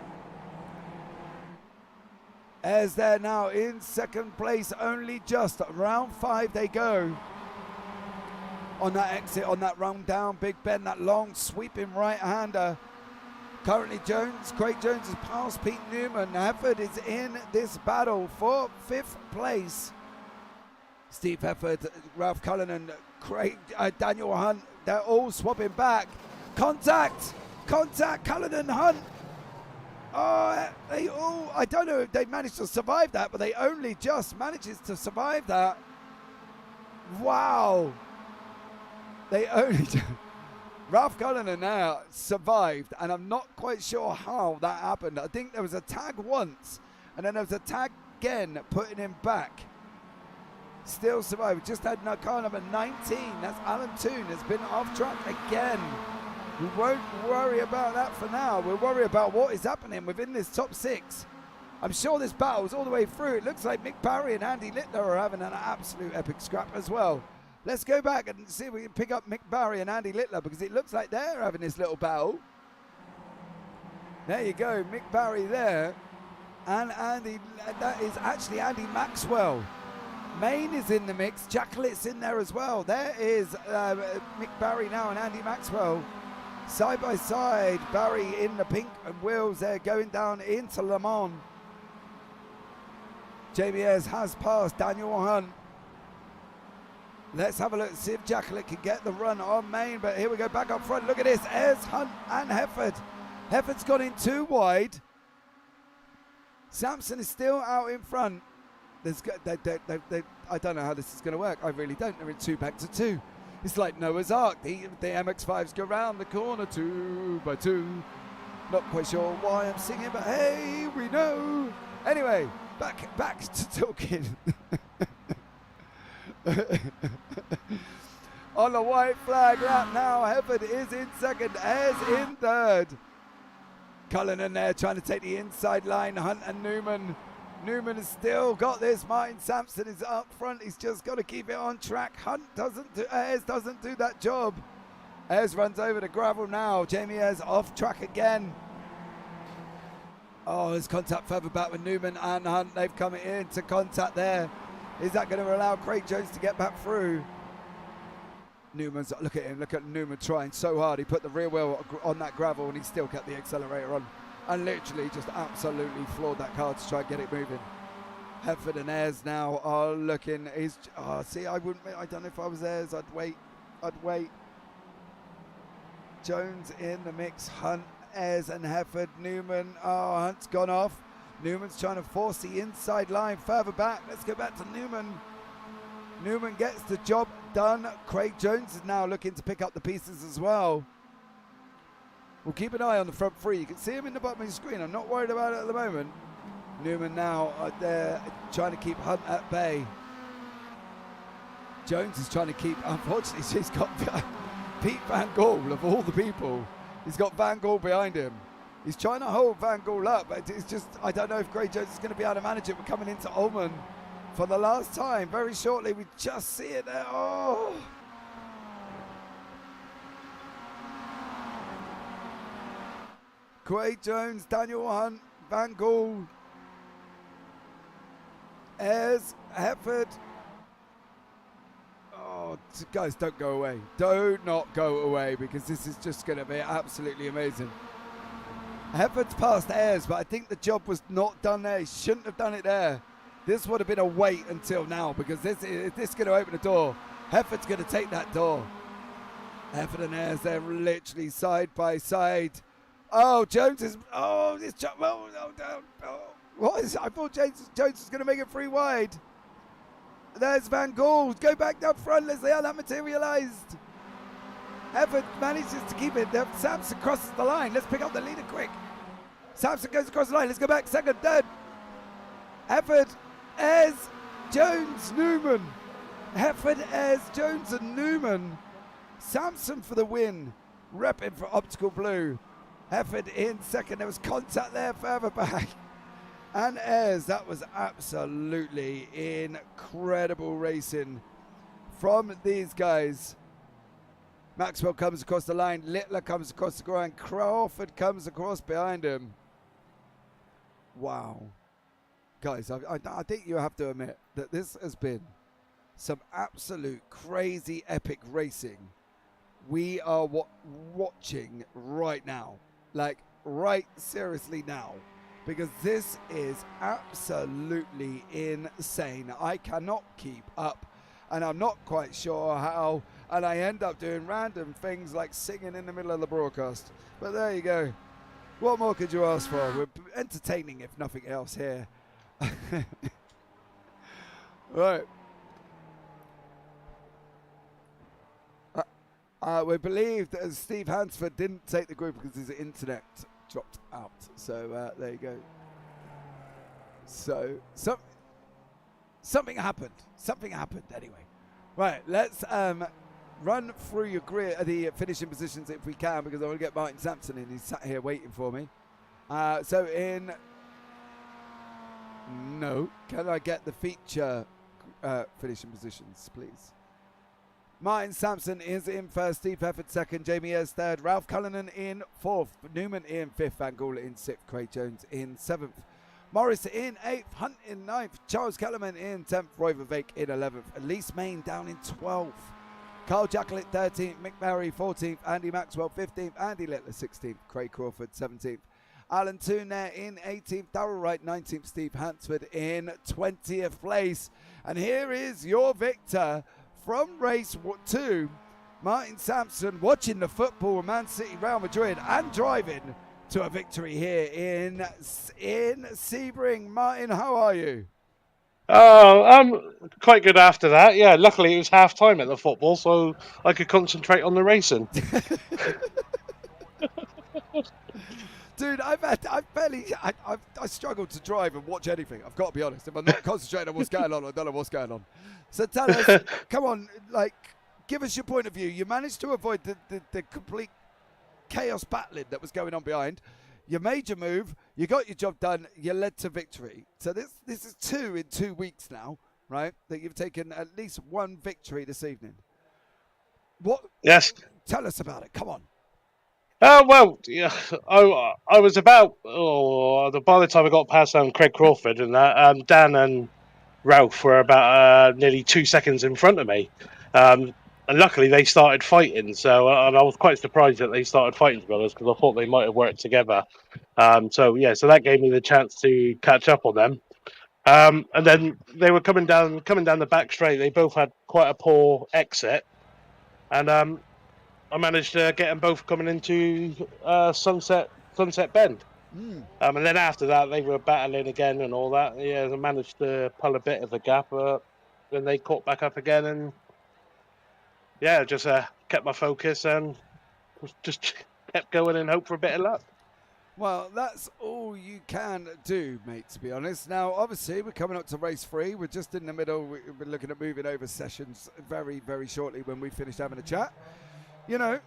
Ayres there now in second place, only just. Round 5 they go. On that exit, on that run down Big Ben, that long sweeping right-hander. Currently Craig Jones has passed Pete Newman. Hefford is in this battle for 5th place. Steve Hefford, Ralph Cullinan, Daniel Hunt, they're all swapping back. Contact, Cullinan, Hunt. Oh, I don't know if they managed to survive that, but they only just manages to survive that. Wow. Ralph Cullinan now survived, and I'm not quite sure how that happened. I think there was a tag once, and then there was a tag again, putting him back. Still survived. Just had car number 19. That's Alan Toon, has been off track again. We won't worry about that for now. We'll worry about what is happening within this top 6. I'm sure this battle's all the way through. It looks like Mick Barry and Andy Littler are having an absolute epic scrap as well. Let's go back and see if we can pick up Mick Barry and Andy Littler, because it looks like they're having this little battle. There you go, Mick Barry there. And Andy, that is actually Andy Maxwell. Maine is in the mix. Jacquelette's in there as well. There is Mick Barry now and Andy Maxwell. Side by side, Barry in the pink and wheels there, going down into Le Mans. Jamie Ayres has passed Daniel Hunt. Let's have a look, see if Jacquelette can get the run on Maine, but here we go, back up front. Look at this, Ayres, Hunt and Hefford. Hefford's gone in too wide. Sampson is still out in front. I don't know how this is going to work. I really don't. They're in 2 back to 2. It's like Noah's Ark. The MX5s go round the corner 2 by 2. Not quite sure why I'm singing, but hey, we know. Anyway, back to talking. On the white flag lap now, Hefford is in second, Ayres in third. Cullinan there trying to take the inside line, Hunt and Newman. Newman has still got this. Martin Sampson is up front. He's just got to keep it on track. Ayres doesn't do that job. Ayres runs over the gravel now. Jamie Ayres off track again. Oh, there's contact further back with Newman and Hunt. They've come into contact there. Is that going to allow Craig Jones to get back through? Newman's, look at him. Look at Newman trying so hard. He put the rear wheel on that gravel and he still kept the accelerator on. And literally just absolutely floored that car to try and get it moving. Hefford and Ayres now are looking. See, I don't know if I was Ayres. I'd wait. Jones in the mix. Hunt, Ayres and Hefford. Newman. Oh, Hunt's gone off. Newman's trying to force the inside line further back. Let's go back to Newman. Newman gets the job done. Craig Jones is now looking to pick up the pieces as well. We'll keep an eye on the front three. You can see him in the bottom of the screen. I'm not worried about it at the moment. Newman now there trying to keep Hunt at bay. Jones is trying to keep, unfortunately, she's got Pete Van Gaal, of all the people. He's got Van Gaal behind him. He's trying to hold Van Gaal up, but it's just, I don't know if Gray Jones is going to be able to manage it. We're coming into Ullman for the last time. Very shortly, we just see it there. Oh. Quade Jones, Daniel Hunt, Van Gaal, Ayres, Hepford. Oh, guys, don't go away. Do not go away, because this is just going to be absolutely amazing. Hepford's passed Ayres, but I think the job was not done there. He shouldn't have done it there. This would have been a wait until now, because this is going to open the door. Hepford's going to take that door. Hepford and Ayres, they're literally side by side. Oh, Jones is. Oh, this. What is? I thought Jones was going to make it 3 wide. There's Van Gaal. Go back down front. Let's see how that materialised. Hepford manages to keep it. Sampson crosses the line. Let's pick up the leader quick. Sampson goes across the line. Let's go back. Second, third. Hepford, Ayres, Jones, Newman. Hepford, Ayres, Jones, and Newman. Sampson for the win. Repping for Optical Blue. Hepford in second. There was contact there further back. And Ayres, that was absolutely incredible racing from these guys. Maxwell comes across the line. Littler comes across the ground. Crawford comes across behind him. Wow. Guys, I think you have to admit that this has been some absolute crazy epic racing we are watching right now. Like, right seriously now. Because this is absolutely insane. I cannot keep up. And I'm not quite sure how. And I end up doing random things like singing in the middle of the broadcast. But there you go. What more could you ask for? We're entertaining, if nothing else, here. Right. We believe that Steve Hansford didn't take the group because his internet dropped out. So there you go. So something happened. Something happened anyway. Right, let's run through your the finishing positions if we can, because I want to get Martin Sampson in. He's sat here waiting for me. Can I get the feature finishing positions, please? Martin Sampson is in first, Steve Hefford second, Jamie Ayres third, Ralph Cullinan in fourth, Newman in fifth, Van Gaal in sixth, Craig Jones in seventh, Morris in eighth, Hunt in ninth, Charles Kellerman in 10th, Roy Vivek in 11th, Elise Main down in 12th, Carl Jacklett 13th, Mick Murray 14th, Andy Maxwell 15th, Andy Littler 16th, Craig Crawford 17th, Alan Toon there in 18th, Darrell Wright 19th, Steve Hansford in 20th place. And here is your victor from race 2, Martin Sampson, watching the football of Man City, Real Madrid, and driving to a victory here in Sebring. Martin, how are you? Oh, quite good after that. Yeah, luckily it was half time at the football, so I could concentrate on the racing. Dude, I struggled to drive and watch anything. I've got to be honest. If I'm not concentrating on what's going on, I don't know what's going on. So tell us, come on, give us your point of view. You managed to avoid the complete chaos battling that was going on behind. You made your move. You got your job done. You led to victory. So this is 2 in 2 weeks now, right? That you've taken at least one victory this evening. What? Yes. Tell us about it. Come on. Well, yeah, I was about, by the time I got past Craig Crawford and that, Dan and Ralph were about nearly 2 seconds in front of me. And luckily they started fighting. So, and I was quite surprised that they started fighting, to be honest, because I thought they might have worked together. So that gave me the chance to catch up on them. And then they were coming down the back straight. They both had quite a poor exit. And I managed to get them both coming into Sunset Bend. And then after that, they were battling again and all that. Yeah, I managed to pull a bit of a gap. Then they caught back up again, and just kept my focus and was just kept going and hoped for a bit of luck. Well, that's all you can do, mate, to be honest. Now, obviously, we're coming up to race 3. We're just in the middle. We're looking at moving over sessions very, very shortly when we finish having a chat. You know,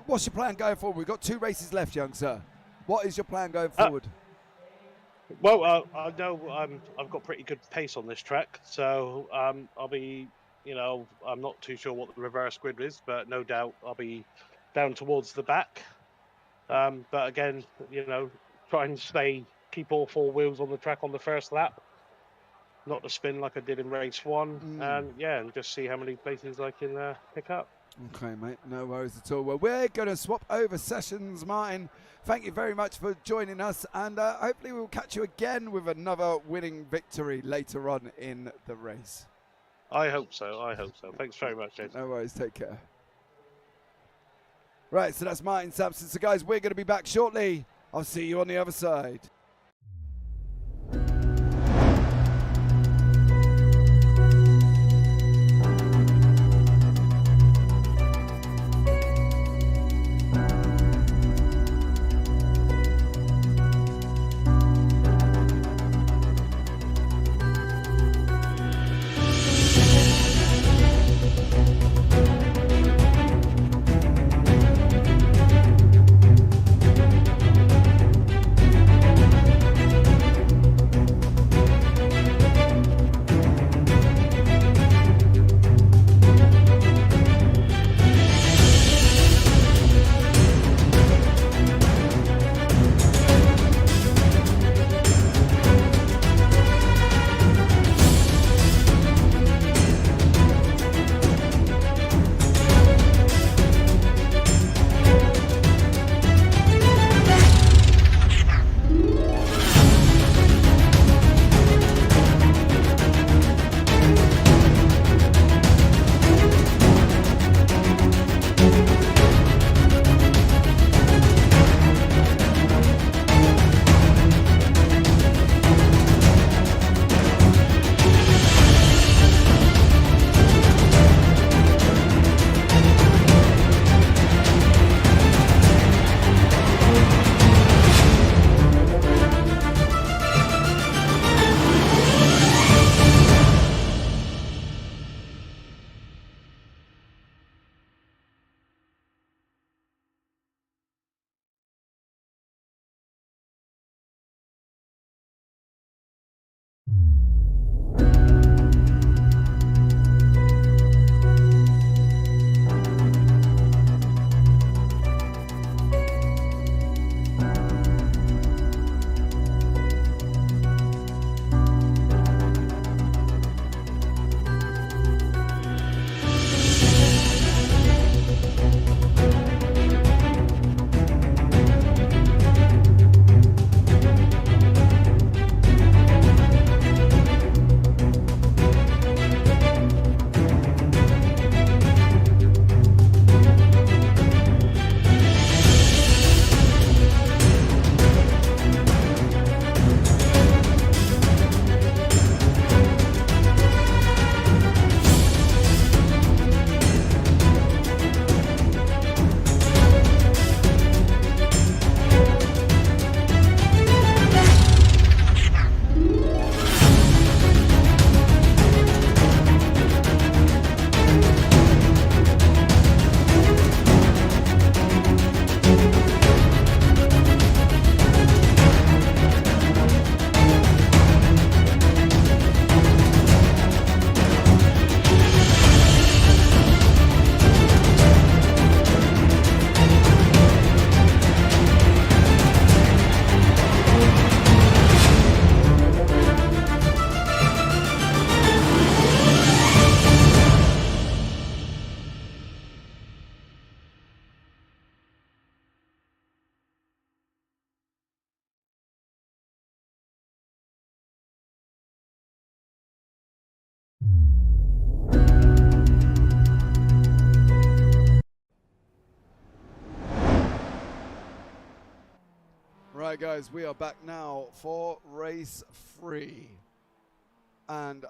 what's your plan going forward? We've got 2 races left, young sir. What is your plan going forward? Well, I know I've got pretty good pace on this track, so I'll be, I'm not too sure what the reverse grid is, but no doubt I'll be down towards the back. But again, try and keep all 4 wheels on the track on the first lap, not to spin like I did in race 1, and just see how many places I can pick up. Okay, mate, no worries at all. Well, we're going to swap over sessions, Martin. Thank you very much for joining us, and hopefully we'll catch you again with another winning victory later on in the race. I hope so. Thanks very much, James. No worries, take care. Right, so that's Martin Sampson. So, guys, we're going to be back shortly. I'll see you on the other side. Right, guys, we are back now for race 3. And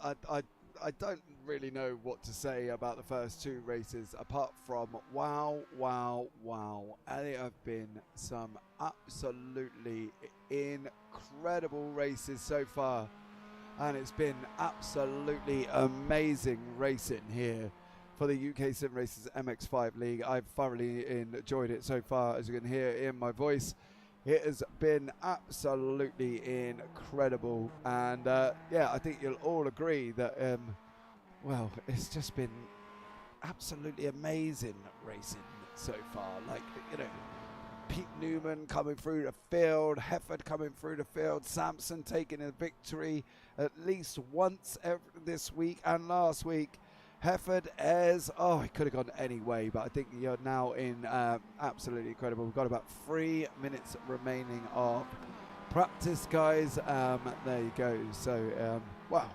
I don't really know what to say about the first two races apart from wow. And they have been some absolutely incredible races so far. And it's been absolutely amazing racing here for the UK SimRacers MX5 League. I've thoroughly enjoyed it so far, as you can hear in my voice. It has been absolutely incredible, and yeah, I think you'll all agree that well, it's just been absolutely amazing racing so far. Like, you know, Pete Newman coming through the field, Hefford coming through the field, Sampson taking a victory at least once this week and last week. Hefford as, oh, it could have gone any way, but I think you're now in absolutely incredible. We've got about 3 minutes remaining of practice, guys. There you go. So, wow,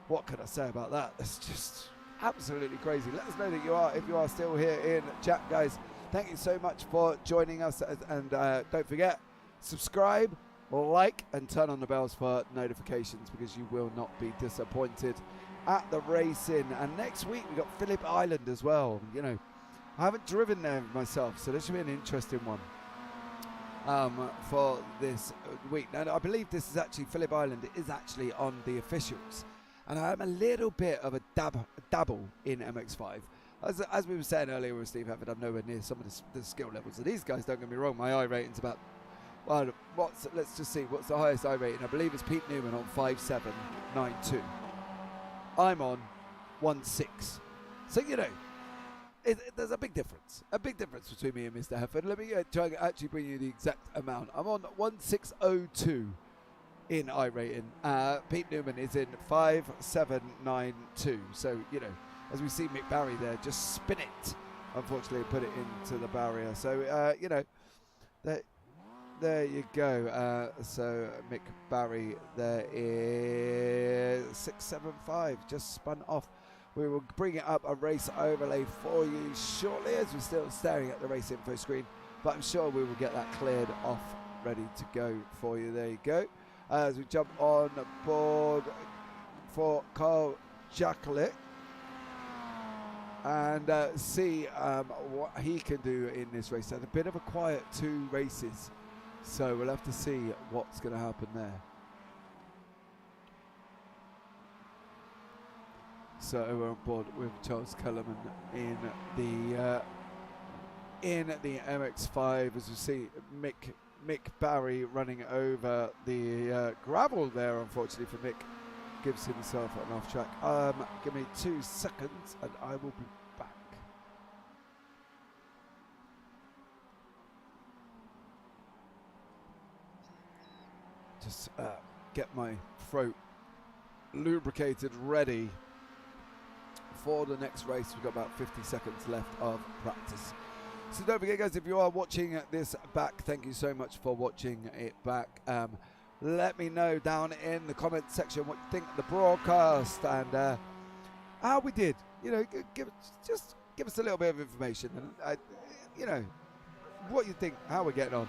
what can I say about that? It's just absolutely crazy. Let us know that you are, if you are still here in chat, guys. Thank you so much for joining us, and don't forget, subscribe, like, and turn on the bells for notifications, because you will not be disappointed at the racing. And next week we got Phillip Island as well. You know, I haven't driven there myself, so this should be an interesting one for this week. Now I believe this is actually, Phillip Island is actually on the officials, and I'm a little bit of a dabble in MX5. As we were saying earlier with Steve Hefford, I'm nowhere near some of the skill levels of these guys. Don't get me wrong, my I rating's about, well, let's just see, what's the highest I rating? I believe it's Pete Newman on 5792. I'm on 1.6. So, you know, there's a big difference. A big difference between me and Mr. Hefford. Let me try and actually bring you the exact amount. I'm on 1.602 in I rating. Pete Newman is in 5792. So, you know, as we see Mick Barry there, just spin it. Unfortunately, put it into the barrier. So, you know, there you go. So Mick Barry there is 675, just spun off. We will bring it up a race overlay for you shortly, as we're still staring at the race info screen, but I'm sure we will get that cleared off, ready to go for you. There you go. As we jump on board for Carl Jacklett and see what he can do in this race. Had a bit of a quiet 2 races, so we'll have to see what's going to happen there. So we're on board with Charles Kellerman in the MX5, as we see Mick Barry running over the gravel there. Unfortunately for Mick, gives himself an off track. Give me 2 seconds and I will be back. Just get my throat lubricated, ready for the next race. We've got about 50 seconds left of practice. So don't forget, guys, if you are watching this back, thank you so much for watching it back. Let me know down in the comment section what you think of the broadcast and how we did. You know, give us a little bit of information, and you know, what you think, how we're getting on.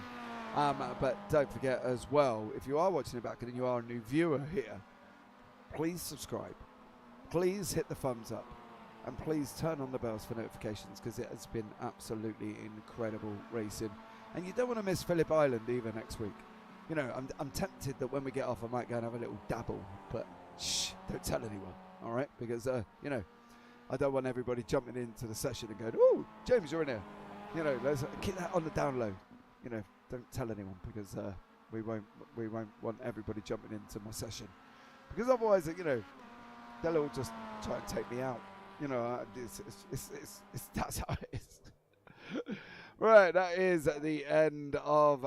But don't forget as well, if you are watching it back and you are a new viewer here, please subscribe, please hit the thumbs up, and please turn on the bells for notifications, because it has been absolutely incredible racing, and you don't want to miss Phillip Island either next week. You know, I'm tempted that when we get off I might go and have a little dabble, but shh, don't tell anyone, all right? Because you know, I don't want everybody jumping into the session and going, "Oh, James, you're in here." You know, let's keep that on the down low. You know, don't tell anyone, because we won't want everybody jumping into my session, because otherwise, you know, they'll all just try and take me out. You know, it's that's how it is. Right, that is the end of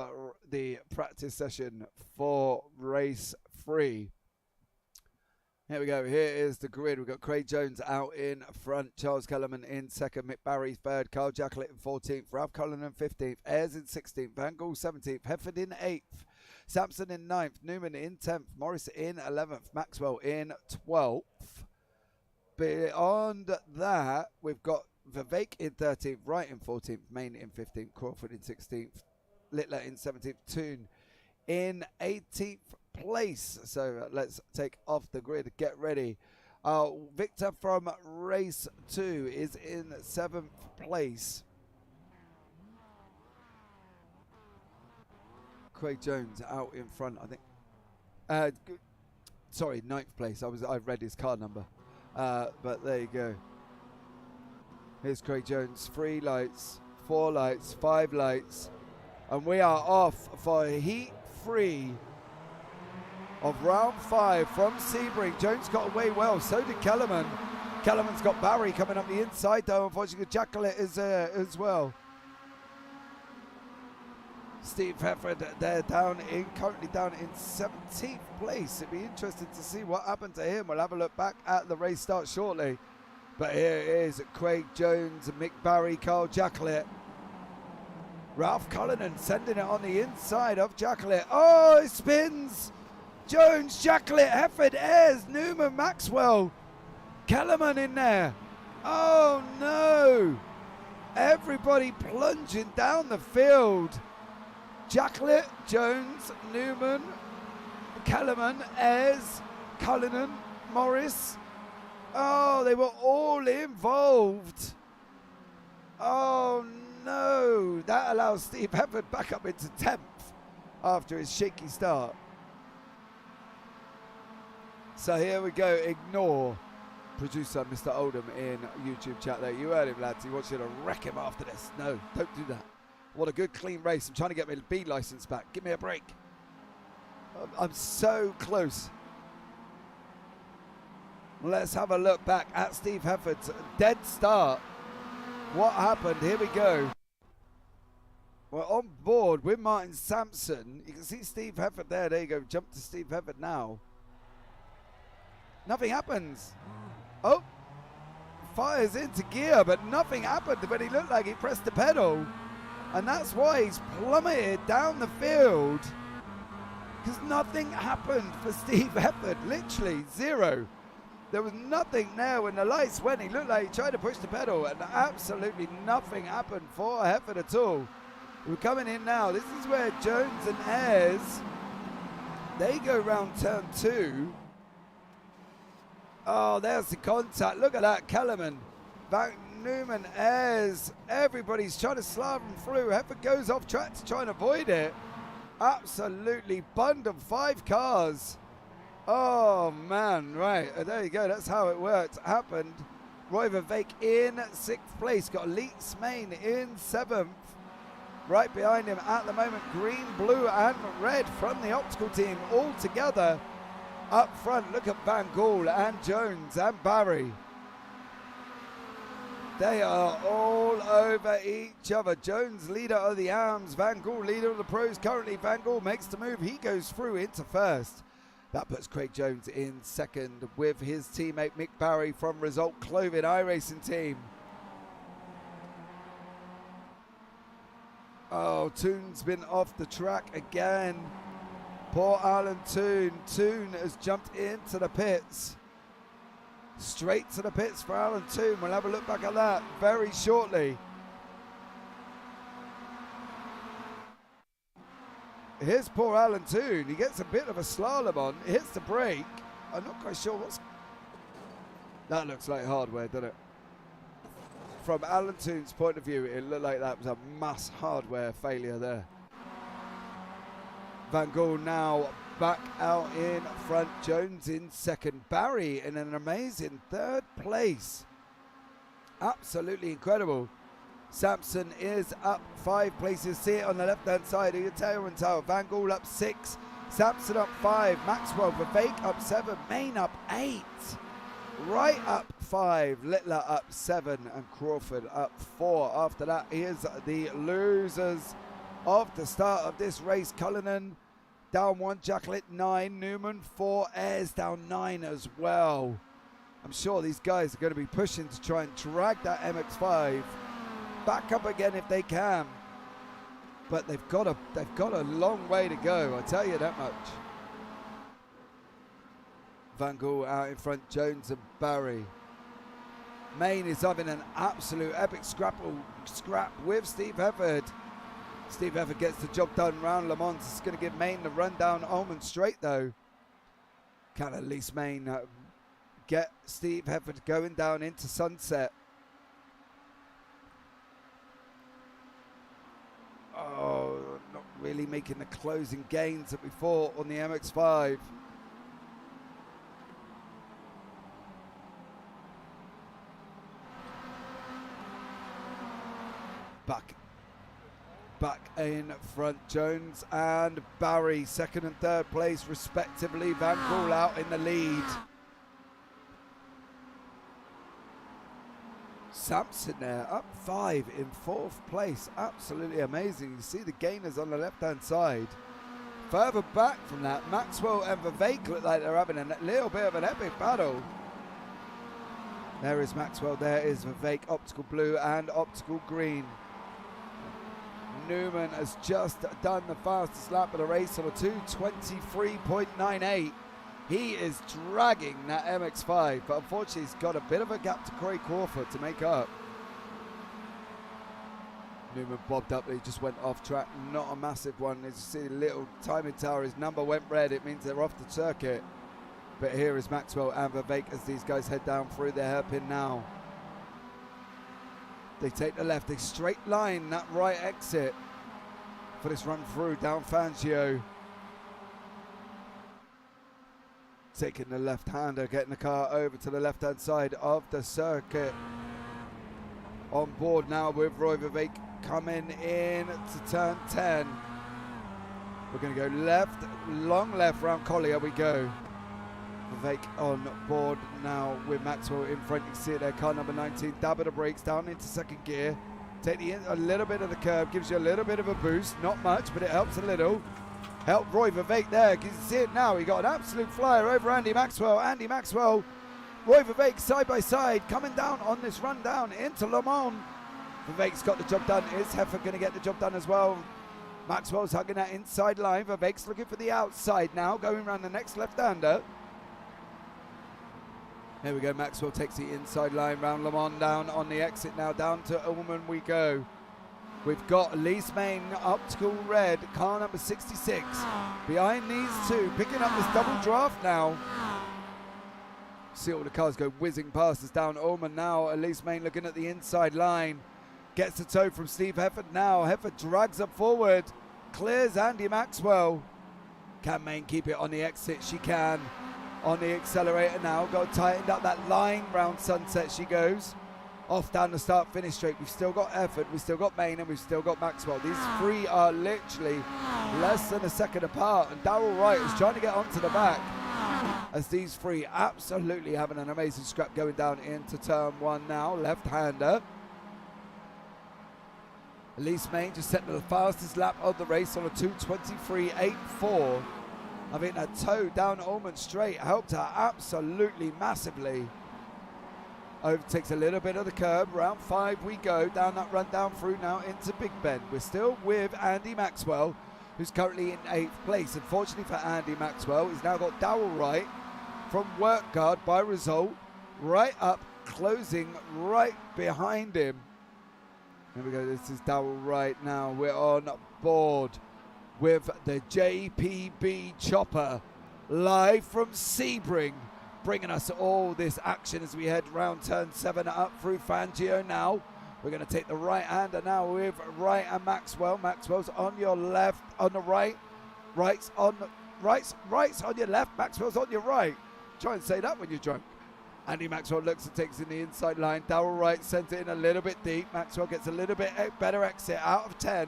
the practice session for race 3. Here we go. Here is the grid. We've got Craig Jones out in front, Charles Kellerman in second, Mick Barry third, Carl Jacklett in 14th, Ralph Cullen in 15th, Ayres in 16th, Van Gaal 17th, Hefford in 8th, Sampson in 9th, Newman in 10th, Morris in 11th, Maxwell in 12th. Beyond that, we've got Vivek in 13th, Wright in 14th, Main in 15th, Crawford in 16th, Littler in 17th, Toon in 18th place. So let's take off the grid, get ready Victor from race 2 is in 7th place. Craig Jones out in front, I think. Sorry, 9th place. I read his car number. But there you go. Here's Craig Jones. 3 lights, 4 lights, 5 lights. And we are off for heat 3 of round 5 from Sebring. Jones got away well. So did Kellerman. Kellerman's got Barry coming up the inside, though. Unfortunately, Jacqueline is there as well. Steve Hefford, they're currently down in 17th place. It'd be interesting to see what happened to him. We'll have a look back at the race start shortly. But here is Craig Jones, Mick Barry, Carl Jacqueline. Ralph Cullinan sending it on the inside of Jacqueline. Oh, it spins. Jones, Jacqueline, Hefford, Ayres, Newman, Maxwell. Kellerman in there. Oh, no. Everybody plunging down the field. Jacqueline, Jones, Newman, Kellerman, Ayres, Cullinan, Morris. Oh, they were all involved. Oh, no. That allows Steve Hefford back up into 10th after his shaky start. So here we go. Ignore producer Mr. Oldham in YouTube chat there. You heard him, lads. He wants you to wreck him after this. No, don't do that. What a good clean race. I'm trying to get my B license back. Give me a break. I'm so close. Let's have a look back at Steve Hefford's dead start. What happened? Here we go. We're on board with Martin Sampson. You can see Steve Hefford there. There you go. Jump to Steve Hefford now. Nothing happens. Oh. Fires into gear, but nothing happened when he looked like he pressed the pedal. And that's why he's plummeted down the field. Because nothing happened for Steve Hefford. Literally zero. There was nothing there when the lights went. He looked like he tried to push the pedal, and absolutely nothing happened for Hefford at all. We're coming in now. This is where Jones and Ayres, they go round turn 2. Oh, there's the contact. Look at that. Kellerman, Newman, Ayres, everybody's trying to slalom through. Hefford goes off track to try and avoid it. Absolutely bundled 5 cars. Oh, man, right. There you go. That's how it worked. Happened. Roy Vivek in 6th place. Got Leeds Main in 7th. Right behind him at the moment, green, blue, and red from the optical team all together. Up front, look at Van Gaal and Jones and Barry. They are all over each other. Jones, leader of the AMs. Van Gaal, leader of the pros. Currently, Van Gaal makes the move. He goes through into 1st. That puts Craig Jones in 2nd with his teammate Mick Barry from Result Clothing iRacing team. Oh, Toon's been off the track again. Poor Alan Toon. Toon has jumped into the pits. Straight to the pits for Alan Toon. We'll have a look back at that very shortly. Here's poor Alan Toon. He gets a bit of a slalom on. Hits the brake. I'm not quite sure what's... That looks like hardware, doesn't it? From Alan Toon's point of view, it looked like that was a mass hardware failure there. Van Gaal now back out in front. Jones in 2nd. Barry in an amazing 3rd place. Absolutely incredible. Sampson is up 5 places. See it on the left-hand side of your tailwind tower. Van Gaal up 6. Sampson up 5. Maxwell, Vivek up 7. Main up 8. Wright up 5. Littler up 7. And Crawford up 4. After that, here's the losers of the start of this race. Cullinan down 1. Jacqueline 9. Newman 4. Ayres down 9 as well. I'm sure these guys are going to be pushing to try and drag that MX5 back up again if they can, but they've got a long way to go, I tell you that much. Van Gaal out in front, Jones and Barry. Main is having an absolute epic scrap with Steve Hefford. Steve Hefford gets the job done round Le Mans. It's going to give Main the run down Ulman Straight though. Can at least Main get Steve Hefford going down into Sunset. Oh, not really making the closing gains that we thought on the MX5. Back in front, Jones and Barry, second and third place respectively. Van Poel out in the lead. Sampson there, up 5 in 4th place. Absolutely amazing. You see the gainers on the left-hand side. Further back from that, Maxwell and Vivek look like they're having a little bit of an epic battle. There is Maxwell, there is Vivek, optical blue and optical green. Newman has just done the fastest lap of the race on a 2:23.98. He is dragging that MX5, but unfortunately he's got a bit of a gap to Corey Crawford to make up. Newman bobbed up, he just went off track, not a massive one. As you see the little timing tower, his number went red, it means they're off the circuit. But here is Maxwell and Vivek as these guys head down through the hairpin now. They take the left, they straight line that right exit for this run through down Fangio. Taking the left-hander, getting the car over to the left-hand side of the circuit. On board now with Roy Vivek coming in to turn 10. We're going to go left, long left round Collier we go. Vivek on board now with Maxwell in front. You can see it there, car number 19, dab of the brakes down into second gear. Take a little bit of the curb, gives you a little bit of a boost, not much, but it helps a little. Help Roy Vivek there, you can see it now, he got an absolute flyer over Andy Maxwell. Andy Maxwell, Roy Vivek side by side, coming down on this run down into Le Mans. Vivek's got the job done, is Heffer going to get the job done as well? Maxwell's hugging that inside line, Vivek's looking for the outside now, going around the next left-hander. Here we go, Maxwell takes the inside line round Le Mans down on the exit now, down to Ullman we go. We've got Elise Main, optical red, car number 66. Behind these two, picking up this double draft now. See all the cars go whizzing past us down Ullman now. Elise Main looking at the inside line. Gets the tow from Steve Hefford now. Hefford drags up forward, clears Andy Maxwell. Can Main keep it on the exit? She can. On the accelerator now, got tightened up that line round Sunset she goes. Off down the start finish straight. We've still got Effort, we've still got Main, and we've still got Maxwell. These three are literally less than a second apart, and Darrell Wright is trying to get onto the back as these three absolutely having an amazing scrap going down into turn 1 now. Left-hander. Elise Main just set the fastest lap of the race on a 2:23.84. I think that tow down Ullman straight helped her absolutely massively. Overtakes a little bit of the curb. Round 5 we go. Down that run down through now into Big Bend. We're still with Andy Maxwell, who's currently in 8th place. Unfortunately for Andy Maxwell, he's now got Darrell Wright from Work Guard by result right up, closing right behind him. Here we go. This is Darrell Wright now. We're on board with the JPB chopper live from Sebring, bringing us all this action as we head round turn 7 up through Fangio now. We're going to take the right-hander now with Wright and Maxwell. Maxwell's on your left, on the right. Wright's on your left, Maxwell's on your right. Try and say that when you're drunk. Andy Maxwell looks and takes in the inside line. Darrell Wright sends it in a little bit deep. Maxwell gets a little bit better exit out of 10.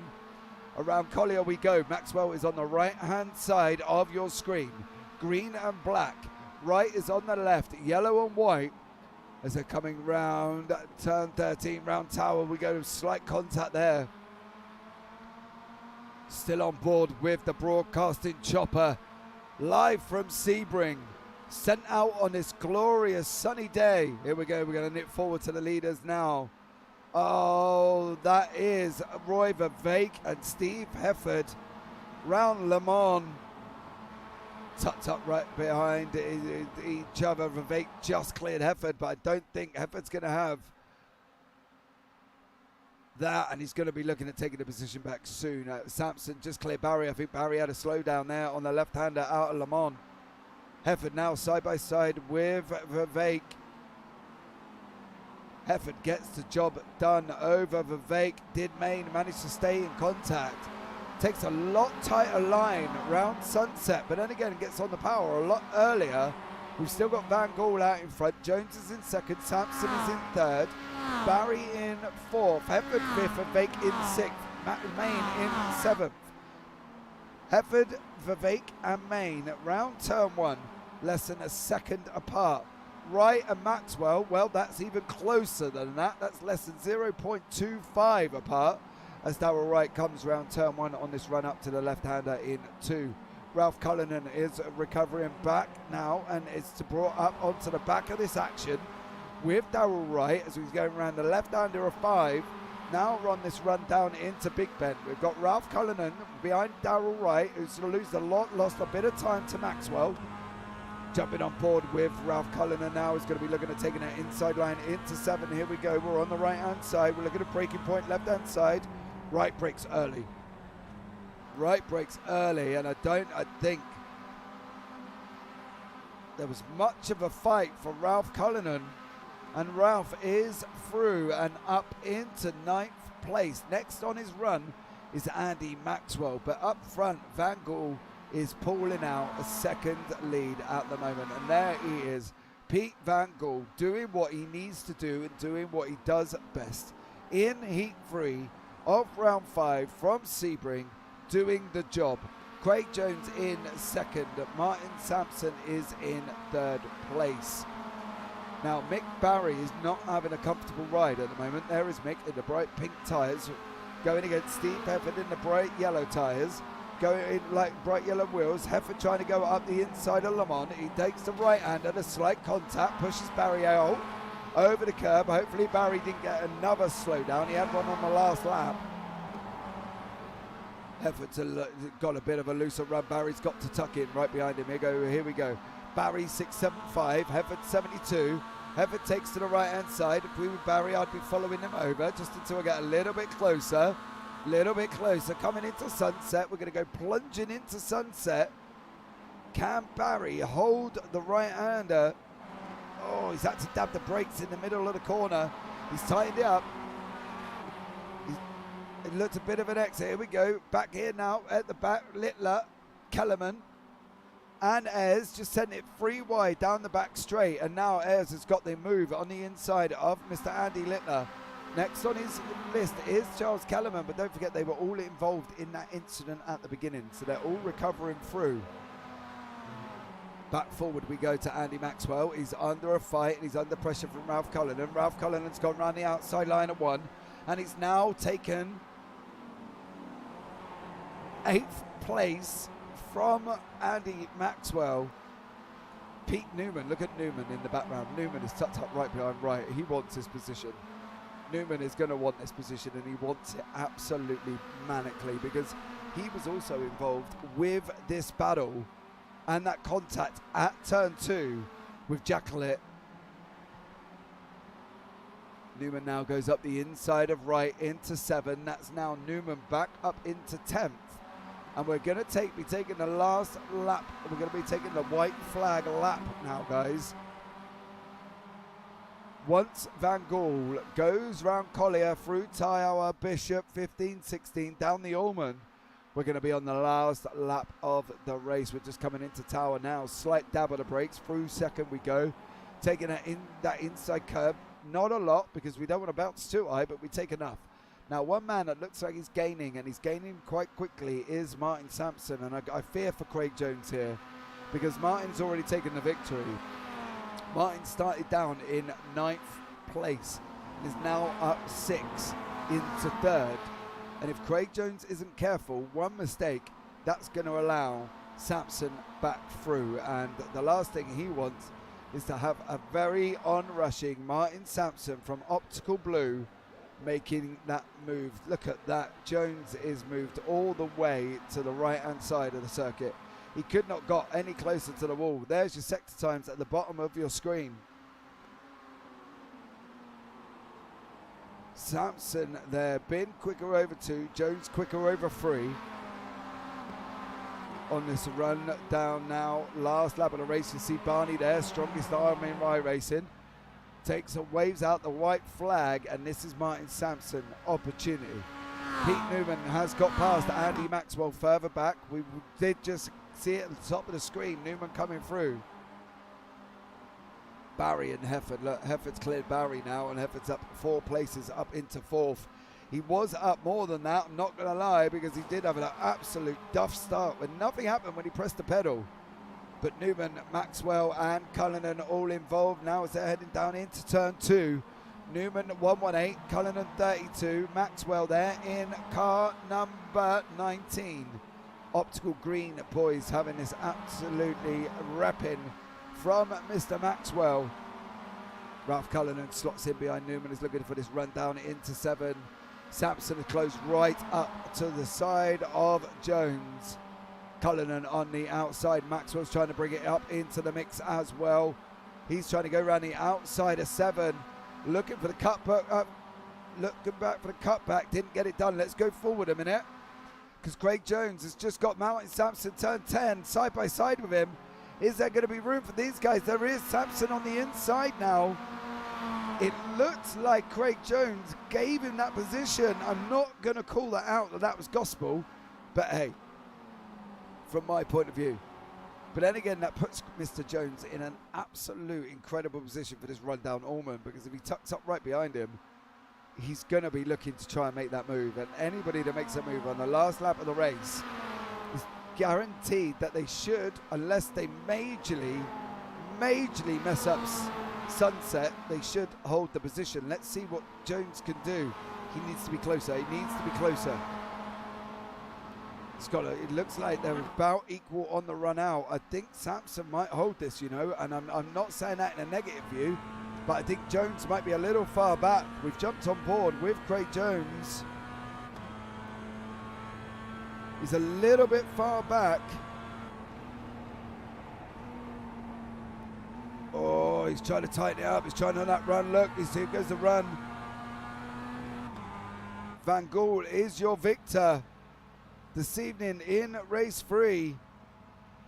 Around Collier we go. Maxwell is on the right-hand side of your screen. Green and black. Wright is on the left. Yellow and white. As they're coming round turn 13, round Tower, we go. Slight contact there. Still on board with the broadcasting chopper. Live from Sebring. Sent out on this glorious sunny day. Here we go. We're going to nip forward to the leaders now. Oh, that is Roy Vivek and Steve Hefford round Le Mans. Tucked up right behind each other. Vivek just cleared Hefford, but I don't think Hefford's going to have that, and he's going to be looking at taking the position back soon. Sampson just cleared Barry. I think Barry had a slowdown there on the left-hander out of Le Mans. Hefford now side by side with Vivek. Hefford gets the job done over Vivek. Did Main manage to stay in contact? Takes a lot tighter line round Sunset, but then again gets on the power a lot earlier. We've still got Van Gaal out in front. Jones is in second. Sampson is in third. Barry in fourth. Hefford fifth. Vivek in sixth. Main in seventh. Hefford, Vivek and Main round turn one, less than a second apart. Wright and Maxwell, well, that's even closer than that. That's less than 0.25 apart as Darryl Wright comes round turn one on this run up to the left-hander in two. Ralph Cullinan is recovering back now and is brought up onto the back of this action with Darryl Wright as he's going around the left-hander of five. Now we're on this run down into Big Ben. We've got Ralph Cullinan behind Darryl Wright, who's going to lose lost a bit of time to Maxwell. Jumping on board with Ralph Cullinan now is going to be looking at taking that inside line into seven. Here we go. We're on the right-hand side. We're looking at breaking point left-hand side. Wright breaks early. Wright breaks early, and I think there was much of a fight for Ralph Cullinan. And Ralph is through and up into ninth place. Next on his run is Andy Maxwell. But up front, Van Gaal is pulling out a second lead at the moment. And there he is, Pete Van Gaal, doing what he needs to do and doing what he does best. In heat 3 of round 5 from Sebring, doing the job. Craig Jones in second. Martin Sampson is in third place. Now, Mick Barry is not having a comfortable ride at the moment. There is Mick in the bright pink tyres, going against Steve Hefford in the bright yellow tyres, going in like bright yellow wheels. Hefford trying to go up the inside of Le Mans. He takes the right hand at a slight contact, pushes Barry out over the curb. Hopefully Barry didn't get another slowdown. He had one on the last lap. Hefford's got a bit of a looser run. Barry's got to tuck in right behind him. Here we go. Barry 675, Hefford 72. Hefford takes to the right hand side. If we were Barry, I'd be following him over just until I get a little bit closer. Coming into Sunset. We're going to go plunging into Sunset. Can Barry hold the right hander? Oh, he's had to dab the brakes in the middle of the corner. He's tightened it up. It looked a bit of an exit. Here we go. Back here now at the back. Littler, Kellerman, and Ayres just sent it 3 wide down the back straight. And now Ayres has got the move on the inside of Mr. Andy Littler. Next on his list is Charles Kellerman, but don't forget they were all involved in that incident at the beginning. So they're all recovering through. Back forward we go to Andy Maxwell. He's under a fight and he's under pressure from Ralph Cullinan. Ralph Cullinan's gone round the outside line at 1. And he's now taken 8th place from Andy Maxwell. Pete Newman, look at Newman in the background. Newman is tucked up right behind Wright. He wants his position. Newman is going to want this position, and he wants it absolutely manically because he was also involved with this battle and that contact at turn 2 with Jacqueline. Newman now goes up the inside of Wright into 7. That's now Newman back up into 10th. And we're going to be taking the last lap. We're going to be taking the white flag lap now, guys. Once Van Gaal goes round Collier through Tower, Bishop, 15-16, down the Allman, we're going to be on the last lap of the race. We're just coming into Tower now. Slight dab of the brakes. Through second we go. Taking that inside curb. Not a lot because we don't want to bounce too high, but we take enough. Now, one man that looks like he's gaining, and he's gaining quite quickly, is Martin Sampson. And I fear for Craig Jones here because Martin's already taken the victory. Martin started down in 9th place and is now up 6 into 3rd. And if Craig Jones isn't careful, one mistake, that's going to allow Sampson back through. And the last thing he wants is to have a very on-rushing Martin Sampson from Optical Blue making that move. Look at that. Jones is moved all the way to the right-hand side of the circuit. He could not got any closer to the wall. There's your sector times at the bottom of your screen. Sampson there, Bin quicker over 2, Jones quicker over 3. on this run down now. Last lap of the race, you see Barney there, strongest arm in racing. Takes and waves out the white flag, and this is Martin Sampson opportunity. Pete Newman has got past Andy Maxwell further back. We did just see it at the top of the screen, Newman coming through. Barry and Hefford. Look, Hefford's cleared Barry now, and Hefford's up 4 places, up into 4th. He was up more than that, I'm not going to lie, because he did have an absolute duff start when nothing happened when he pressed the pedal. But Newman, Maxwell and Cullinan all involved now as they're heading down into turn 2. Newman 118, Cullinan 32, Maxwell there in car number 19. Optical Green boys having this absolutely repping from Mr. Maxwell. Ralph Cullinan slots in behind Newman, is looking for this run down into 7. Sampson is close right up to the side of Jones. Cullinan on the outside. Maxwell's trying to bring it up into the mix as well. He's trying to go around the outside of 7. Looking for the cutback. Looking back for the cutback. Didn't get it done. Let's go forward a minute, because Craig Jones has just got Martin Sampson turn 10 side by side with him. Is there going to be room for these guys? There is. Sampson on the inside now. It looks like Craig Jones gave him that position. I'm not going to call that out, that was gospel, but hey, from my point of view. But then again, that puts Mr. Jones in an absolute incredible position for this run down Allman, because if he tucks up right behind him, he's going to be looking to try and make that move. And anybody that makes a move on the last lap of the race is guaranteed that they should, unless they majorly mess up sunset, they should hold the position. Let's see what Jones can do. He needs to be closer. It looks like they're about equal on the run out. I think Sampson might hold this, you know, and I'm not saying that in a negative view, but I think Jones might be a little far back. We've jumped on board with Craig Jones. He's a little bit far back. Oh, he's trying to tighten it up. He's trying on that run. Look, here goes the run. Van Gool is your victor this evening in race 3.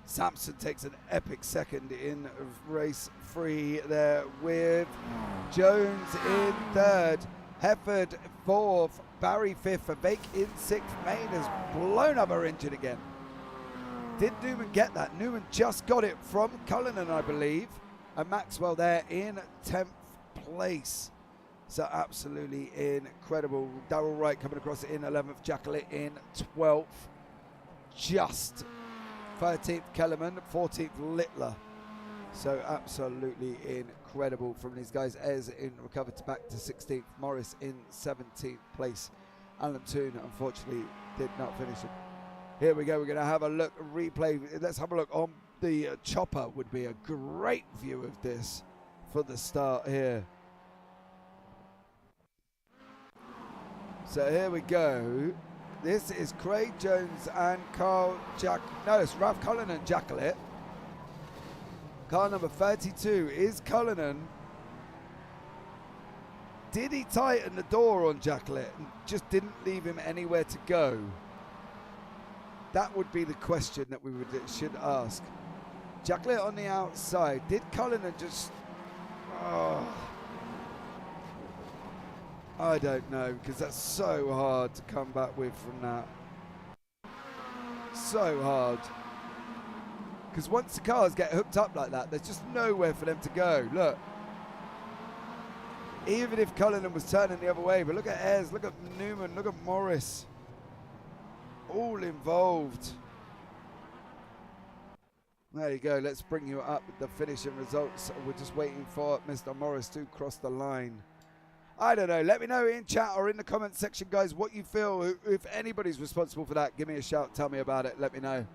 Sampson takes an epic second in race 3 there, with Jones in 3rd, Hefford 4th, Barry 5th, Vake in 6th. Main has blown up her engine again. Did Newman get that? Newman just got it from Cullinan, I believe. And Maxwell there in 10th place. So absolutely incredible. Darrell Wright coming across in 11th, Jacqueline in 12th. Just 13th Kellerman, 14th Littler. So absolutely incredible from these guys. Ez in recovered back to 16th, Morris in 17th place. Alan Toon unfortunately did not finish it. Here we go, we're going to have a look, replay. Let's have a look on the chopper. Would be a great view of this for the start here. So here we go. This is Craig Jones and it's Ralph Cullinan and Jacqueline. Car number 32 is Cullinan. Did he tighten the door on Jacqueline and just didn't leave him anywhere to go? That would be the question that we should ask. Jacqueline on the outside. Did Cullinan just... I don't know, because that's so hard to come back with from that. So hard. Because once the cars get hooked up like that, there's just nowhere for them to go. Look. Even if Cullinan was turning the other way, but look at Ez, look at Newman, look at Morris. All involved. There you go, let's bring you up with the finishing results. We're just waiting for Mr. Morris to cross the line. I don't know, let me know in chat or in the comment section, guys, what you feel. If anybody's responsible for that, give me a shout, tell me about it, let me know.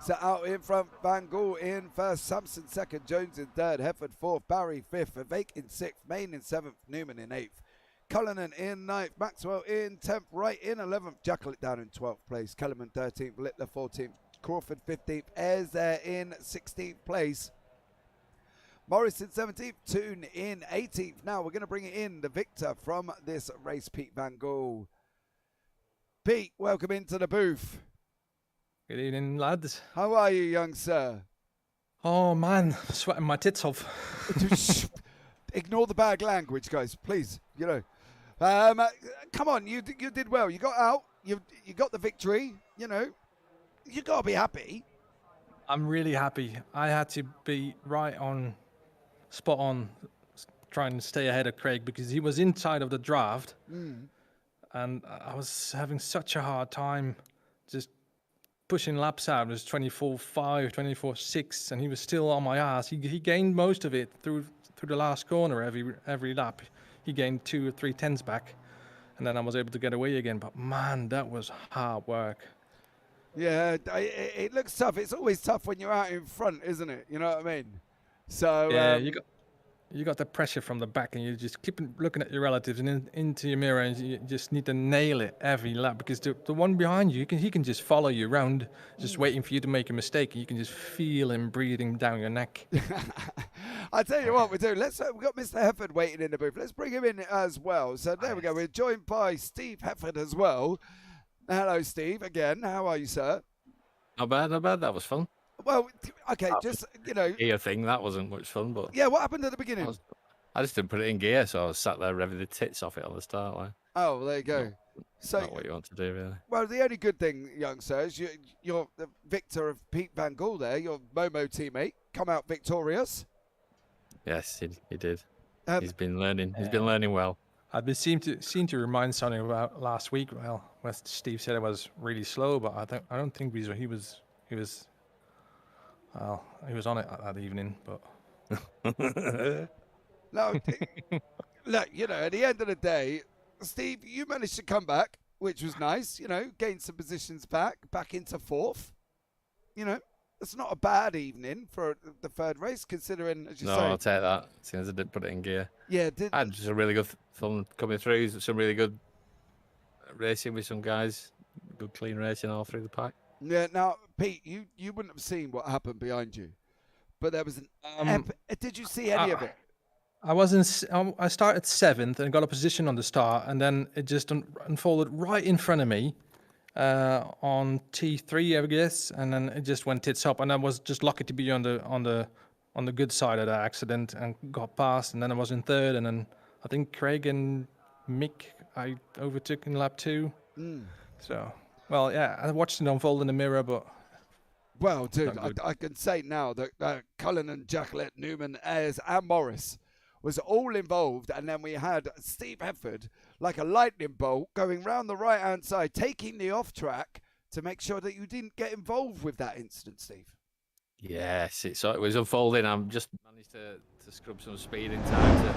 So out in front, Van Gool in first, Sampson second, Jones in third, Hefford fourth, Barry fifth, Vake in sixth, Main in seventh, Newman in eighth, Cullinan in ninth, Maxwell in 10th, Wright in 11th, Jacqueline down in 12th place, Kellerman 13th, Littler 14th, Crawford 15th, Ez there in 16th place. Morris in 17th, Toon in 18th. Now we're going to bring in the victor from this race, Pete Van Gool. Pete, welcome into the booth. Good evening, lads. How are you, young sir? Oh man, sweating my tits off. Ignore the bad language, guys, please. Come on, you did well. You got out. You got the victory. You got to be happy. I'm really happy. I had to be spot on, trying to stay ahead of Craig because he was inside of the draft, and I was having such a hard time just pushing laps out. It was 24.5, 24.6, and he was still on my ass. He gained most of it through the last corner every lap. He gained 2 or 3 tenths back, and then I was able to get away again. But man, that was hard work. Yeah, it looks tough. It's always tough when you're out in front, isn't it? You know what I mean? So yeah, you got the pressure from the back, and you just keep looking at your relatives and into your mirror, and you just need to nail it every lap because the one behind you, he can just follow you around, just waiting for you to make a mistake, and you can just feel him breathing down your neck. I tell you what we do. We've got Mr. Hefford waiting in the booth. Let's bring him in as well. So there we go. We're joined by Steve Hefford as well. Hello, Steve. Again, how are you, sir? Not bad. That was fun. Well, okay, Gear thing, that wasn't much fun, but... Yeah, what happened at the beginning? I just didn't put it in gear, so I was sat there revving the tits off it on the start line. Oh, well, there you go. Not what you want to do, really. Well, the only good thing, young sir, is you're the victor of Pete Van Gool there, your Momo teammate, come out victorious. Yes, he did. He's been learning. He's been learning well. I've been seem to remind something about last week. Well, Steve said it was really slow, but I don't think he was on it that evening. But no, look, at the end of the day, Steve, you managed to come back, which was nice. Gained some positions back into 4th. It's not a bad evening for the third race, considering, as you say. No, I'll take that, since I did put it in gear. Yeah, I had just a really good fun coming through. Some really good racing with some guys. Good, clean racing all through the pack. Yeah, now, Pete, you wouldn't have seen what happened behind you, but there was did you see any of it? I started 7th and got a position on the start, and then it just unfolded right in front of me. On T3, I guess, and then it just went tits up, and I was just lucky to be on the good side of that accident and got past, and then I was in 3rd, and then I think Craig and Mick I overtook in lap 2. So, well, yeah, I watched it unfold in the mirror, but well, dude, I can say now that Cullinan, Jacqueline, Newman, Ayres, and Morris was all involved, and then we had Steve Hefford like a lightning bolt going round the right-hand side, taking the off-track to make sure that you didn't get involved with that incident, Steve. Yes, it was unfolding. I just managed to scrub some speed in time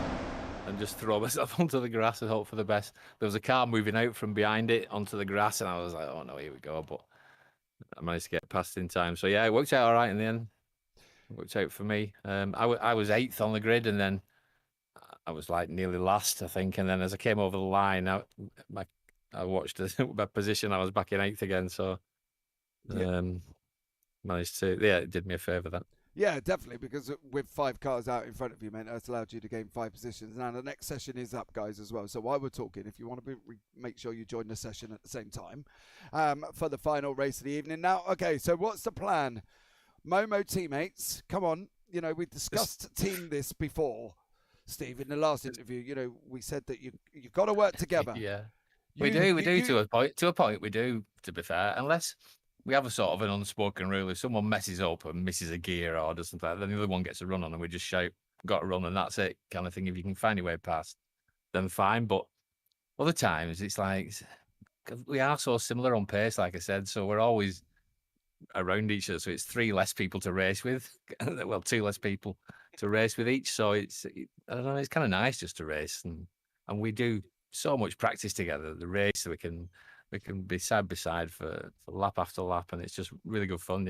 and just throw myself onto the grass and hope for the best. There was a car moving out from behind it onto the grass, and I was like, oh no, here we go. But I managed to get past in time. So yeah, it worked out all right in the end. It worked out for me. I was 8th on the grid, and then I was like nearly last, I think, and then as I came over the line, I watched my position. I was back in 8th again, so managed to. Yeah, it did me a favour that. Yeah, definitely, because with 5 cars out in front of you, man, that's allowed you to gain 5 positions. Now the next session is up, guys, as well. So while we're talking, if you want to make sure you join the session at the same time for the final race of the evening. Now, okay, so what's the plan, Momo teammates? Come on, we discussed team this before. Steve, in the last interview, we said that you've got to work together. Yeah, we do to a point. To a point, we do. To be fair, unless we have a sort of an unspoken rule: if someone messes up and misses a gear or does something like that, then the other one gets a run on, and we just shout, "Got to run," and that's it, kind of thing. If you can find your way past, then fine. But other times, it's like we are so similar on pace, like I said, so we're always around each other. So it's 3 less people to race with. Well, 2 less people to race with each. So I don't know, it's kind of nice just to race, and we do so much practice together. The race, so we can be side by side for lap after lap, and it's just really good fun,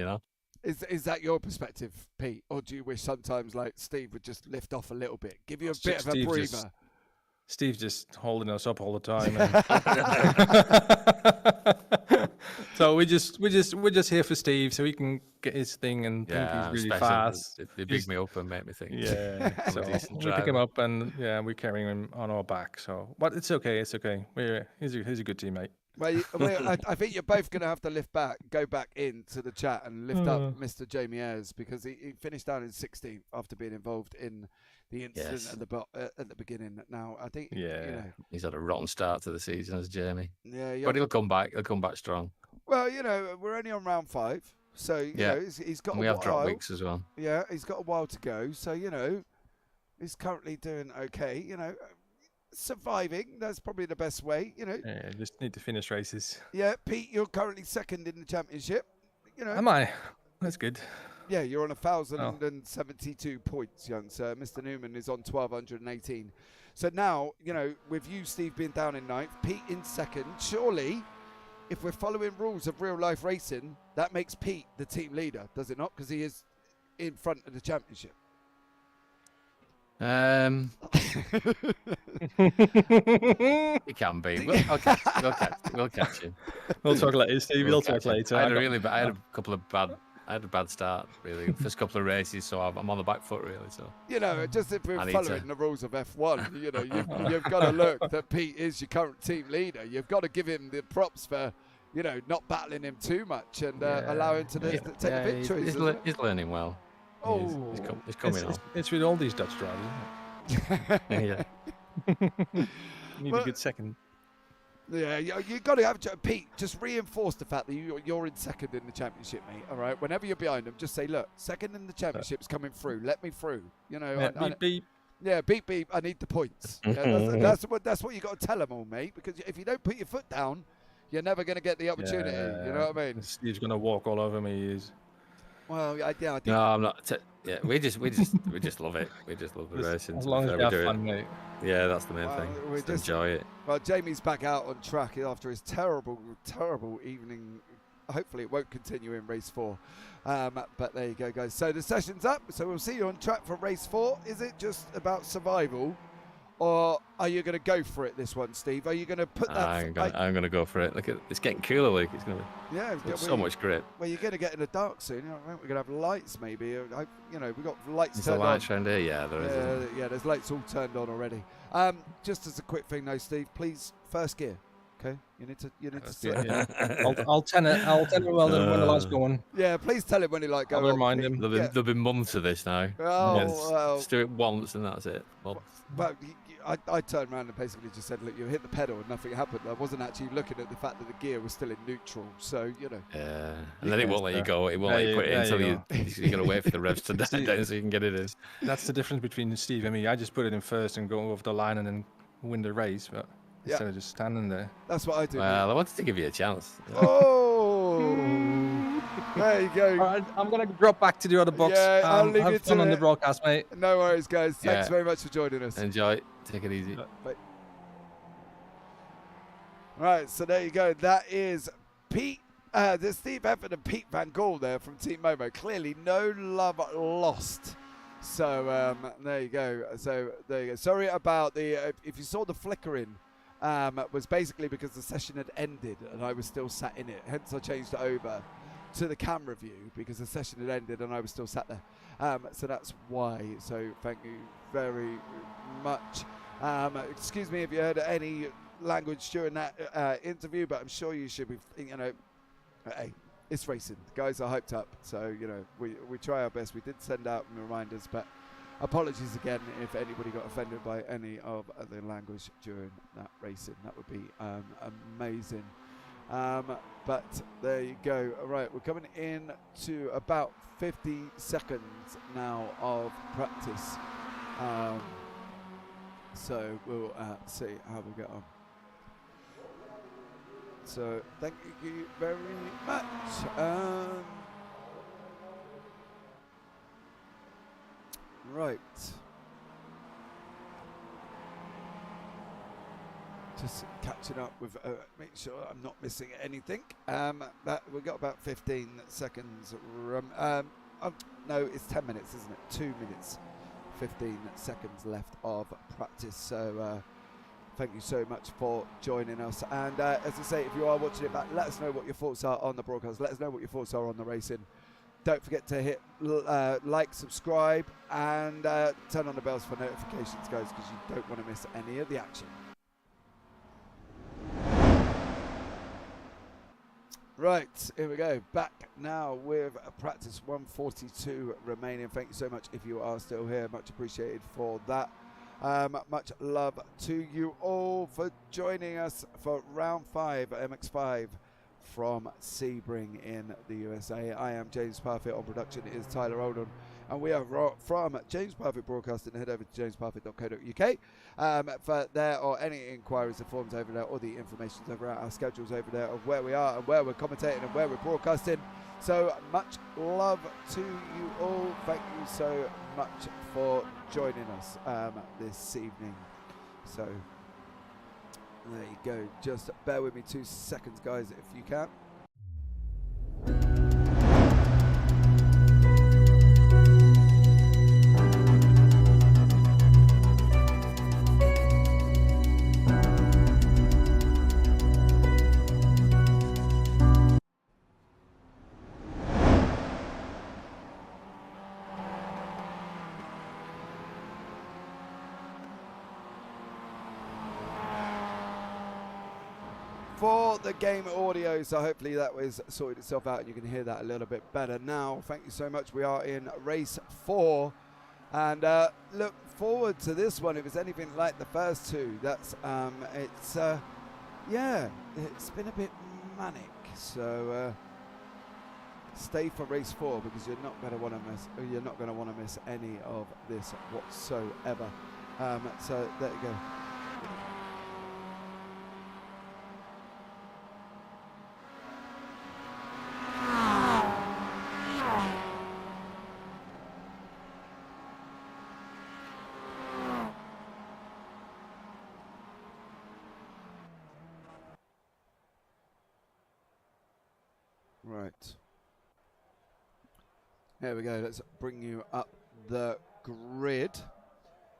Is that your perspective, Pete, or do you wish sometimes like Steve would just lift off a little bit, give you a bit of a breather? Steve's just holding us up all the time. So we're just here for Steve, so he can get his thing and think he's really especially fast. They big me up and make me think. Yeah, I'm so a decent we pick him driver. up and we're carrying him on our back. So, but it's okay. He's a good teammate. Well, I think you're both going to have to go back into the chat and lift up Mr. Jamie Ayres, because he finished down in 16th after being involved in the incident at the beginning. Now, I think he's had a rotten start to the season as Jamie. Yeah, but he'll come back. He'll come back strong. Well, we're only on round 5, so you know he's got. And we have drop weeks as well. Yeah, he's got a while to go, so he's currently doing okay. Surviving, that's probably the best way, Yeah, just need to finish races. Yeah, Pete, you're currently second in the championship. Am I? That's good. Yeah, you're on 1,072 points, young sir. Mr. Newman is on 1,218. So now, with you, Steve, being down in 9th, Pete in 2nd, surely, if we're following rules of real life racing, that makes Pete the team leader, does it not? Because he is in front of the championship. It can be. We'll catch him. We'll talk later, Steve. We'll talk later. I had a bad start, really. First couple of races, so I'm on the back foot, really. So just if we're following the rules of F1, you've got to look that Pete is your current team leader. You've got to give him the props for not battling him too much and allow him to take the victories. He's learning well. Oh, he's coming on. It's with all these Dutch drivers, isn't it? Yeah. Need a good second. Yeah, you got to have Pete. Just reinforce the fact that you're in 2nd in the championship, mate. All right. Whenever you're behind them, just say, "Look, 2nd in the championship's coming through. Let me through." Beep beep. Yeah, beep beep. I need the points. Yeah, that's what you got to tell them all, mate. Because if you don't put your foot down, you're never going to get the opportunity. You know what I mean? Steve's going to walk all over me. He is. Well, I think. No, I'm not. We just love it. We just love the racing. As long as we have fun, mate. Yeah, that's the main thing. We just enjoy it. Well, Jamie's back out on track after his terrible evening. Hopefully, it won't continue in race 4. But there you go, guys. So the session's up. So we'll see you on track for race 4. Is it just about survival, or are you going to go for it this one, Steve? Are you going to put that? I'm going to go for it. Look, it's getting cooler, Luke. It's going to be so much grip. Well, you're going to get in the dark soon. We're going to have lights, maybe. We've got lights turned on. Lights around here? Yeah, there is. Yeah, there's lights all turned on already. Just as a quick thing, though, Steve, please, first gear. Okay, you need to. I'll tell it well when the lights go on. Yeah, please tell him when he go. I'll remind him. There'll be months of this now. Just do it once and that's it. Well, I turned around and basically just said, "Look, you hit the pedal and nothing happened." I wasn't actually looking at the fact that the gear was still in neutral. So Yeah, and then it won't let you go. It won't let you put it in until you're gonna wait for the revs to die down so you can get it in. That's the difference between Steve and me. I just put it in first and go over the line and then win the race, but instead of just standing there. That's what I do. Well, I wanted to give you a chance. Oh, there you go. All right, I'm going to drop back to the other box. Yeah, I'll leave you have fun to on it. the broadcast, mate. No worries, guys. Thanks very much for joining us. Enjoy. Take it easy. Bye. Right, so there you go. That is Pete. There's Steve Efford and Pete Van Gaal there from Team Momo. Clearly, no love lost. So there you go. Sorry about the. If you saw the flickering, was basically because the session had ended and I was still sat in it. Hence, I changed it over to the camera view because the session had ended and I was still sat there. So that's why. So thank you very much. Excuse me if you heard any language during that interview, but I'm sure you should be. Hey, it's racing. The guys are hyped up, so we try our best. We did send out reminders, but apologies again if anybody got offended by any of the language during that racing. That would be amazing. But there you go. All right, we're coming in to about 50 seconds now of practice. So we'll see how we get on. So thank you very much. Right. Just catching up with, make sure I'm not missing anything. We've got about 15 seconds. No, it's 10 minutes, isn't it? 2 minutes, 15 seconds left of practice. So thank you so much for joining us. And as I say, if you are watching it back, let us know what your thoughts are on the broadcast. Let us know what your thoughts are on the racing. Don't forget to hit like, subscribe, and turn on the bells for notifications, guys, because you don't want to miss any of the action. Right, here we go. Back now with practice 142 remaining. Thank you so much if you are still here. Much appreciated for that. Much love to you all for joining us for round 5 at MX5 from Sebring in the USA. I am James Parfitt. On production is Tyler Oldham, and we are from James Parfitt Broadcasting. Head over to JamesParfitt.co.uk for there, or any inquiries, the forms over there, or the information's over there, our schedules over there of where we are and where we're commentating and where we're broadcasting. So much love to you all. Thank you so much for joining us this evening. So there you go. Just bear with me 2 seconds, guys, if you can. For the game audio, so hopefully that was sorted itself out and you can hear that a little bit better now. Thank you so much. We are in race 4, and look forward to this one. If it's anything like the first 2, that's yeah, it's been a bit manic. So stay for race 4, because you're not going to want to miss any of this whatsoever. So there you go. Right. There we go. Let's bring you up the grid.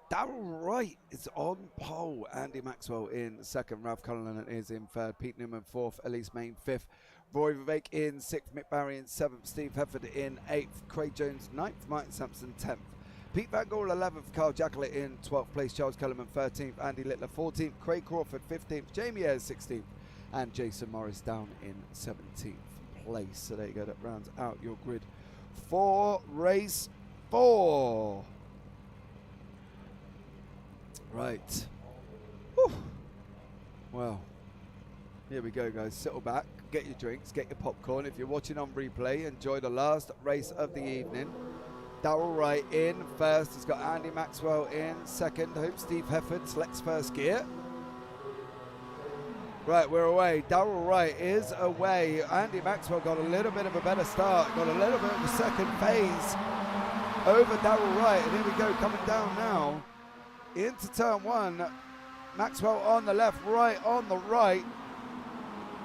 Darryl Wright is on pole. Andy Maxwell in second. Ralph Cullinan is in third. Pete Newman fourth. Elise Main fifth. Roy Vivek in sixth. Mick Barry in seventh. Steve Hefford in eighth. Craig Jones ninth. Martin Sampson 10th. Pete Van Gaal 11th. Carl Jacklett in 12th place. Charles Kellerman 13th. Andy Littler 14th. Craig Crawford 15th. Jamie Ayres 16th. And Jason Morris down in 17th place. So there you go. That rounds out your grid for race 4. Right. Whew. Well, here we go, guys. Settle back, get your drinks, get your popcorn. If you're watching on replay, enjoy the last race of the evening. Darryl Wright in first. He's got Andy Maxwell in second. Hope Steve Hefford selects first gear. Right, we're away. Darryl Wright is away. Andy Maxwell got a little bit of a better start. Got a little bit of a second phase over Darryl Wright. And here we go, coming down now into turn 1. Maxwell on the left, Wright on the right.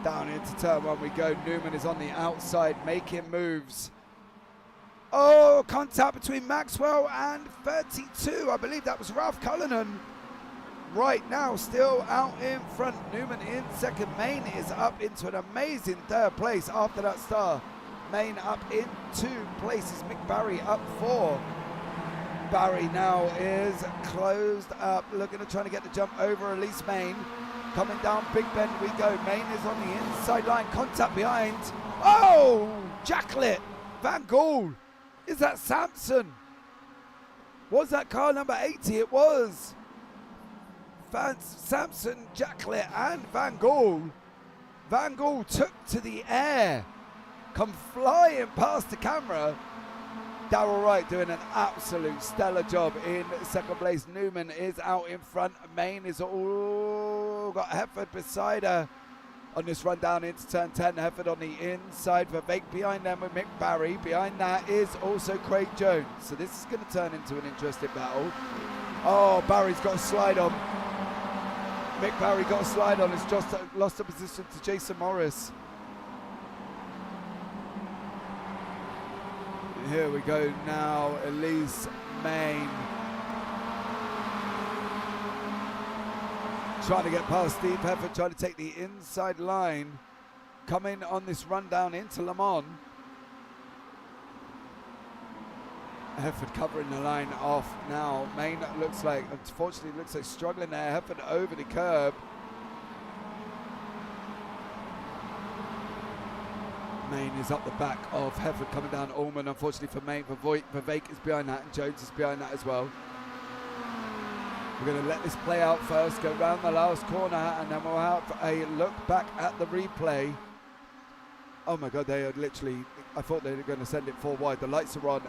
Down into turn 1 we go. Newman is on the outside making moves. Oh, contact between Maxwell and 32. I believe that was Ralph Cullinan. Right now, still out in front. Newman in second. Main is up into an amazing third place after that star. Main up in 2 places. Mick Barry up 4. Barry now is closed up, looking to trying to get the jump over Elise Main. Coming down Big Bend we go. Main is on the inside line. Contact behind. Oh, Jacklett. Van Gaal. Is that Sampson? Was that car number 80? It was. Sampson, Jacklett and Van Gaal. Van Gaal took to the air, come flying past the camera. Darryl Wright doing an absolute stellar job in second place. Newman is out in front. Main is all got Hefford beside her on this run down into turn 10. Hefford on the inside. Vivek behind them with Mick Barry. Behind that is also Craig Jones. So this is going to turn into an interesting battle. Oh, Barry's got a slide on. Mick Barry got a slide on. It's just lost the position to Jason Morris. Here we go now, Elise Main. trying to get past Steve Hefford, trying to take the inside line. Coming on this run down into Le Mans. Hefford covering the line off now. Main looks like, unfortunately, looks like struggling there. Hefford over the curb. Main is up the back of Hefford coming down Ullman. Unfortunately for Main, Vivek is behind that and Jones is behind that as well. We're going to let this play out first, go round the last corner, and then we'll have a look back at the replay. Oh my God, they are literally, I thought they were going to send it 4 wide. The lights are on.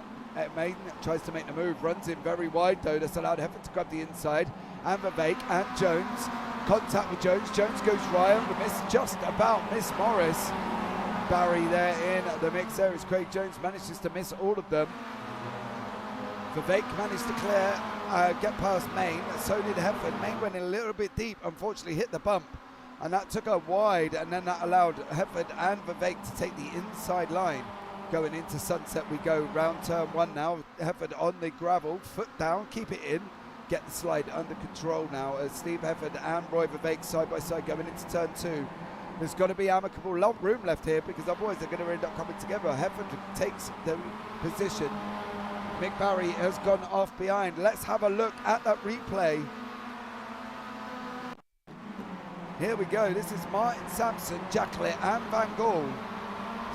Maiden tries to make the move, runs in very wide though. That's allowed Hefford to grab the inside. And Vivek and Jones. Contact with Jones. Jones goes right on the miss, just about miss Morris. Barry there in the mix there as Craig Jones manages to miss all of them. Vivek managed to clear, get past Main. So did Hefford. Main went in a little bit deep, unfortunately hit the bump. And that took her wide, and then that allowed Hefford and Vivek to take the inside line. Going into Sunset we go, round turn 1 now. Hefford on the gravel, foot down, keep it in. Get the slide under control now as Steve Hefford and Roy Vivek side by side going into turn 2. There's got to be amicable long room left here because otherwise they're going to end up coming together. Hefford takes the position. Mick Barry has gone off behind. Let's have a look at that replay. Here we go. This is Martin Sampson, Jacklett and Van Gaal.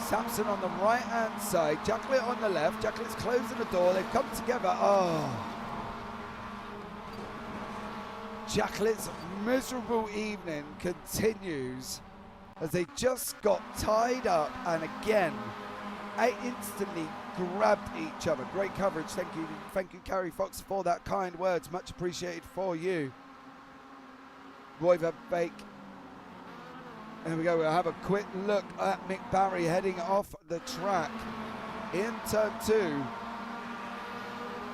Sampson on the right hand side, Jacklett on the left. Jacklett's closing the door. They've come together. Oh. Jacklett's miserable evening continues as they just got tied up and again instantly grabbed each other. Great coverage. Thank you, Carrie Fox, for that kind words. Much appreciated for you. Roy Vivek. Here we go. We'll have a quick look at Mick Barry heading off the track in turn 2.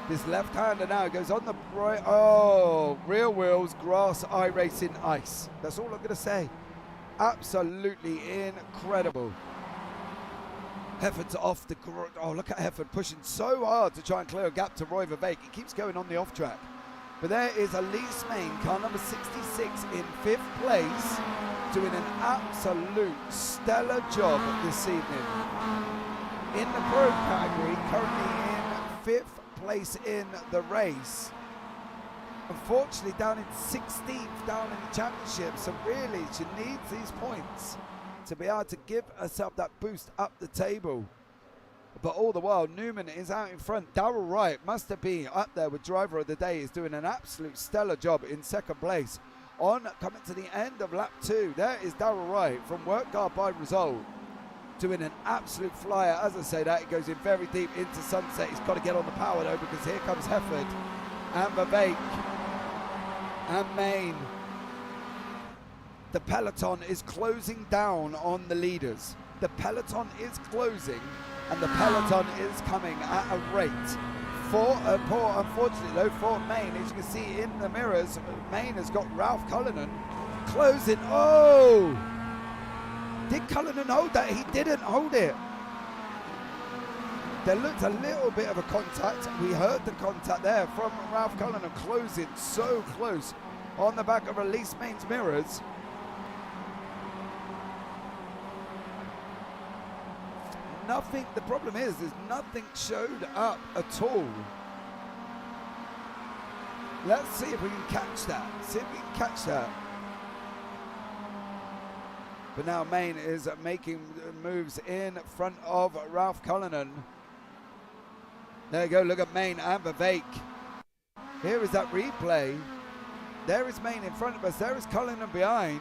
This left-hander now goes on the right. Oh, real wheels, grass, iRacing, ice. That's all I'm going to say. Absolutely incredible. Hefford's off the. Oh, look at Hefford pushing so hard to try and clear a gap to Roy Vivek. He keeps going on the off track. But there is Elise Main, car number 66 in 5th place, doing an absolute stellar job this evening. In the pro category, currently in 5th place in the race. Unfortunately down in 16th down in the championship, so really she needs these points to be able to give herself that boost up the table. But all the while Newman is out in front. Darrell Wright must have been up there with driver of the day, is doing an absolute stellar job in 2nd place. On coming to the end of lap 2, there is Darrell Wright from Work Guard by Result, doing an absolute flyer. As I say that, it goes in very deep into Sunset. He's got to get on the power though, because here comes Hefford and Vivek and Main. The peloton is closing down on the leaders. The peloton is closing and the peloton is coming at a rate. Unfortunately though, for Main, as you can see in the mirrors, Main has got Ralph Cullinan closing. Oh! Did Cullinan hold that? He didn't hold it. There looked a little bit of a contact. We heard the contact there from Ralph Cullinan, closing so close on the back of Elise Main's mirrors. Nothing, the problem is nothing showed up at all. Let's see if we can catch that. But now Main is making moves in front of Ralph Cullinan. There you go, look at Main and Vivek. Here is that replay. There is Main in front of us, there is Cullinan behind.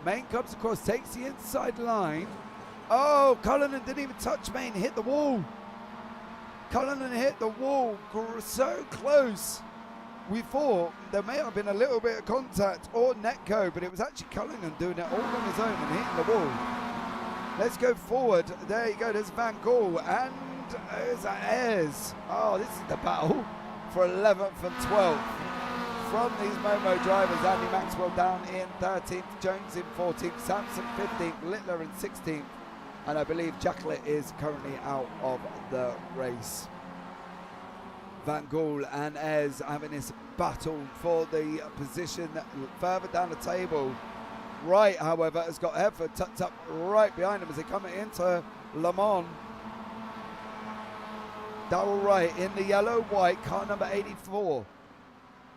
Main comes across, takes the inside line. Oh, Cullinan didn't even touch Main, hit the wall. Cullinan hit the wall, so close. We thought there may have been a little bit of contact or netco, but it was actually Cullinan doing it all on his own and hitting the wall. Let's go forward. There you go, there's Van Gaal and there's Ayres. Oh, this is the battle for 11th and 12th. From these Momo drivers, Andy Maxwell down in 13th, Jones in 14th, Sampson 15th, Littler in 16th. And I believe Jacklett is currently out of the race. Van Gaal and Ez having this battle for the position further down the table. Wright, however, has got Hefford tucked up right behind him as they come into Le Mans. Darrell Wright in the yellow-white, car number 84.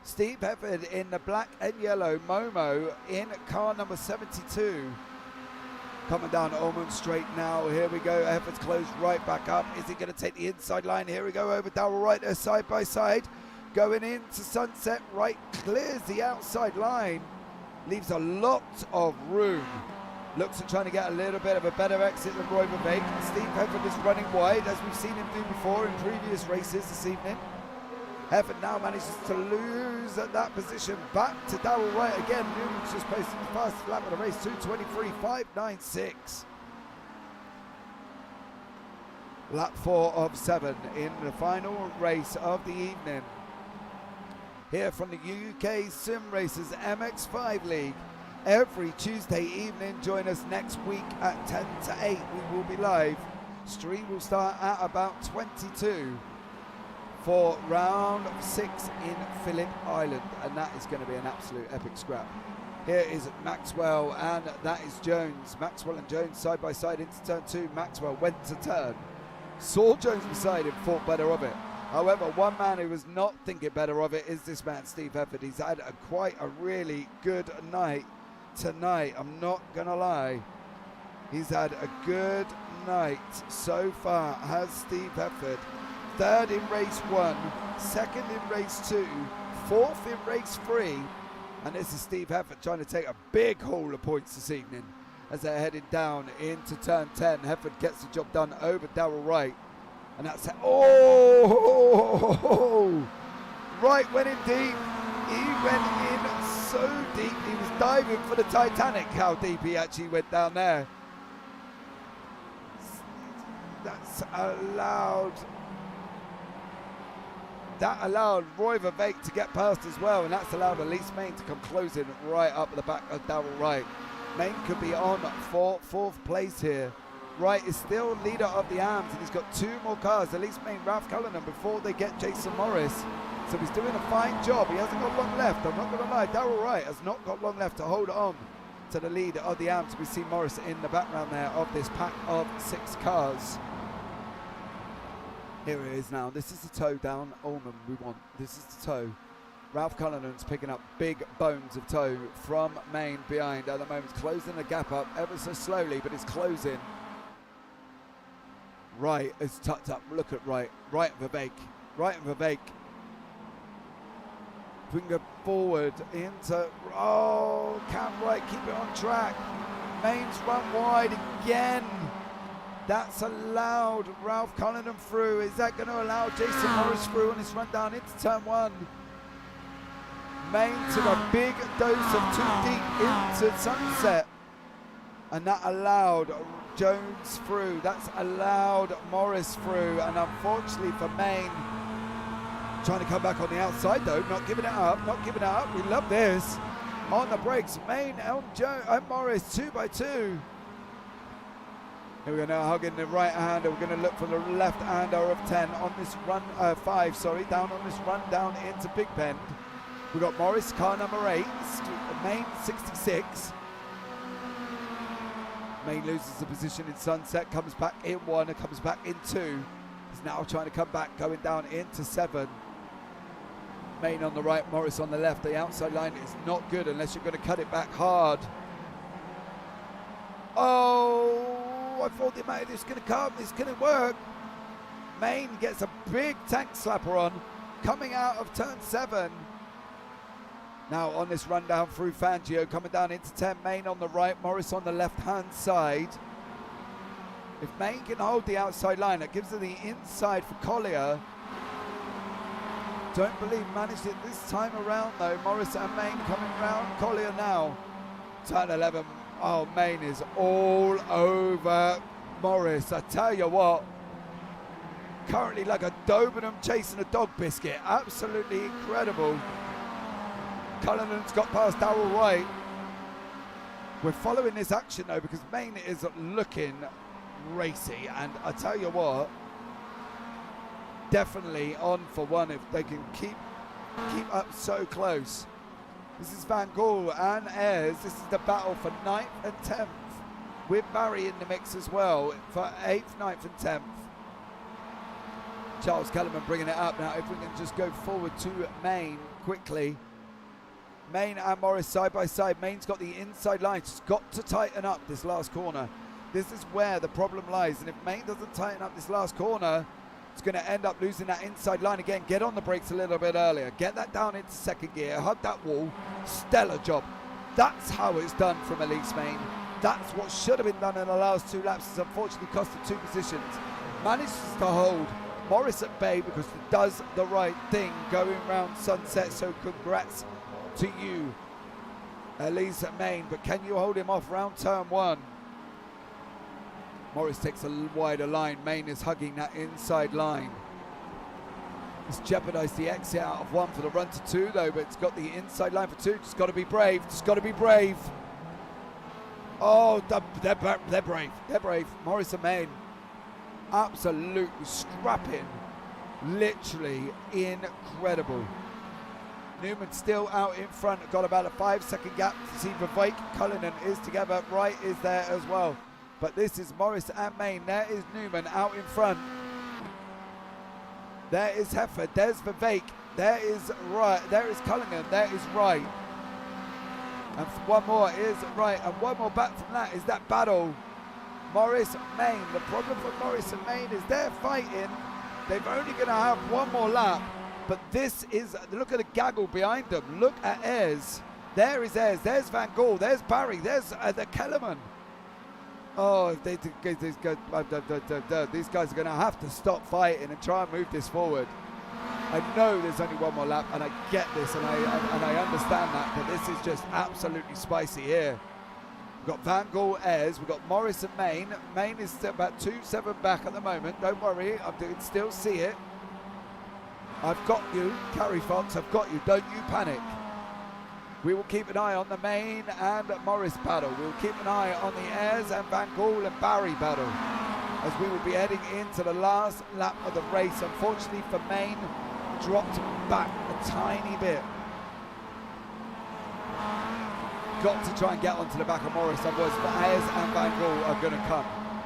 Steve Hefford in the black and yellow Momo in car number 72. Coming down Ullman Straight now. Here we go. Hefford's closed right back up. Is he going to take the inside line? Here we go over Darrell Wright there side by side. Going into Sunset. Wright clears the outside line. Leaves a lot of room. Looks at trying to get a little bit of a better exit than Roy Verbeek. Steve Hefford is running wide, as we've seen him do before in previous races this evening. Hefford now manages to lose at that position. Back to Darrell Wright again. Newman's just posted the fastest lap of the race, 2:23.596. Lap 4 of 7 in the final race of the evening. Here from the UK SimRacers MX5 League. Every Tuesday evening, join us next week at 10 to 8. We will be live. Stream will start at about 22 for round 6 in Phillip Island, and that is going to be an absolute epic scrap. Here is Maxwell and that is Jones. Maxwell and Jones side by side into turn 2. Maxwell went to turn, saw Jones beside him, thought better of it. However, one man who was not thinking better of it is this man, Steve Hefford. He's had quite a really good night tonight, I'm not going to lie. He's had a good night so far, has Steve Hefford. Third in race 1, second in race 2, fourth in race 3. And this is Steve Hefford trying to take a big haul of points this evening as they're heading down into turn 10. Hefford gets the job done over Darrell Wright. And that's it. Oh! Wright went in deep. He went in so deep. He was diving for the Titanic, how deep he actually went down there. That's allowed. That allowed Roy Verbeek to get past as well, and that's allowed Elise Main to come closing right up the back of Darrell Wright. Main could be on for fourth place here. Wright is still leader of the AMS, and he's got 2 more cars, Elise Main, Ralph Cullinan, before they get Jason Morris. So he's doing a fine job. He hasn't got long left, I'm not going to lie. Darrell Wright has not got long left to hold on to the lead of the AMS. We see Morris in the background there of this pack of 6 cars. Here it is now. This is the toe down Ullman we want. This is the toe. Ralph Cullinan's picking up big bones of toe from Main behind at the moment. It's closing the gap up ever so slowly, but it's closing. Wright is tucked up. Look at Wright. Wright and Verbeek. Wright and Verbeek. Finger forward into. Oh, can Wright keep it on track? Main's run wide again. That's allowed Ralph Cullinan through. Is that going to allow Jason Morris through on his run down into turn 1? Main took a big dose of too deep into Sunset. And that allowed Jones through. That's allowed Morris through. And unfortunately for Main, trying to come back on the outside though, not giving it up, not giving it up. We love this. On the brakes, Main and Morris 2 by 2. Here we go now, hugging the right hander. We're going to look for the left hander of 10 on this run, 5, sorry, down on this run down into Big Bend. We've got Morris, car number 8, Main 66. Main loses the position in Sunset, comes back in 1 and comes back in 2. He's now trying to come back, going down into 7. Main on the right, Morris on the left. The outside line is not good unless you're going to cut it back hard. Oh! I thought the amount of this is going to come, it's going to work. Main gets a big tank slapper on, coming out of turn 7. Now on this run down through Fangio, coming down into 10. Main on the right, Morris on the left hand side. If Main can hold the outside line, that gives her the inside for Collier. Don't believe managed it this time around though. Morris and Main coming round Collier now. Turn 11. Oh, Main is all over Morris. I tell you what, currently like a Doberman chasing a dog biscuit. Absolutely incredible. Cullinan's got past Darrell Wright. We're following this action though because Main is looking racy, and I tell you what, definitely on for one if they can keep up so close. This is Van Gaal and Ayres. This is the battle for 9th and 10th, with Barry in the mix as well for 8th, 9th and 10th. Charles Kellerman bringing it up now. If we can just go forward to Main quickly. Main and Morris side by side. Main's got the inside line. She's got to tighten up this last corner. This is where the problem lies, and if Main doesn't tighten up this last corner, it's going to end up losing that inside line again. Get on the brakes a little bit earlier. Get that down into second gear. Hug that wall. Stellar job. That's how it's done from Elise Main. That's what should have been done in the last 2 laps. It's unfortunately cost her 2 positions. Manages to hold Morris at bay because it does the right thing going round Sunset. So congrats to you, Elise Main. But can you hold him off round turn 1? Morris takes a wider line. Main is hugging that inside line. It's jeopardised the exit out of 1 for the run to 2 though, but it's got the inside line for 2. Just got to be brave. Just got to be brave. Oh, they're brave. They're brave. Morris and Main absolutely scrapping. Literally incredible. Newman still out in front. Got about a 5-second gap to see Vivek. Cullinan is together. Wright is there as well. But this is Morris and Main. There is Newman out in front. There is Hefford. There's Vivek. There is Wright. There is Cullinan. There is Wright. And one more is Wright. And one more back from that is that battle. Morris, Main. The problem for Morris and Main is they're fighting. They're only going to have one more lap. But this is, look at the gaggle behind them. Look at Ayres. There is Ayres. There's Van Gaal. There's Barry. There's the Kellerman. Oh, these guys are going to have to stop fighting and try and move this forward. I know there's only one more lap, and I get this, and I understand that, but this is just absolutely spicy here. We've got Van Gaal, Ayres, we've got Morris and Main. Main is still about 2-7 back at the moment. Don't worry, I can still see it. I've got you, Carrie Fox, I've got you. Don't you panic. We will keep an eye on the Main and Morris battle. We'll keep an eye on the Ayres and Van Gaal and Barry battle, as we will be heading into the last lap of the race. Unfortunately for Main, dropped back a tiny bit. Got to try and get onto the back of Morris, otherwise Ayres and Van Gaal are going to come,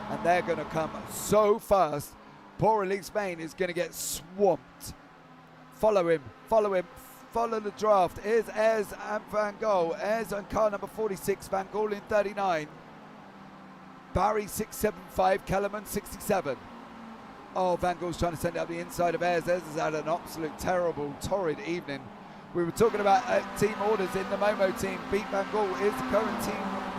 and they're going to come so fast. Poor Elise Main is going to get swamped. Follow him, follow the draft. Here's Ayres and Van Gaal. Ayres on car number 46, Van Gaal in 39. Barry 675, Kellerman 67. Oh, Van Gaal's trying to send it up the inside of Ayres. Ayres has had an absolute terrible, torrid evening. We were talking about team orders in the Momo team. Pete Van Gaal is the current team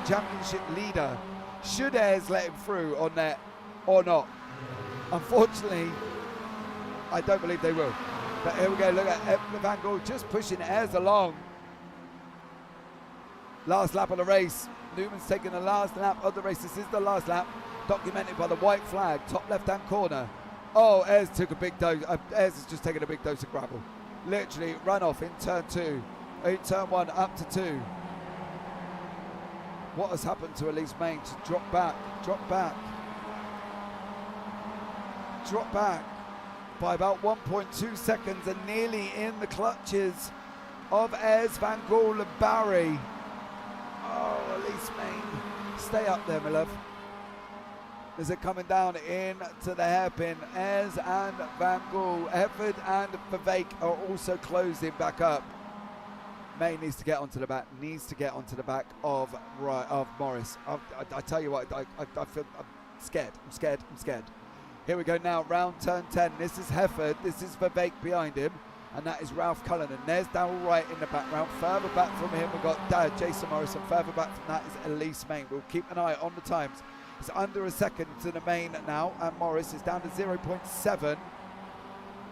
championship leader. Should Ayres let him through on that or not? Unfortunately, I don't believe they will. But here we go, look at Van Gaal just pushing Ayres along. Last lap of the race. Newman's taking the last lap of the race. This is the last lap, documented by the white flag, top left-hand corner. Oh, Ayres took a big dose. Ayres has just taken a big dose of gravel. Literally run off in turn 2. In turn 1 up to 2. What has happened to Elise Main? She's dropped back by about 1.2 seconds and nearly in the clutches of Ayres, Van Gaal and Barry. Oh, Elise Main, stay up there, my love. As it coming down into the hairpin, Ayres and Van Gaal, Hefford and Vivek are also closing back up. Main needs to get onto the back, of Morris. I tell you what, I feel I'm scared. Here we go now, round turn 10. This is Hefford, this is Vivek behind him, and that is Ralph Cullinan. There's Darryl Wright in the background. Further back from him, we've got Jason Morrison. Further back from that is Elise Main. We'll keep an eye on the times. It's under a second to the Main now, and Morris is down to 0.7.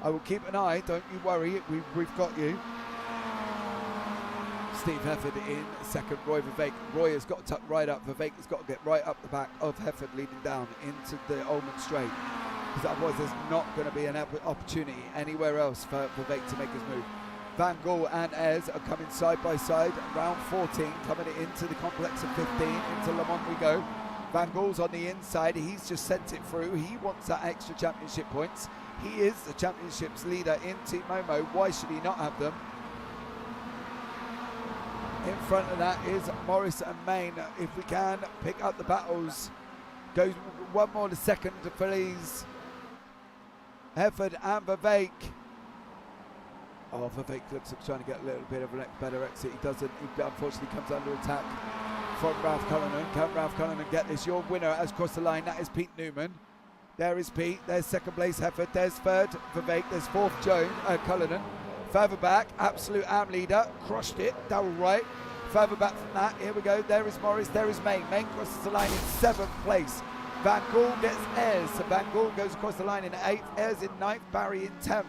I will keep an eye, don't you worry, we've got you. Steve Hefford in second, Roy Vivek. Roy has got to tuck right up. Vivek has got to get right up the back of Hefford, leading down into the Ullman Straight. Because otherwise there's not going to be an opportunity anywhere else for Vivek to make his move. Van Gaal and Ayres are coming side by side. Round 14, coming into the complex of 15. Into Le Mans we go. Van Gaal's on the inside. He's just sent it through. He wants that extra championship points. He is the championship's leader in Team Momo. Why should he not have them? In front of that is Morris and Main. If we can pick up the battles, goes one more to second for these Hefford and Vivek. Oh, Vivek looks like trying to get a little bit of a better exit. He doesn't. He unfortunately comes under attack from Ralph Cullinan. Can Ralph Cullinan get this? Your winner has crossed the line. That is Pete Newman. There is Pete. There's second place Hefford. There's third Vivek. There's fourth Cullinan. Further back, absolute arm leader. Crushed it. Double right. Further back from that, here we go. There is Morris. There is Main. Main crosses the line in seventh place. Van Gaal gets Ayres. So Van Gaal goes across the line in eighth. Ayres in ninth. Barry in 10th.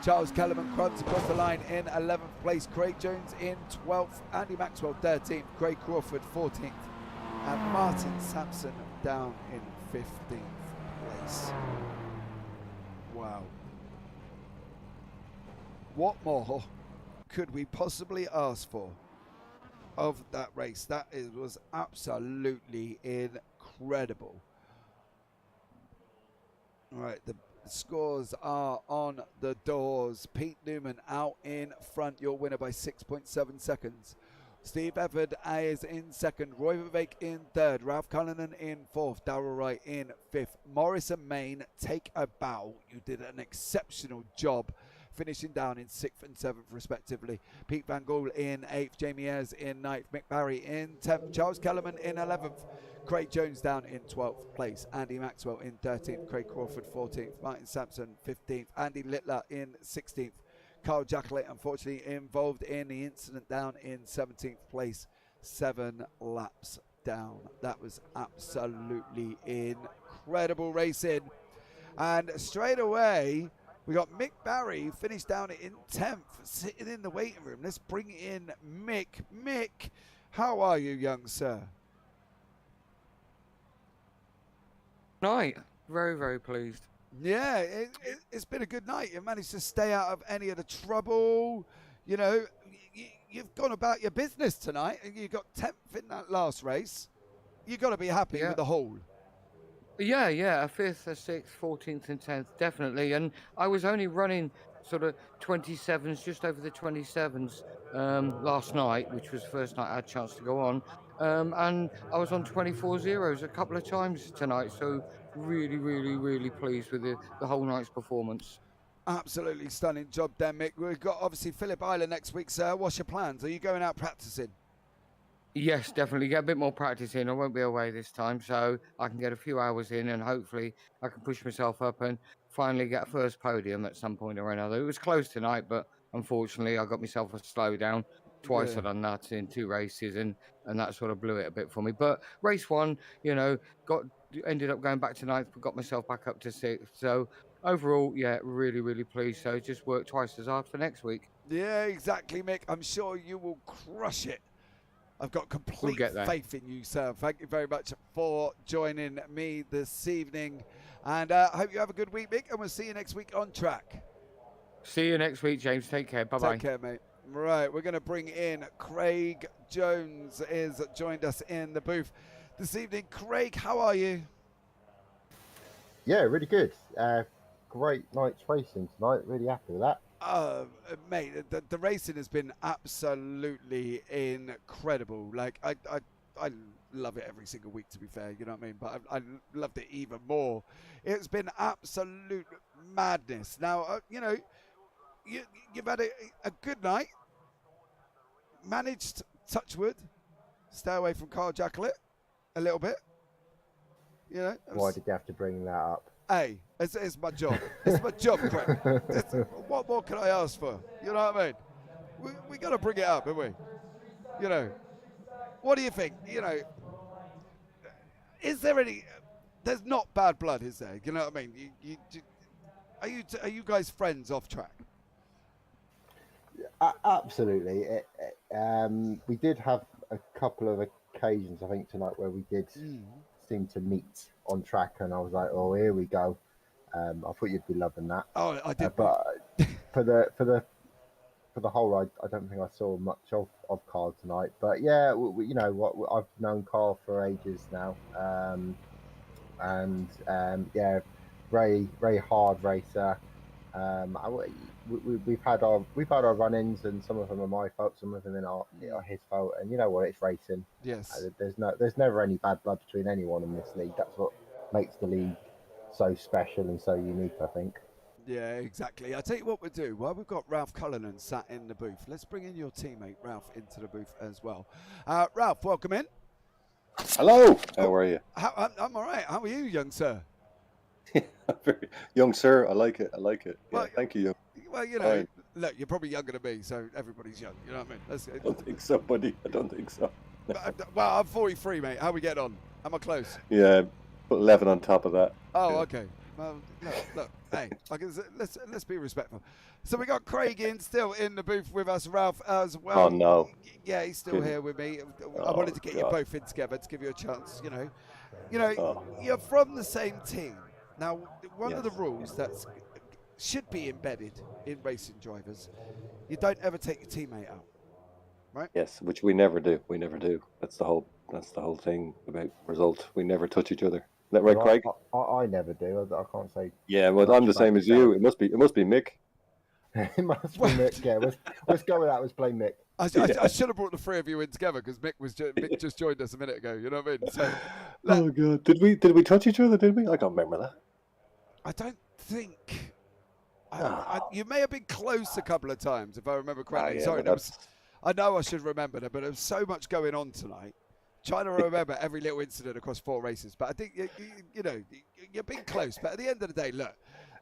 Charles Kellerman runs across the line in 11th place. Craig Jones in 12th. Andy Maxwell 13th. Craig Crawford 14th. And Martin Sampson down in 15th place. Wow. What more could we possibly ask for of that race? That was absolutely incredible. All right, the scores are on the doors. Pete Newman out in front, your winner by 6.7 seconds. Steve Hefford is in second. Roy Vivek in third. Ralph Cullinan in fourth. Darryl Wright in fifth. Morris and Main take a bow. You did an exceptional job, finishing down in 6th and 7th respectively. Pete Van Gaal in 8th, Jamie Ayres in 9th, Mick Barry in 10th, Charles Kellerman in 11th, Craig Jones down in 12th place, Andy Maxwell in 13th, Craig Crawford 14th, Martin Sampson 15th, Andy Littler in 16th, Carl Jacklett unfortunately involved in the incident down in 17th place, 7 laps down. That was absolutely incredible racing. And straight away, we got Mick Barry finished down in 10th, sitting in the waiting room. Let's bring in Mick. Mick, how are you, young sir? Night. Very, very pleased. Yeah, it's been a good night. You managed to stay out of any of the trouble. You know, you've gone about your business tonight, and you got 10th in that last race. You've got to be happy with the whole. Yeah, a 5th, a 6th, 14th and 10th, definitely. And I was only running sort of 27s, just over the 27s last night, which was the first night I had a chance to go on. And I was on 24 zeros a couple of times tonight. So really, really, really pleased with the whole night's performance. Absolutely stunning job there, Mick. We've got obviously Phillip Island next week, sir. What's your plans? Are you going out practicing? Yes, definitely get a bit more practice in. I won't be away this time, so I can get a few hours in, and hopefully I can push myself up and finally get a first podium at some point or another. It was close tonight, but unfortunately I got myself a slowdown. Twice I've done that in 2 races, and that sort of blew it a bit for me. But race 1, ended up going back to 9th, but got myself back up to 6th. So overall, yeah, really, really pleased. So just work twice as hard for next week. Yeah, exactly, Mick. I'm sure you will crush it. I've got complete faith in you, sir. Thank you very much for joining me this evening. And I hope you have a good week, Mick, and we'll see you next week on track. See you next week, James. Take care. Bye-bye. Take care, mate. Right, we're going to bring in Craig Jones, is joined us in the booth this evening. Craig, how are you? Yeah, really good. Great night's racing tonight. Really happy with that. Mate, the racing has been absolutely incredible. Like, I love it every single week, to be fair, you know what I mean? But I loved it even more. It's been absolute madness. Now, you've had a good night. Managed, touch wood, stay away from Carl Jacklett a little bit. You know. Why did you have to bring that up? Hey, it's my job. It's my job, Craig. What more can I ask for? You know what I mean? We got to bring it up, haven't we? You know. What do you think? You know, is there any? There's not bad blood, is there? You know what I mean? Are you guys friends off track? Absolutely. We did have a couple of occasions, I think, tonight where we did seem to meet on track, and I was like, "Oh, here we go." I thought you'd be loving that. Oh, I did. But for the for the whole ride, I don't think I saw much of Carl tonight. But yeah, you know what, I've known Carl for ages now, and yeah, very hard racer. We've had our run-ins, and some of them are my fault, some of them are his fault. And you know what, it's racing. Yes. There's never any bad blood between anyone in this league. That's what makes the league so special and so unique, I think. Yeah, exactly. I'll tell you what we'll do. While we've got Ralph Cullinan sat in the booth, let's bring in your teammate Ralph into the booth as well. Ralph, welcome in. Hello. How are you? I'm all right. How are you, young sir? Young sir, I like it. Yeah, Well, thank you. Well, you know, look, you're probably younger than me, so everybody's young. You know what I mean? I don't think so, buddy. I don't think so. Well, I'm 43, mate. How we getting on? Am I close? Yeah, put 11 on top of that. Oh, yeah. Okay. Well, look. Hey, let's be respectful. So we got Craig still in the booth with us, Ralph as well. Oh no. Yeah, he's still here with me. I wanted to get you both in together to give you a chance. You're from the same team. Now, one of the rules that should be embedded in racing drivers, you don't ever take your teammate out, right? Yes, which we never do. That's the whole thing about result. We never touch each other. Is that right, Craig? I never do. I can't say. Yeah, well, I'm the same as you. It must be Mick. It must be Mick. Yeah, let's go with that. Let's play Mick. I should have brought the three of you in together because Mick just joined us a minute ago. You know what I mean? So, Oh god, did we touch each other? Did we? I can't remember that. I don't think. You may have been close a couple of times, if I remember correctly. Yeah, Sorry, but I know I should remember that, but there was so much going on tonight. Trying to remember every little incident across 4 races, but I think you're being close. But at the end of the day, look,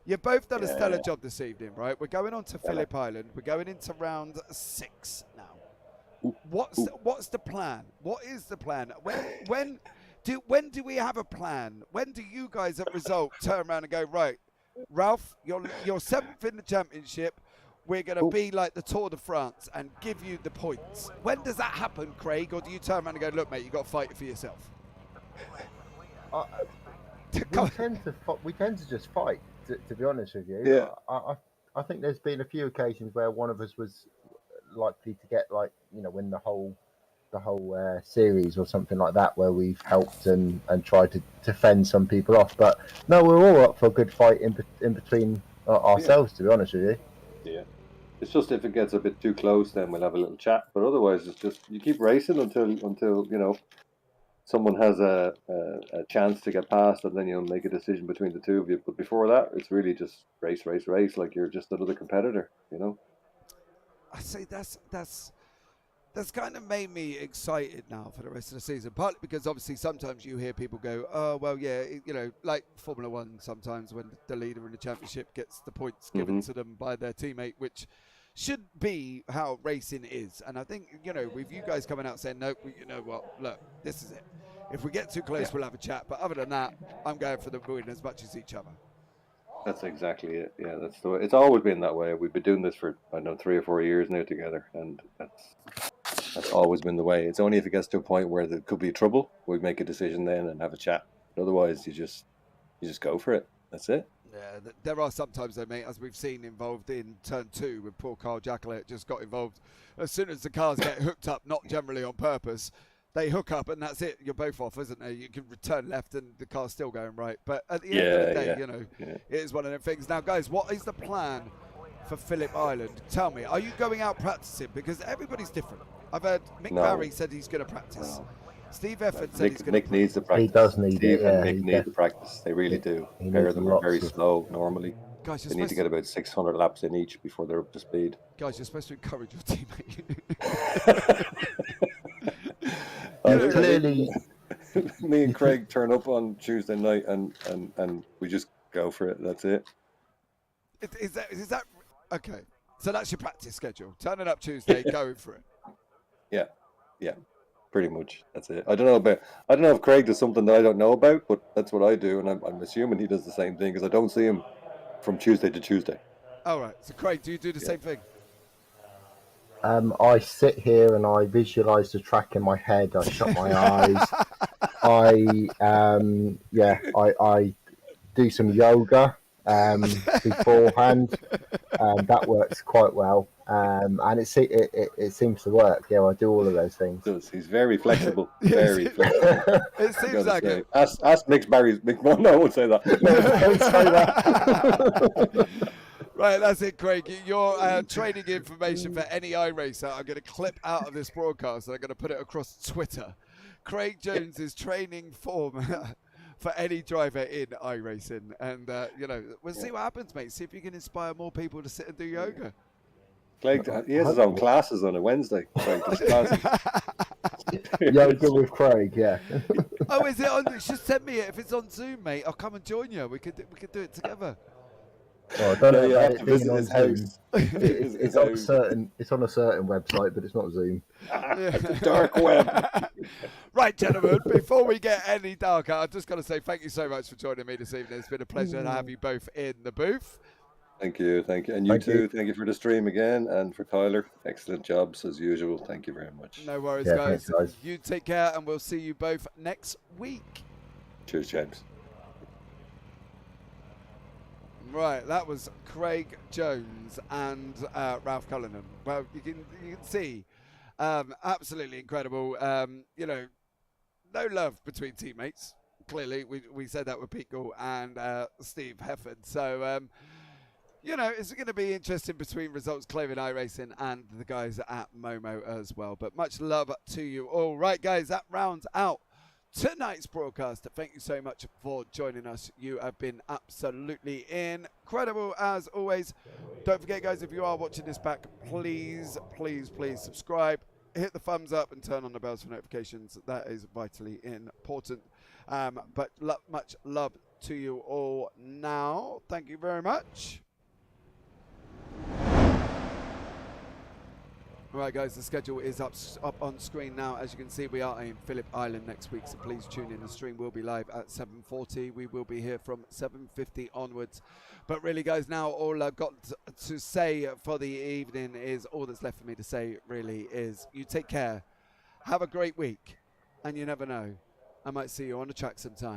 you've both done a stellar job this evening, right? We're going on to Phillip Island. We're going into round 6 now. What's the plan? What is the plan? When do we have a plan? When do you guys at result turn around and go, right, Ralph, you're 7th in the championship. We're going to be like the Tour de France and give you the points. When does that happen, Craig? Or do you turn around and go, look, mate, you've got to fight it for yourself? We tend to just fight, to be honest with you. Yeah. I think there's been a few occasions where one of us was likely to get, win the whole series or something like that, where we've helped and tried to fend some people off. But no, we're all up for a good fight in between ourselves, to be honest with you. Yeah. It's just if it gets a bit too close, then we'll have a little chat. But otherwise, it's just you keep racing until someone has a chance to get past, and then you'll make a decision between the two of you. But before that, it's really just race, like you're just another competitor, I say that's kind of made me excited now for the rest of the season. Partly because obviously sometimes you hear people go, oh, well, yeah, like Formula One sometimes when the leader in the championship gets the points given to them by their teammate, which should be how racing is. And I think, with you guys coming out saying, no, you know what, look, this is it. If we get too close, we'll have a chat. But other than that, I'm going for the win as much as each other. That's exactly it. Yeah, that's the way. It's always been that way. We've been doing this for 3 or 4 years now together, and that's always been the way. It's only if it gets to a point where there could be trouble, we make a decision then and have a chat. But otherwise, you just go for it. That's it. Yeah, there are sometimes though, mate, as we've seen involved in turn 2 with poor Carl Jacqueline just got involved. As soon as the cars get hooked up, not generally on purpose, they hook up and that's it. You're both off, isn't it? You can return left and the car's still going right. But at the end of the day, it is one of them things. Now, guys, what is the plan for Phillip Island? Tell me, are you going out practicing? Because everybody's different. I've heard Mick Barry said he's going to practice. Steve Efford said he's going to. Nick needs the practice. He does need Steve it. and Mick need the practice. They really do. A pair of them are very slow normally. Guys, they need to get about 600 laps in each before they're up to speed. Guys, you're supposed to encourage your teammate. Clearly, me and Craig turn up on Tuesday night and we just go for it. That's it. Is that okay? So that's your practice schedule. Turning up Tuesday, going for it. Yeah, pretty much. That's it. I don't know if Craig does something that I don't know about, but that's what I do, and I'm assuming he does the same thing because I don't see him from Tuesday to Tuesday. All right. So Craig, do you do the same thing? I sit here and I visualize the track in my head. I shut my eyes. I do some yoga. beforehand. That works quite well, and it seems to work. Yeah, I do all of those things. He's very flexible. Yes, Very flexible. It seems like it. Ask Mick Barry's. No, I won't say that. Don't say that. Right, that's it, Craig. Your training information for any iRacer, I'm going to clip out of this broadcast and I'm going to put it across Twitter. Craig Jones's training form for any driver in iRacing. And, we'll see what happens, mate. See if you can inspire more people to sit and do yoga. Craig, he has his own classes on a Wednesday. Craig, Yoga with Craig, yeah. Oh, is it on? Just send me it. If it's on Zoom, mate, I'll come and join you. We could do it together. Oh, I don't know you about have it to being visit on his Zoom. house. It's on a certain website, but it's not Zoom. The dark web. Right, gentlemen, before we get any darker, I've just got to say thank you so much for joining me this evening. It's been a pleasure to have you both in the booth. Thank you. And you too. Thank you for the stream again, and for Tyler. Excellent jobs as usual. Thank you very much. No worries, Yeah, guys. thanks, guys. You take care, and we'll see you both next week. Cheers, James. Right, that was Craig Jones and Ralph Cullinan. Well, you can see, absolutely incredible. No love between teammates. Clearly, we said that with Pete Gall and Steve Hefford. So, it's going to be interesting between Results Clothing iRacing and the guys at Momo as well. But much love to you all. Right, guys, that rounds out tonight's broadcast. Thank you so much for joining us. You have been absolutely incredible as always. Don't forget, guys, if you are watching this back, please subscribe, hit the thumbs up and turn on the bells for notifications. That is vitally important. But much love to you all now. Thank you very much. Right, guys, the schedule is up on screen now. As you can see, we are in Phillip Island next week, so please tune in. The stream will be live at 7:40. We will be here from 7:50 onwards. But really, guys, now all I've got to say for the evening is, all that's left for me to say really is, you take care, have a great week, and you never know, I might see you on the track sometime.